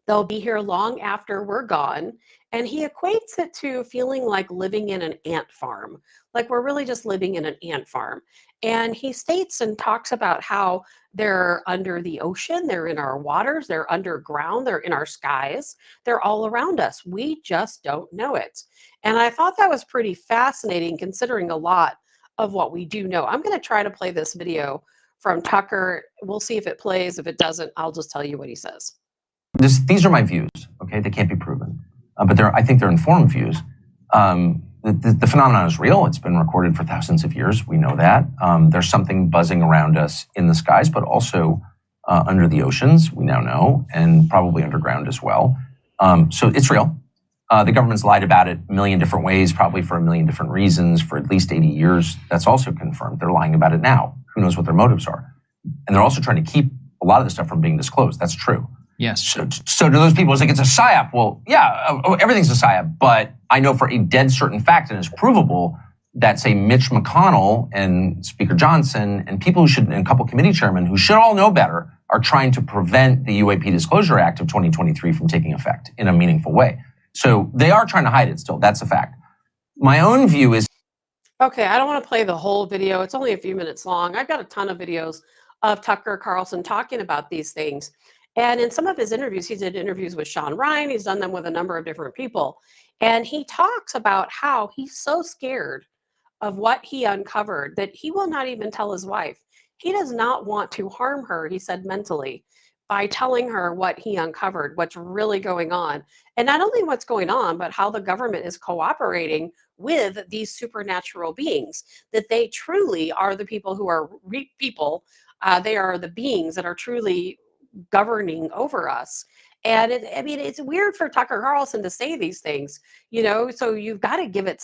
They'll be here long after we're gone. And he equates it to feeling like living in an ant farm, like we're really just living in an ant farm. And he states and talks about how they're under the ocean, they're in our waters, they're underground, they're in our skies, they're all around us. We just don't know it. And I thought that was pretty fascinating considering a lot of what we do know. I'm going to try to play this video from Tucker. We'll see if it plays. If it doesn't, I'll just tell you what he says. These are my views, okay? They can't be proven. But I think they're informed views. The phenomenon is real. It's been recorded for thousands of years. We know that. There's something buzzing around us in the skies, but also under the oceans, we now know, and probably underground as well. So it's real. The government's lied about it a million different ways, probably for a million different reasons, for at least 80 years. That's also confirmed. They're lying about it now. Who knows what their motives are? And they're also trying to keep a lot of the stuff from being disclosed. That's true. Yes. So to those people, it's like, it's a psyop. Well, yeah, everything's a psyop. But I know for a dead certain fact, and it's provable, that, say, Mitch McConnell and Speaker Johnson and people who should, and a couple committee chairmen who should all know better, are trying to prevent the UAP Disclosure Act of 2023 from taking effect in a meaningful way. So they are trying to hide it still. That's a fact. My own view is... Okay, I don't want to play the whole video. It's only a few minutes long. I've got a ton of videos of Tucker Carlson talking about these things. And in some of his interviews, he did interviews with Sean Ryan. He's done them with a number of different people. And he talks about how he's so scared of what he uncovered that he will not even tell his wife. He does not want to harm her, he said, mentally, by telling her what he uncovered, what's really going on. And not only what's going on, but how the government is cooperating with these supernatural beings, that they truly are the people who are people. They are the beings that are truly governing over us. And I mean, it's weird for Tucker Carlson to say these things, so you've got to give it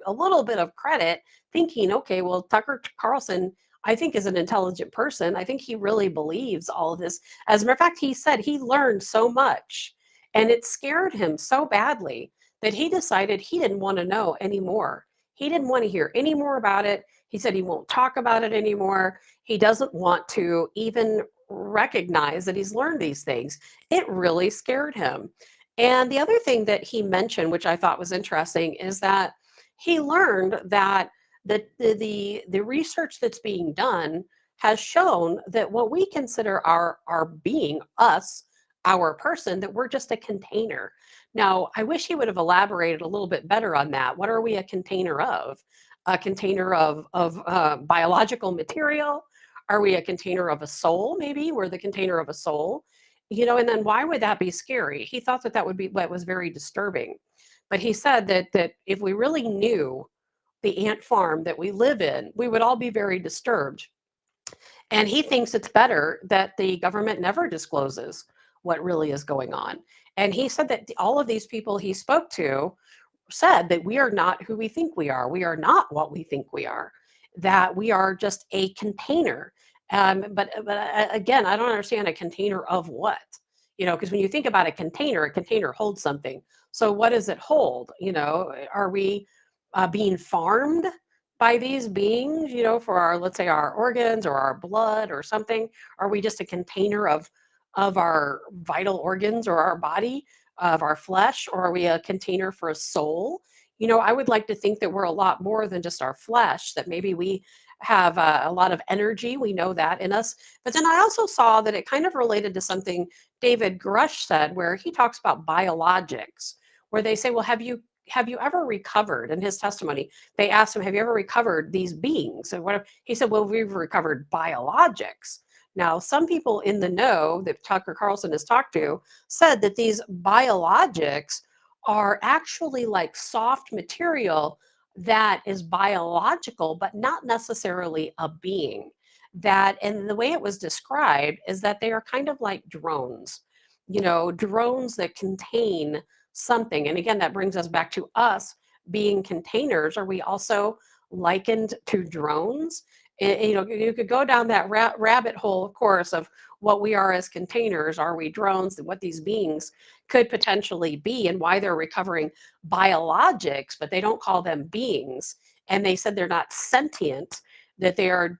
a little bit of credit, thinking, okay, well, Tucker Carlson, I think, is an intelligent person. I think he really believes all of this. As a matter of fact, he said he learned so much and it scared him so badly that he decided he didn't want to know anymore. He didn't want to hear any more about it. He said he won't talk about it anymore. He doesn't want to even recognize that he's learned these things. It really scared him. And the other thing that he mentioned, which I thought was interesting, is that he learned that the research that's being done has shown that what we consider our being, us, our person, that we're just a container. Now, I wish he would have elaborated a little bit better on that. What are we a container of? A container of biological material? Are we a container of a soul? Maybe we're the container of a soul, and then why would that be scary? He thought that would be what was very disturbing. But he said that if we really knew the ant farm that we live in, we would all be very disturbed. And he thinks it's better that the government never discloses what really is going on. And he said that all of these people he spoke to said that we are not who we think we are. We are not what we think we are, that we are just a container. But again, I don't understand a container of what, because when you think about a container holds something. So what does it hold? Are we being farmed by these beings, for our, let's say, our organs or our blood or something? Are we just a container of our vital organs or our body, of our flesh, or are we a container for a soul? I would like to think that we're a lot more than just our flesh, that maybe we have a lot of energy. We know that in us. But then I also saw that it kind of related to something David Grush said, where he talks about biologics, where they say, well, have you ever recovered? In his testimony, they asked him, have you ever recovered these beings? And what he said, well, we've recovered biologics. Now, some people in the know that Tucker Carlson has talked to said that these biologics are actually like soft material that is biological, but not necessarily a being. And the way it was described is that they are kind of like drones, drones that contain something. And again, that brings us back to us being containers. Are we also likened to drones? You could go down that rabbit hole, of course, of what we are as containers. Are we drones? And what these beings could potentially be, and why they're recovering biologics, but they don't call them beings. And they said they're not sentient, that they are,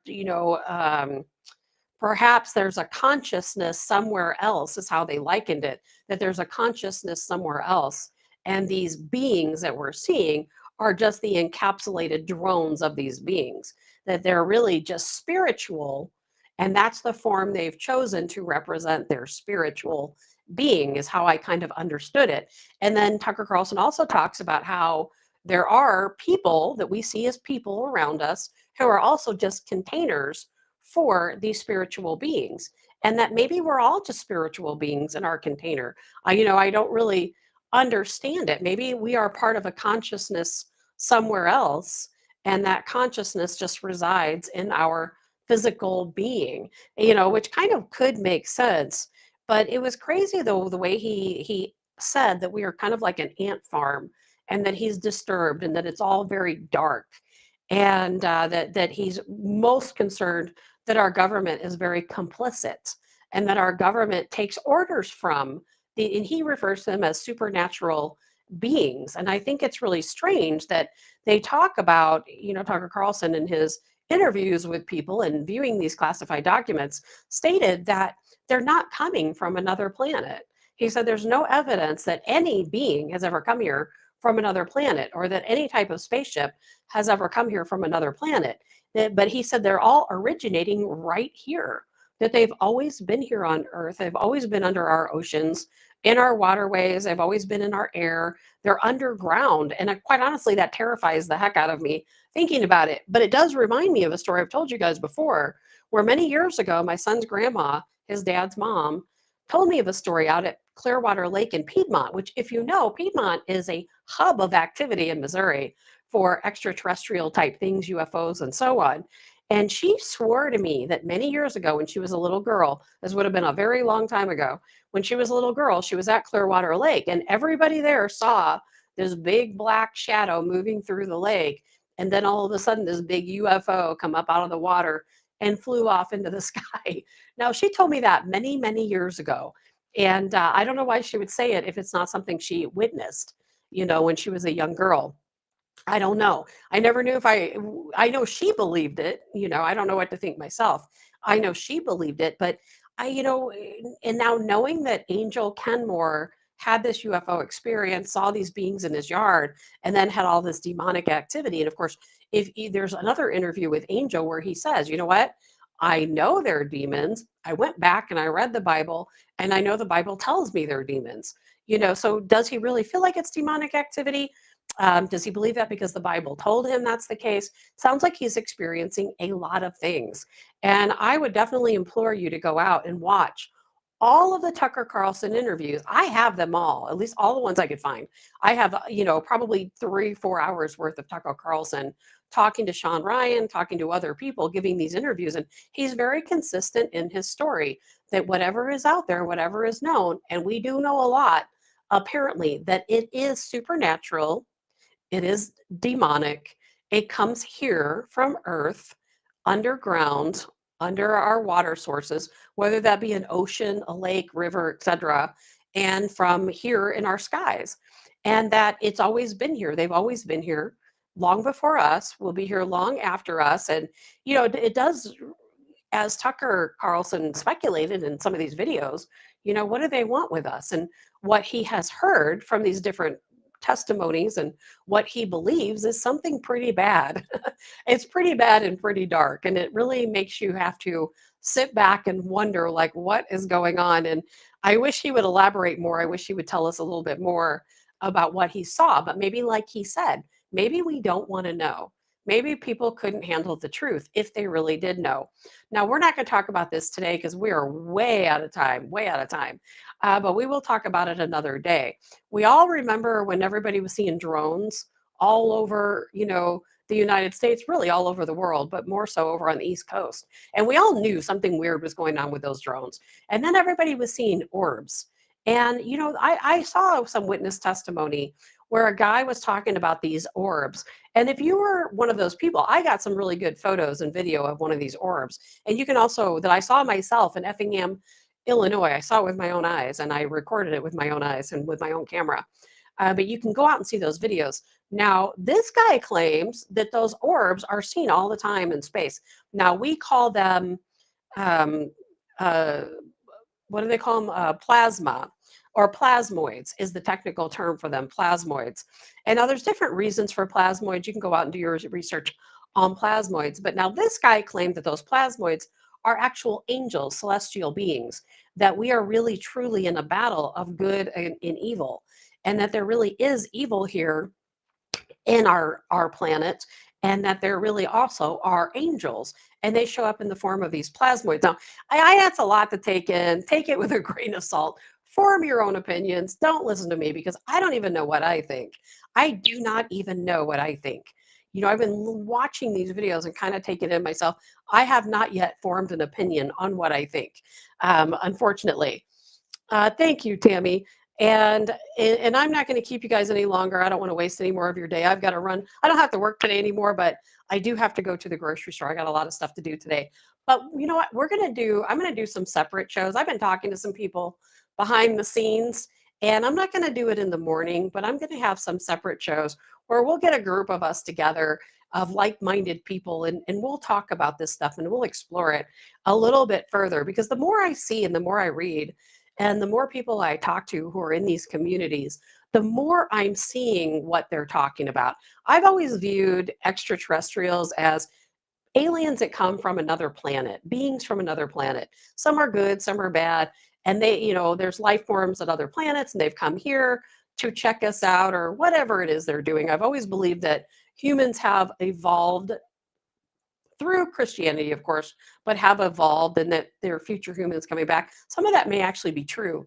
perhaps there's a consciousness somewhere else, is how they likened it, that there's a consciousness somewhere else. And these beings that we're seeing are just the encapsulated drones of these beings, that they're really just spiritual. And that's the form they've chosen to represent their spiritual being, is how I kind of understood it. And then Tucker Carlson also talks about how there are people that we see as people around us who are also just containers for these spiritual beings, and that maybe we're all just spiritual beings in our container. I don't really understand it. Maybe we are part of a consciousness somewhere else, and that consciousness just resides in our physical being, which kind of could make sense. But it was crazy, though, the way he said that we are kind of like an ant farm, and that he's disturbed, and that it's all very dark, and that he's most concerned that our government is very complicit, and that our government takes orders from and he refers to them as supernatural beings. And I think it's really strange that they talk about, Tucker Carlson in his interviews with people and viewing these classified documents stated that they're not coming from another planet. He said there's no evidence that any being has ever come here from another planet, or that any type of spaceship has ever come here from another planet. But he said they're all originating right here, that they've always been here on Earth. They've always been under our oceans, in our waterways. They've always been in our air. They're underground. And quite honestly, that terrifies the heck out of me thinking about it. But it does remind me of a story I've told you guys before, where many years ago, my son's grandma, his dad's mom, told me of a story out at Clearwater Lake in Piedmont, which, if you know, Piedmont is a hub of activity in Missouri for extraterrestrial type things, UFOs and so on. And she swore to me that many years ago, when she was a little girl, this would have been a very long time ago, when she was a little girl, she was at Clearwater Lake, and everybody there saw this big black shadow moving through the lake. And then all of a sudden, this big UFO come up out of the water and flew off into the sky. Now, she told me that many, many years ago. And I don't know why she would say it if it's not something she witnessed, when she was a young girl. I don't know. I never knew if I know she believed it, I don't know what to think myself. I know she believed it, but and now knowing that Angel Kenmore had this UFO experience, saw these beings in his yard, and then had all this demonic activity. And of course, there's another interview with Angel where he says, you know what? I know they're demons. I went back and I read the Bible, and I know the Bible tells me they're demons. So does he really feel like it's demonic activity? Does he believe that because the Bible told him that's the case? Sounds like he's experiencing a lot of things. And I would definitely implore you to go out and watch all of the Tucker Carlson interviews. I have them all, at least all the ones I could find. I have, probably 3-4 hours worth of Tucker Carlson talking to Sean Ryan, talking to other people, giving these interviews. And he's very consistent in his story that whatever is out there, whatever is known, and we do know a lot, apparently, that it is supernatural. It is demonic. It comes here from Earth, underground, under our water sources, whether that be an ocean, a lake, river, etc., and from here in our skies. And that it's always been here. They've always been here long before us, will be here long after us. And, it does, as Tucker Carlson speculated in some of these videos, what do they want with us? And what he has heard from these different testimonies and what he believes is something pretty bad. It's pretty bad and pretty dark, and it really makes you have to sit back and wonder, like, what is going on? And I wish he would elaborate more. I wish he would tell us a little bit more about what he saw, but maybe, like he said, maybe we don't want to know. Maybe people couldn't handle the truth if they really did know. Now, we're not going to talk about this today because we are way out of time, but we will talk about it another day. We all remember when everybody was seeing drones all over, the United States, really all over the world, but more so over on the East Coast. And we all knew something weird was going on with those drones. And then everybody was seeing orbs. And, I saw some witness testimony where a guy was talking about these orbs. And if you were one of those people, I got some really good photos and video of one of these orbs. And you can also, that I saw myself in Effingham, Illinois. I saw it with my own eyes, and I recorded it with my own eyes and with my own camera. But you can go out and see those videos. Now, this guy claims that those orbs are seen all the time in space. Now, we call them, what do they call them? Plasma. Or plasmoids is the technical term for them, plasmoids. And now there's different reasons for plasmoids. You can go out and do your research on plasmoids. But now this guy claimed that those plasmoids are actual angels, celestial beings, that we are really truly in a battle of good and evil, and that there really is evil here in our planet, and that there really also are angels, and they show up in the form of these plasmoids. Now, that's a lot to take in. Take it with a grain of salt. Form your own opinions. Don't listen to me because I don't even know what I think. I do not even know what I think. I've been watching these videos and kind of taking it in myself. I have not yet formed an opinion on what I think, unfortunately. Thank you, Tammy. And I'm not going to keep you guys any longer. I don't want to waste any more of your day. I've got to run. I don't have to work today anymore, but I do have to go to the grocery store. I got a lot of stuff to do today. But you know what? I'm going to do some separate shows. I've been talking to some people behind the scenes, and I'm not going to do it in the morning, but I'm going to have some separate shows where we'll get a group of us together of like-minded people, and we'll talk about this stuff, and we'll explore it a little bit further, because the more I see and the more I read and the more people I talk to who are in these communities, the more I'm seeing what they're talking about. I've always viewed extraterrestrials as aliens that come from another planet, beings from another planet. Some are good, some are bad. And there's life forms at other planets, and they've come here to check us out or whatever it is they're doing. I've always believed that humans have evolved through Christianity, of course, but have evolved and that there are future humans coming back. Some of that may actually be true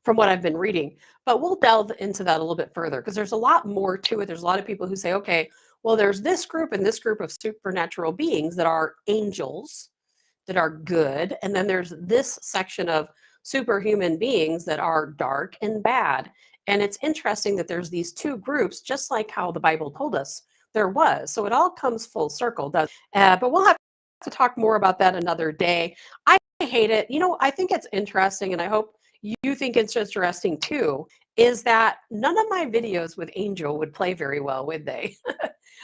from what I've been reading, but we'll delve into that a little bit further because there's a lot more to it. There's a lot of people who say, okay, well, there's this group and this group of supernatural beings that are angels that are good. And then there's this section of superhuman beings that are dark and bad. And it's interesting that there's these two groups, just like how the Bible told us there was. So it all comes full circle. But we'll have to talk more about that another day. I hate it. You know, I think it's interesting, and I hope you think it's interesting too, is that none of my videos with Angel would play very well, would they?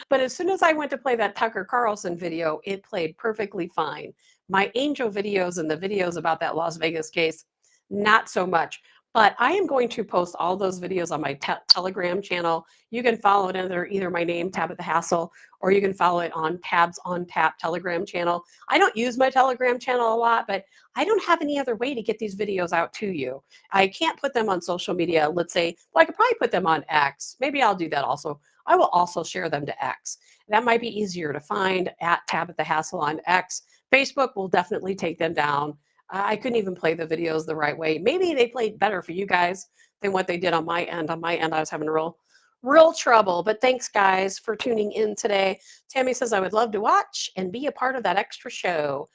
But as soon as I went to play that Tucker Carlson video, it played perfectly fine. My Angel videos and the videos about that Las Vegas case, not so much. But I am going to post all those videos on my Telegram channel. You can follow it under either my name, Tabitha Hassell, or you can follow it on Tabs on Tap Telegram channel. I don't use my Telegram channel a lot, but I don't have any other way to get these videos out to you. I can't put them on social media. Let's say, well, I could probably put them on X. Maybe I'll do that also. I will also share them to X. That might be easier to find at Tabitha Hassell on X. Facebook will definitely take them down. I couldn't even play the videos the right way. Maybe they played better for you guys than what they did on my end. On my end, I was having real trouble. But thanks, guys, for tuning in today. Tammy says, I would love to watch and be a part of that extra show.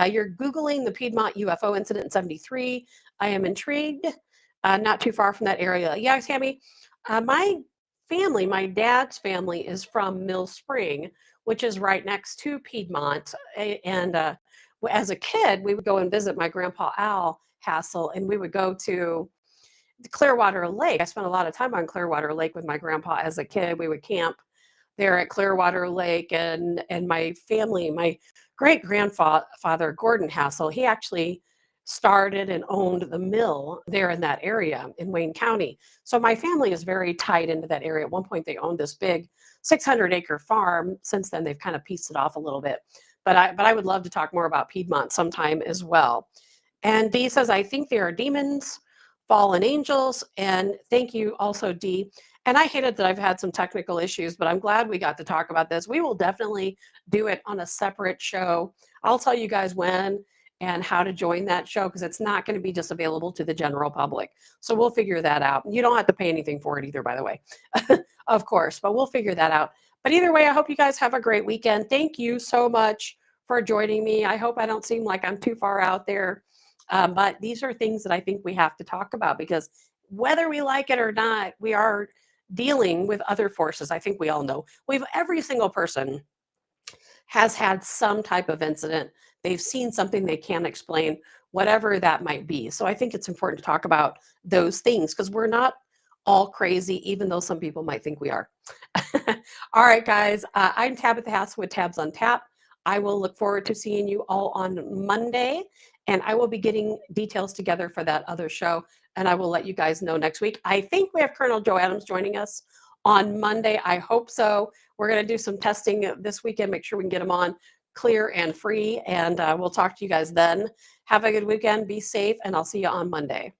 You're Googling the Piedmont UFO incident in 73. I am intrigued. Not too far from that area. Yeah, Tammy, my family, my dad's family is from Mill Spring, which is right next to Piedmont. And as a kid, we would go and visit my grandpa Al Hassell, and we would go to the Clearwater Lake. I spent a lot of time on Clearwater Lake with my grandpa as a kid. We would camp there at Clearwater Lake, and my family, my great-grandfather, Gordon Hassell, he actually started and owned the mill there in that area in Wayne County. So my family is very tied into that area. At one point, they owned this big 600-acre farm. Since then, they've kind of pieced it off a little bit. But I would love to talk more about Piedmont sometime as well. And Dee says, I think they are demons, fallen angels. And thank you also, Dee. And I hated that I've had some technical issues, but I'm glad we got to talk about this. We will definitely do it on a separate show. I'll tell you guys when and how to join that show, because it's not going to be just available to the general public. So we'll figure that out. You don't have to pay anything for it either, by the way, of course, but we'll figure that out. But either way, I hope you guys have a great weekend. Thank you so much for joining me. I hope I don't seem like I'm too far out there. But these are things that I think we have to talk about, because whether we like it or not, we are dealing with other forces. I think we all know. Every single person has had some type of incident. They've seen something they can't explain, whatever that might be. So I think it's important to talk about those things, because we're not all crazy, even though some people might think we are. All right, guys, I'm Tabitha Hassell with Tabs on Tap. I will look forward to seeing you all on Monday, and I will be getting details together for that other show, and I will let you guys know next week. I think we have Colonel Joe Adams joining us on Monday. I hope so. We're going to do some testing this weekend, make sure we can get him on clear and free, and we'll talk to you guys then. Have a good weekend, be safe, and I'll see you on Monday.